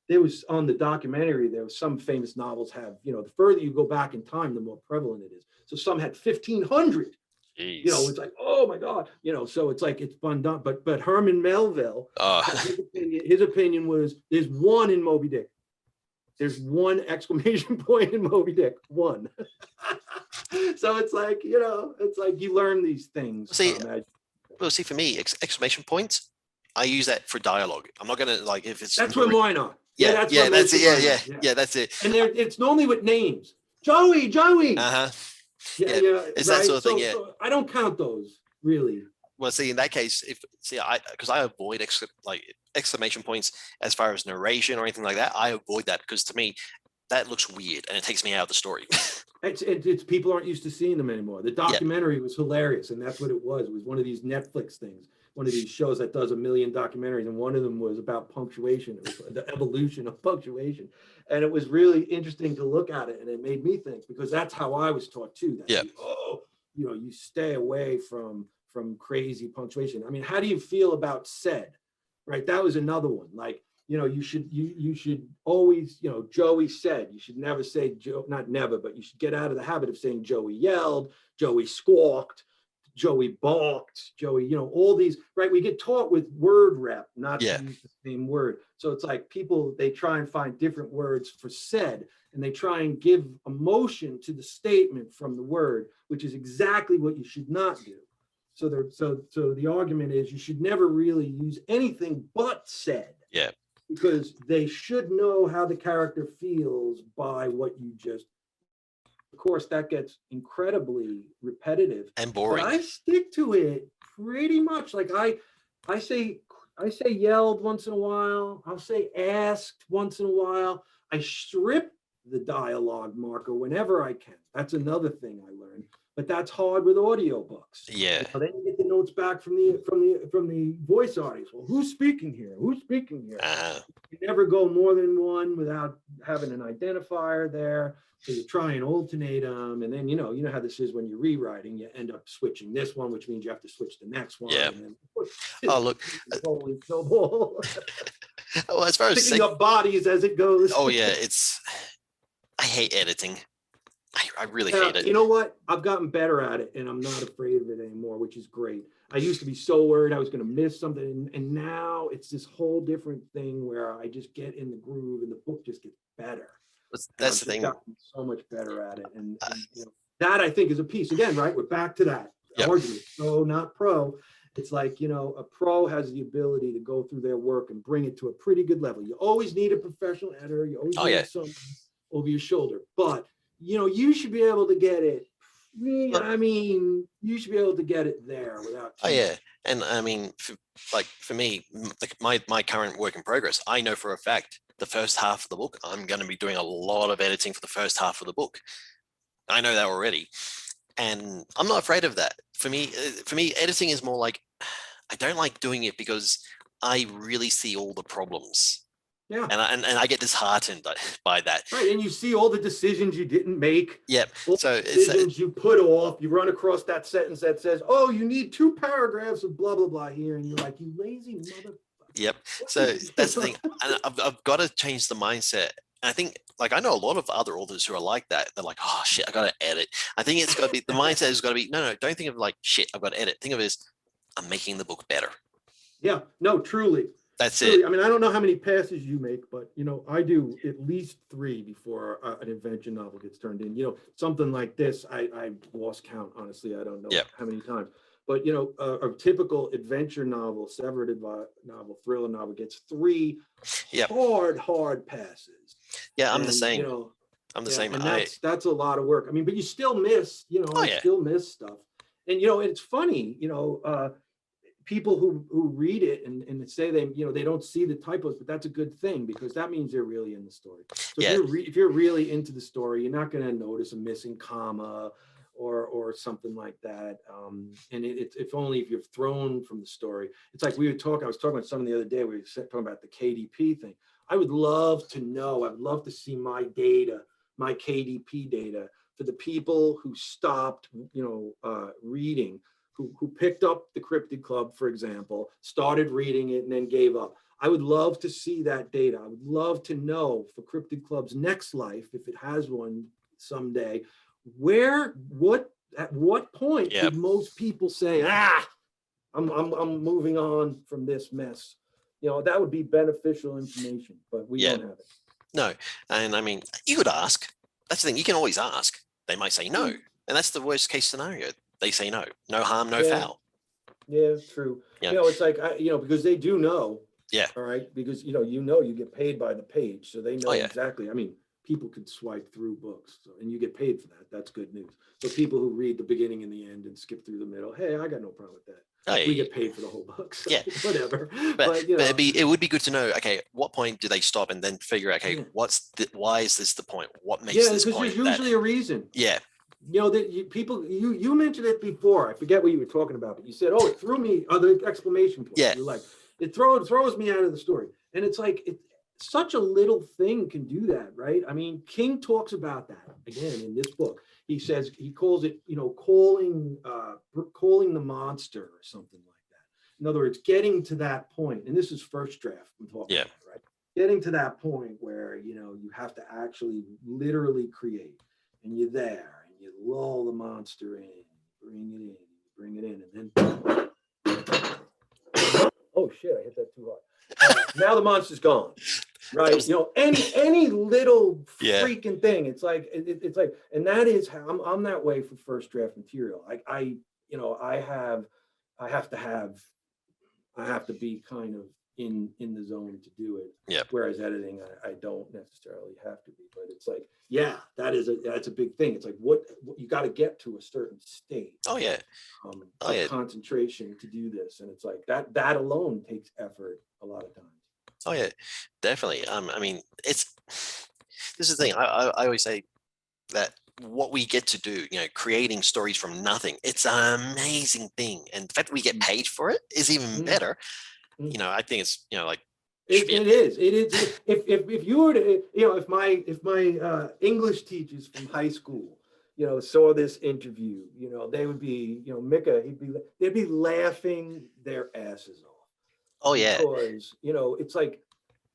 there was on the documentary, there was some famous novels have, the further you go back in time, the more prevalent it is. So some had 1,500. Jeez. It's like, oh my God, so it's like it's fun done. But Herman Melville, his opinion was there's one in Moby Dick. There's one exclamation point in Moby Dick. One. So it's like, it's like you learn these things. See, for me, exclamation points, I use that for dialogue. I'm not gonna like if it's that's where mine are. Yeah, that's it. Yeah, that's it. And it's normally with names. Joey. Uh-huh. Yeah. It's right? that sort of thing. So I don't count those really. Well, see, in that case, because I avoid exclamation points as far as narration or anything like that. I avoid that because to me, that looks weird and it takes me out of the story. It's people aren't used to seeing them anymore. The documentary was hilarious, and that's what it was. It was one of these Netflix things, one of these shows that does a million documentaries, and one of them was about punctuation. It was the evolution of punctuation, and it was really interesting to look at it, and it made me think because that's how I was taught too. That you stay away from crazy punctuation. I mean, how do you feel about said? Right, that was another one. Like, you should always, Joey said, you should never say Joe, not never, but you should get out of the habit of saying Joey yelled, Joey squawked, Joey balked, Joey, all these, right? We get taught with word rep, not to use the same word. So it's like people, they try and find different words for said, and they try and give emotion to the statement from the word, which is exactly what you should not do. So the argument is you should never really use anything but said. Yeah. Because they should know how the character feels by what you just. Of course, that gets incredibly repetitive and boring. But I stick to it pretty much. Like I say yelled once in a while. I'll say asked once in a while. I strip the dialogue marker whenever I can. That's another thing I learned. But that's hard with audiobooks. Yeah. Then you get the notes back from the voice artists. Well, who's speaking here? Who's speaking here? You never go more than one without having an identifier there. So you try and alternate them, and then you know how this is when you're rewriting. You end up switching this one, which means you have to switch the next one. Yeah. And then, oh look, holy snowball! Well, as far as picking up bodies as it goes. Oh yeah, I hate editing. I really hate it. You know what? I've gotten better at it, and I'm not afraid of it anymore, which is great. I used to be so worried I was going to miss something, and now it's this whole different thing where I just get in the groove, and the book just gets better. That's the thing. Gotten so much better at it, and that I think is a piece. Again, right? We're back to that argument. Pro, not pro. It's like, a pro has the ability to go through their work and bring it to a pretty good level. You always need a professional editor. You always need someone over your shoulder, but you should be able to get it. I mean, you should be able to get it there without. And I mean, for me, my current work in progress, I know for a fact the first half of the book, I'm going to be doing a lot of editing for the first half of the book. I know that already, and I'm not afraid of that. For me, editing is more like I don't like doing it because I really see all the problems. Yeah. And I get disheartened by that. Right. And you see all the decisions you didn't make. Yep. So decisions you put off. You run across that sentence that says, oh, you need 2 paragraphs of blah, blah, blah here. And you're like, you lazy mother. Yep. So that's the thing. And I've got to change the mindset. And I think, I know a lot of other authors who are like that. They're like, oh, shit, I got to edit. I think it's got to be, the mindset has got to be, no, don't think of like, shit, I've got to edit. Think of it as, I'm making the book better. Yeah. No, truly. That's Really, it. I mean, I don't know how many passes you make, but you know, I do at least 3 before an adventure novel gets turned in. You know, something like this, I lost count. Honestly, I don't know Yep. how many times. But you know, a typical adventure novel, novel, thriller novel gets 3 Yep. hard passes, Yeah, I'm the and you same. know, I'm the yeah, same. and that's a lot of work. I mean, but you still miss. You know, Oh I yeah. still miss stuff, and you know, it's funny. You know. People who read it and say they you know they don't see the typos, but that's a good thing because that means they're really in the story. So Yeah. if you're really into the story, you're not going to notice a missing comma or something like that. And it's if only if you're thrown from the story. It's like I was talking about someone the other day. We were talking about the KDP thing. I would love to know. I'd love to see my data, my KDP data for the people who stopped, reading, who picked up the Cryptid Club, for example, started reading it and then gave up. I would love to see that data. I would love to know for Cryptid Club's next life, if it has one someday, at what point Yeah. did most people say, I'm moving on from this mess? You know, that would be beneficial information, but we Yeah. don't have it. No. And I mean, you could ask. That's the thing. You can always ask. They might say no. And that's the worst case scenario. They say no. No harm, no Yeah, foul. yeah, true. Yeah. You know, it's like because they do know. Yeah. All right, because you get paid by the page, so they Oh know yeah. exactly. I mean, people could swipe through books, and you get paid for that. That's good news. So people who read the beginning and the end and skip through the middle, hey, I got no problem with that. Oh We yeah. get paid for the whole book, so Yeah. whatever. But But you but know, it would be good to know. Okay, what point do they stop and then figure out? Okay, yeah, why is this the point? What makes yeah, this because there's point that? usually a reason. Yeah. You know that people you mentioned it before. I forget what you were talking about, but you said, "Oh, it threw me." The exclamation point. Yeah. You're like, it throws me out of the story, and it's like such a little thing can do that, right? I mean, King talks about that again in this book. He says he calls it, calling the monster or something like that. In other words, getting to that point, and this is first draft I'm talking Yeah. about, right? Getting to that point where you have to actually literally create, and you're there and you lull the monster in, bring it in, and then oh shit, I hit that too hard. Now the monster's gone, That right? was. You know, any little Yeah. freaking thing. It's like it's like, and that is how I'm that way for first draft material. I have to have I have to be kind of in the zone to do it. Yeah. Whereas editing, I don't necessarily have to be. But it's like, yeah, that's a big thing. It's like what you got to get to a certain state Oh yeah. Oh of yeah. concentration to do this, and it's like that alone takes effort a lot of times. Oh yeah. Definitely. I mean, this is the thing. I always say that what we get to do, creating stories from nothing, it's an amazing thing. And the fact that we get paid for it is even Mm, better. mm. I think it's, like, should It, be, it is. It is. If you were to, if my English teachers from high school, saw this interview, they would be, Mika, they'd be laughing their asses off oh yeah. because, it's like,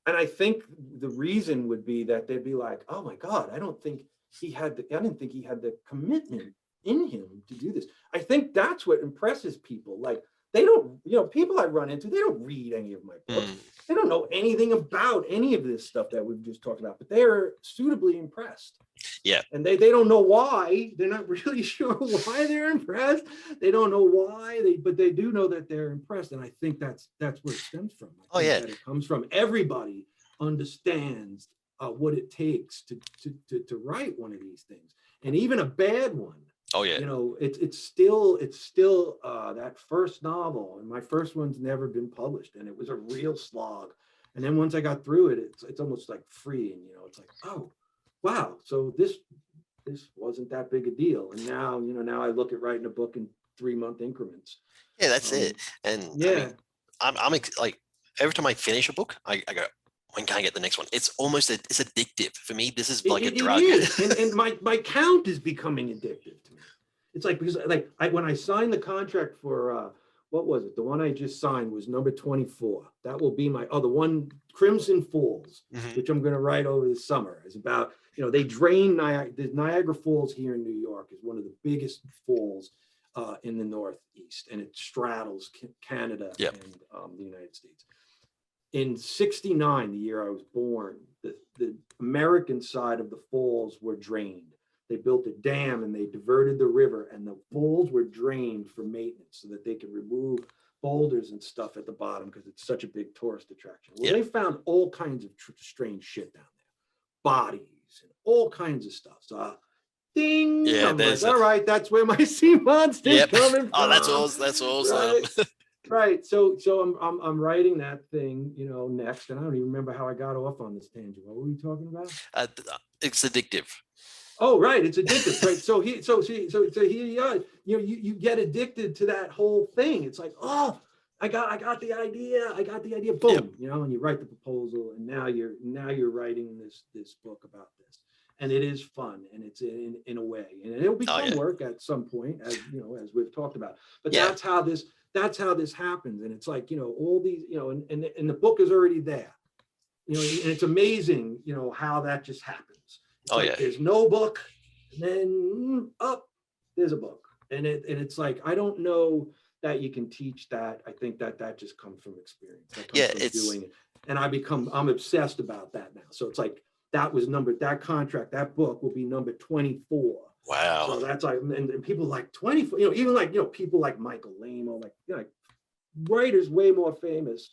and I think the reason would be that they'd be like, oh my God, I didn't think he had the commitment in him to do this. I think that's what impresses people. Like they don't, people I run into, they don't read any of my books. Mm, They don't know anything about any of this stuff that we've just talked about, but they're suitably impressed. yeah. And they don't know why. They're not really sure why they're impressed. They don't know why, but they do know that they're impressed. And I think that's where it stems from. I Oh think yeah. that it comes from everybody understands what it takes to write one of these things, and even a bad one. Oh yeah. It's still that first novel, and my first one's never been published, and it was a real slog. And then once I got through it, it's almost like free, and it's like, oh wow, so this wasn't that big a deal. And now I look at writing a book in 3-month increments. Yeah, that's Um, it. And I yeah, mean, like every time I finish a book, I go, when can I get the next one? It's it's addictive for me. This is like a it drug. is, and my count is becoming addictive to me. It's like because when I signed the contract for what was it? The one I just signed was number 24. That will be my other one, Crimson Falls, Mhm. which I'm going to write over the summer. It's about they drain Niagara Falls here in New York is one of the biggest falls in the Northeast, and it straddles Canada Yep. and the United States. in 69, the year I was born, the American side of the falls were drained. They built a dam and they diverted the river, and the falls were drained for maintenance so that they could remove boulders and stuff at the bottom because it's such a big tourist attraction. Well, Yeah. they found all kinds of strange shit down there, bodies and all kinds of stuff. So, ding! Yeah, I'm like, all right, that's where my sea monster's coming from. Oh, that's awesome. That's awesome. Right. So I'm writing that thing, next, and I don't even remember how I got off on this tangent. What were we talking about? It's addictive. Oh, right. It's addictive. Right. So you get addicted to that whole thing. It's like, oh, I got the idea. I got the idea. Boom. Yep. And you write the proposal, and now you're writing this book about this, and it is fun, and it's in a way, and it'll become work at some point, as as we've talked about. But that's how this happens, and it's like all these and the book is already there, and it's amazing how that just happens. There's no book, and then there's a book, and it's like, I don't know that you can teach that. I think that just comes from experience. From doing it, and I'm obsessed about that now. So it's like that book will be number 24. Wow. So that's like, and people like 24, even like people like Michael Lamo, like writers way more famous,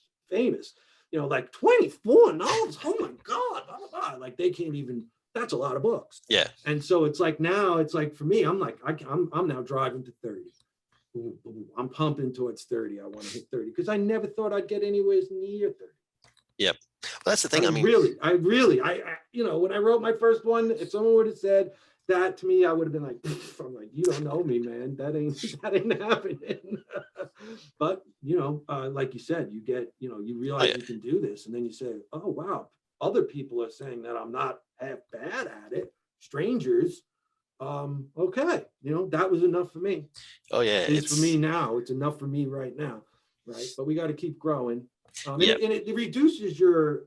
like 24 novels. Oh my God, blah, blah, blah. Like they can't even. That's a lot of books. Yeah. And so it's like now, it's like for me, I'm like, I'm now driving to 30. I'm pumping towards 30. I want to hit 30 because I never thought I'd get anywhere near 30. Yep. Well, that's the thing. I really, when I wrote my first one, if someone would have said that to me, I would have been like, I'm like, you don't know me, man. That ain't happening. But, like you said, you get, you realize you can do this. And then you say, oh, wow. Other people are saying that I'm not half bad at it. Strangers. Okay. That was enough for me. Oh yeah. It's for me now. It's enough for me right now. Right. But we got to keep growing. And it reduces your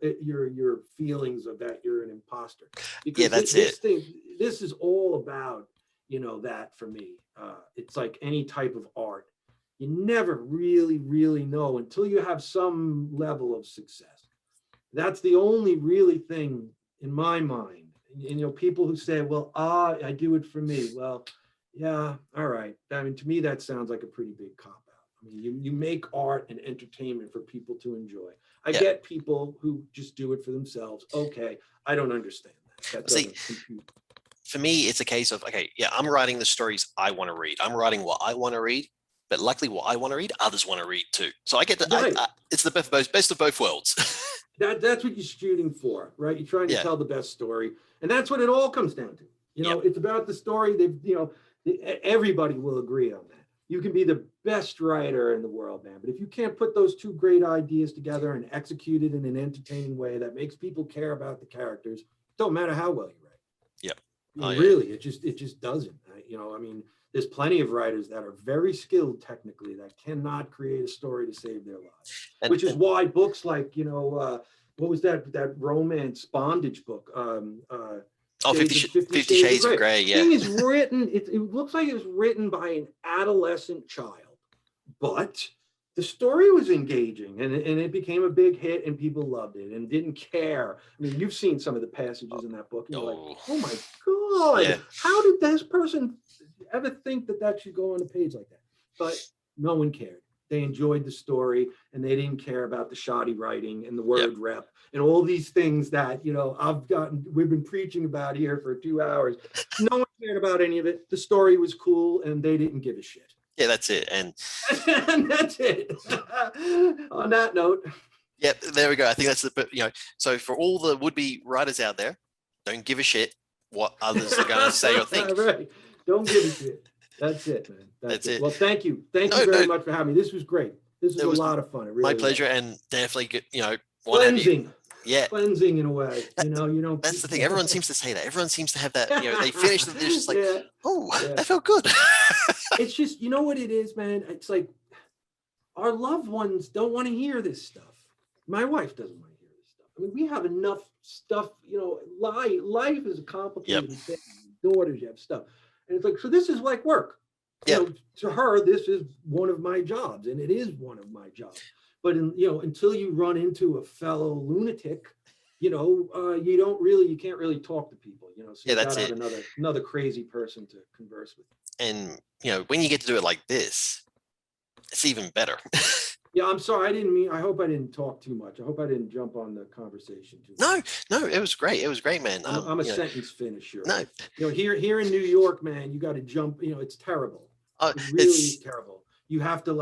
feelings of that you're an imposter. Because this is all about, that for me. It's like any type of art. You never really, really know until you have some level of success. That's the only really thing in my mind. People who say, well, I do it for me. Well, yeah, all right. I mean, to me, that sounds like a pretty big cop-out. I mean, you make art and entertainment for people to enjoy. I get people who just do it for themselves. Okay, I don't understand that. That doesn't compute. For me, it's a case of, I'm writing the stories I want to read. I'm writing what I want to read. But luckily, what I want to read, others want to read too. So I get to, it's the best of both worlds. That's what you're shooting for, right? You're trying to tell the best story. And that's what it all comes down to. It's about the story. Everybody will agree on that. You can be the best writer in the world, man. But if you can't put those two great ideas together and execute it in an entertaining way that makes people care about the characters, it don't matter how well you write. Yep. Really, it just doesn't. There's plenty of writers that are very skilled technically that cannot create a story to save their lives, which is why books like, what was that romance bondage book? 50 Shades of Grey. Yeah. Thing is written, it looks like it was written by an adolescent child, but the story was engaging and it became a big hit and people loved it and didn't care. I mean, you've seen some of the passages in that book and you're like, oh my God, how did this person ever think that should go on a page like that? But no one cared. They enjoyed the story and they didn't care about the shoddy writing and the word rep and all these things that, we've been preaching about here for 2 hours. No one cared about any of it. The story was cool and they didn't give a shit. Yeah, that's it. And that's it. On that note. Yep, there we go. I think that's so for all the would-be writers out there, don't give a shit what others are going to say or think. Right. Don't give a shit. That's it, man. That's it. Well, thank you. Thank you very much for having me. This was great. This was a lot of fun. It really my pleasure, and definitely cleansing. Yeah, cleansing in a way. That's the thing. Everyone seems to say that. Everyone seems to have that. They finish the dish just like, that felt good. It's just, you know what it is, man. It's like our loved ones don't want to hear this stuff. My wife doesn't want to hear this stuff. I mean, we have enough stuff. Life is a complicated thing. Daughters, you have stuff. And it's like, so this is like work. To her, this is one of my jobs, and it is one of my jobs. but until you run into a fellow lunatic, you can't really talk to people, so Yeah, you that's gotta have it. another crazy person to converse with. And when you get to do it like this, it's even better. Yeah, I'm sorry. I hope I didn't talk too much. I hope I didn't jump on the conversation too No, much. no, it was great. It was great, man. I'm a sentence finisher. No, Here in New York, man, you got to jump. It's terrible. It really is it's terrible. You have to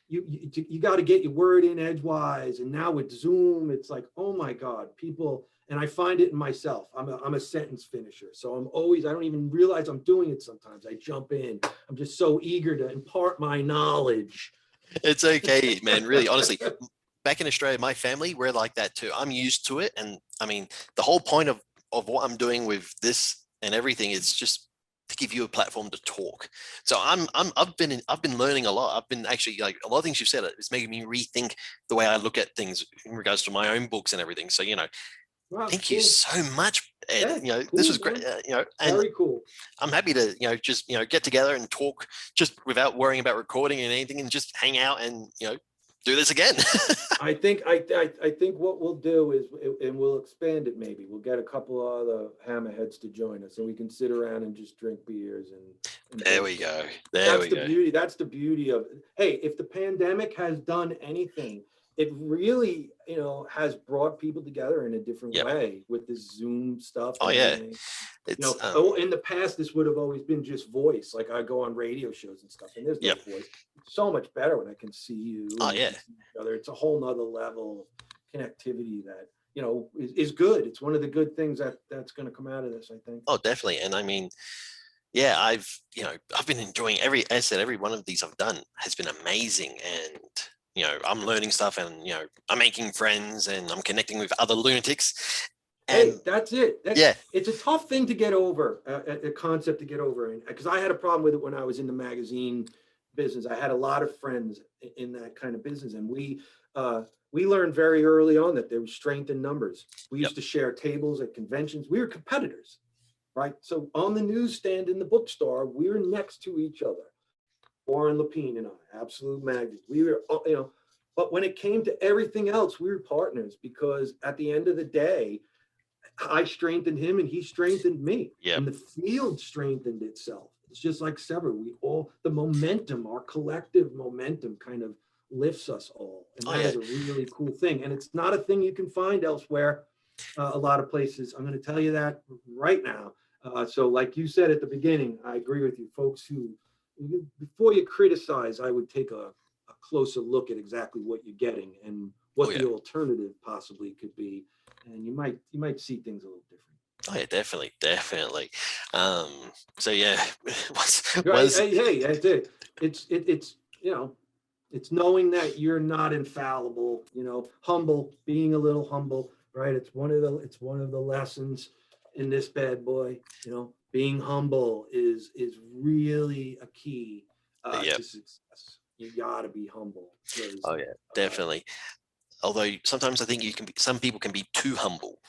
you got to get your word in edgewise. And now with Zoom, it's like, oh my God, people. And I find it in myself. I'm a sentence finisher. So I don't even realize I'm doing it sometimes. I jump in. I'm just so eager to impart my knowledge. it's okay, man. Really, honestly, back in Australia, my family, we're like that too. I'm used to it. And I mean, the whole point of what I'm doing with this and everything is just to give you a platform to talk. So I've been learning a lot. I've been actually, like, a lot of things you've said, it's making me rethink the way I look at things in regards to my own books and everything. So, Wow, thank you cool. so much, Ed. Yeah, This cool, was great. man. And Very cool. I'm happy to, just, get together and talk just without worrying about recording and anything, and just hang out and, do this again. I think what we'll do is, and we'll expand it. Maybe we'll get a couple of other hammerheads to join us, and we can sit around and just drink beers and There we bullshit. go. There we go. That's the beauty of it. Hey, if the pandemic has done anything, it really has brought people together in a different Yep. way with the Zoom stuff Oh and yeah. everything. It's In the past, this would have always been just voice. Like I go on radio shows and stuff, and there's no yep. voice. It's so much better when I can see you. Oh And yeah. see each other. It's a whole nother level of connectivity that is good. It's one of the good things that's going to come out of this, I think. Oh, definitely. And I mean, yeah, I've been enjoying every one of these I've done has been amazing. And I'm learning stuff, and I'm making friends, and I'm connecting with other lunatics. And Hey, that's it. yeah. It's a tough thing to get over, a concept to get over. And because I had a problem with it when I was in the magazine business, I had a lot of friends in that kind of business, and we learned very early on that there was strength in numbers. We used Yep. to share tables at conventions. We were competitors, right? So on the newsstand in the bookstore, we were next to each other. Warren Lapine and I, absolute magnets. We were, but when it came to everything else, we were partners, because at the end of the day, I strengthened him and he strengthened me. Yep. And the field strengthened itself. It's just like Sever. The momentum, our collective momentum kind of lifts us all. And that is a really cool thing. And it's not a thing you can find elsewhere. A lot of places. I'm going to tell you that right now. So like you said at the beginning, I agree with you. Folks before you criticize, I would take a closer look at exactly what you're getting and what the alternative possibly could be. And you might see things a little different. Oh yeah, definitely. So yeah, Hey, that's it. It's it's knowing that you're not infallible. Being a little humble, right? It's one of the lessons in this bad boy. Being humble is really a key to success. You gotta be humble. Oh yeah, definitely. Although sometimes I think some people can be too humble.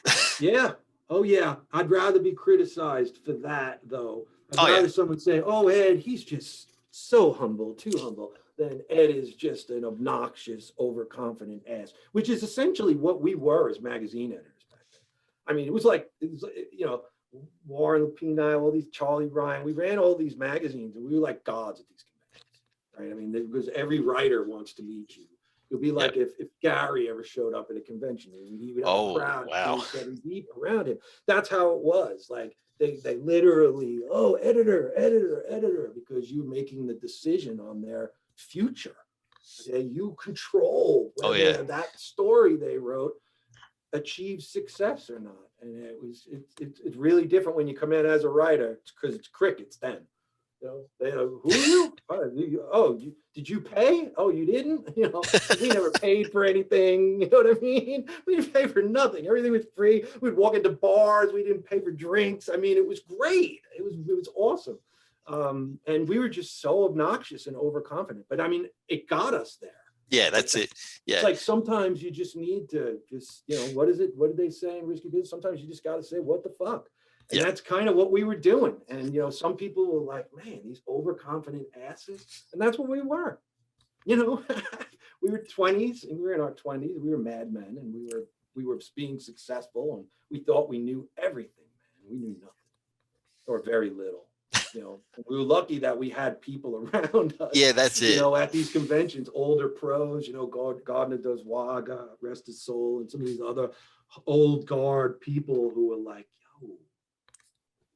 Yeah. Oh yeah. I'd rather be criticized for that, though. I'd rather someone say, "Oh, Ed, he's just so humble, too humble," than Ed is just an obnoxious, overconfident ass, which is essentially what we were as magazine editors back then. I mean, it was like Warren Lapine, all these Charlie Ryan. We ran all these magazines, and we were like gods at these conventions, right? I mean, because every writer wants to meet you. It'll be like if Gary ever showed up at a convention, he would have a crowd 27 deep around him. That's how it was. Like they literally, editor, because you're making the decision on their future. Okay? You control whether that story they wrote achieves success or not. And it's really different when you come in as a writer, because it's crickets then. Who are you? Did you pay? Oh, you didn't? We never paid for anything. You know what I mean? We didn't pay for nothing. Everything was free. We'd walk into bars. We didn't pay for drinks. I mean, it was great. It was awesome. And we were just so obnoxious and overconfident. But I mean, it got us there. Yeah, that's it. Yeah. It's like sometimes you just need to what is it? What did they say in Risky Business? Sometimes you just got to say, what the fuck? And that's kind of what we were doing. And, some people were like, man, these overconfident asses. And that's what we were. we were 20s, and we were in our 20s. We were madmen, and we were being successful, and we thought we knew everything, man. We knew nothing or very little. We were lucky that we had people around us. Yeah, that's it. At these conventions, older pros, Gardner does Waga, rest his soul, and some of these other old guard people who were like, yo,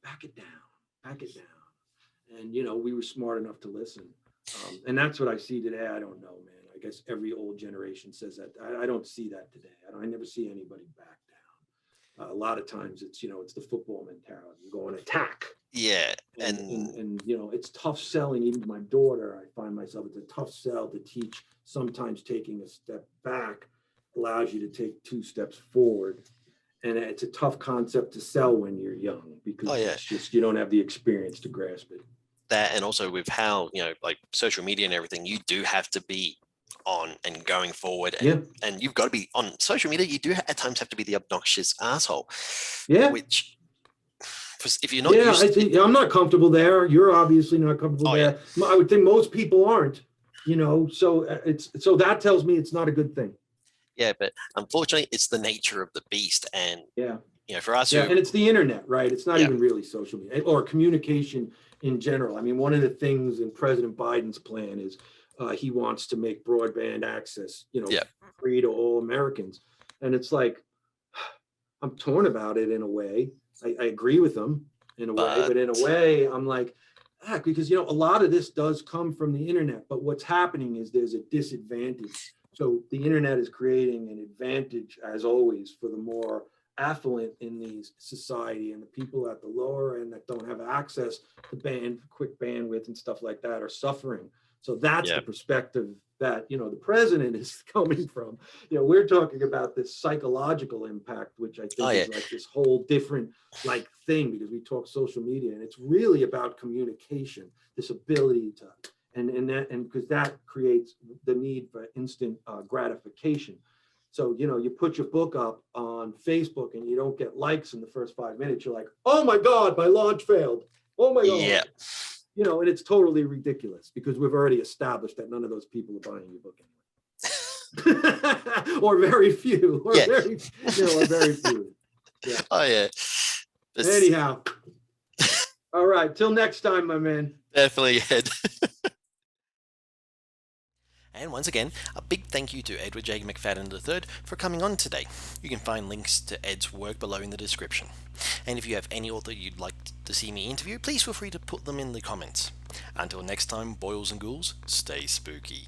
back it down. And, we were smart enough to listen. And that's what I see today. I don't know, man. I guess every old generation says that. I don't see that today. I never see anybody back down. A lot of times it's, it's the football mentality. You go and attack. Yeah. And it's tough selling. Even to my daughter, I find myself, it's a tough sell to teach. Sometimes taking a step back allows you to take 2 steps forward. And it's a tough concept to sell when you're young, because it's just, you don't have the experience to grasp it. That, and also with how, like social media and everything, you do have to be on and going forward. And you've got to be on social media. You do at times have to be the obnoxious asshole. Yeah. Which, if you're not I'm not comfortable there. You're obviously not comfortable there. Yeah. I would think most people aren't, so that tells me it's not a good thing. Yeah, but unfortunately, it's the nature of the beast. And for us, and it's the internet, right? It's not even really social media or communication in general. I mean, one of the things in President Biden's plan is he wants to make broadband access, free to all Americans. And it's like, I'm torn about it in a way. I agree with him in a way, but in a way, I'm like, because, a lot of this does come from the internet. But what's happening is there's a disadvantage. So the internet is creating an advantage, as always, for the more affluent in these society, and the people at the lower end that don't have access to quick bandwidth and stuff like that are suffering. So that's the perspective that, the president is coming from. We're talking about this psychological impact, which I think is like this whole different thing, because we talk social media, and it's really about communication, this ability to, and because that creates the need for instant gratification. So, you put your book up on Facebook and you don't get likes in the first 5 minutes. You're like, oh my God, my launch failed. Oh my God. Yeah. And it's totally ridiculous, because we've already established that none of those people are buying your book anyway. Or very few. Or very few. Yeah. Oh, yeah. Anyhow. All right. Till next time, my man. Definitely, Ed. And once again, a big thank you to Edward J. McFadden III for coming on today. You can find links to Ed's work below in the description. And if you have any author you'd like to see me interview, please feel free to put them in the comments. Until next time, boils and ghouls, stay spooky.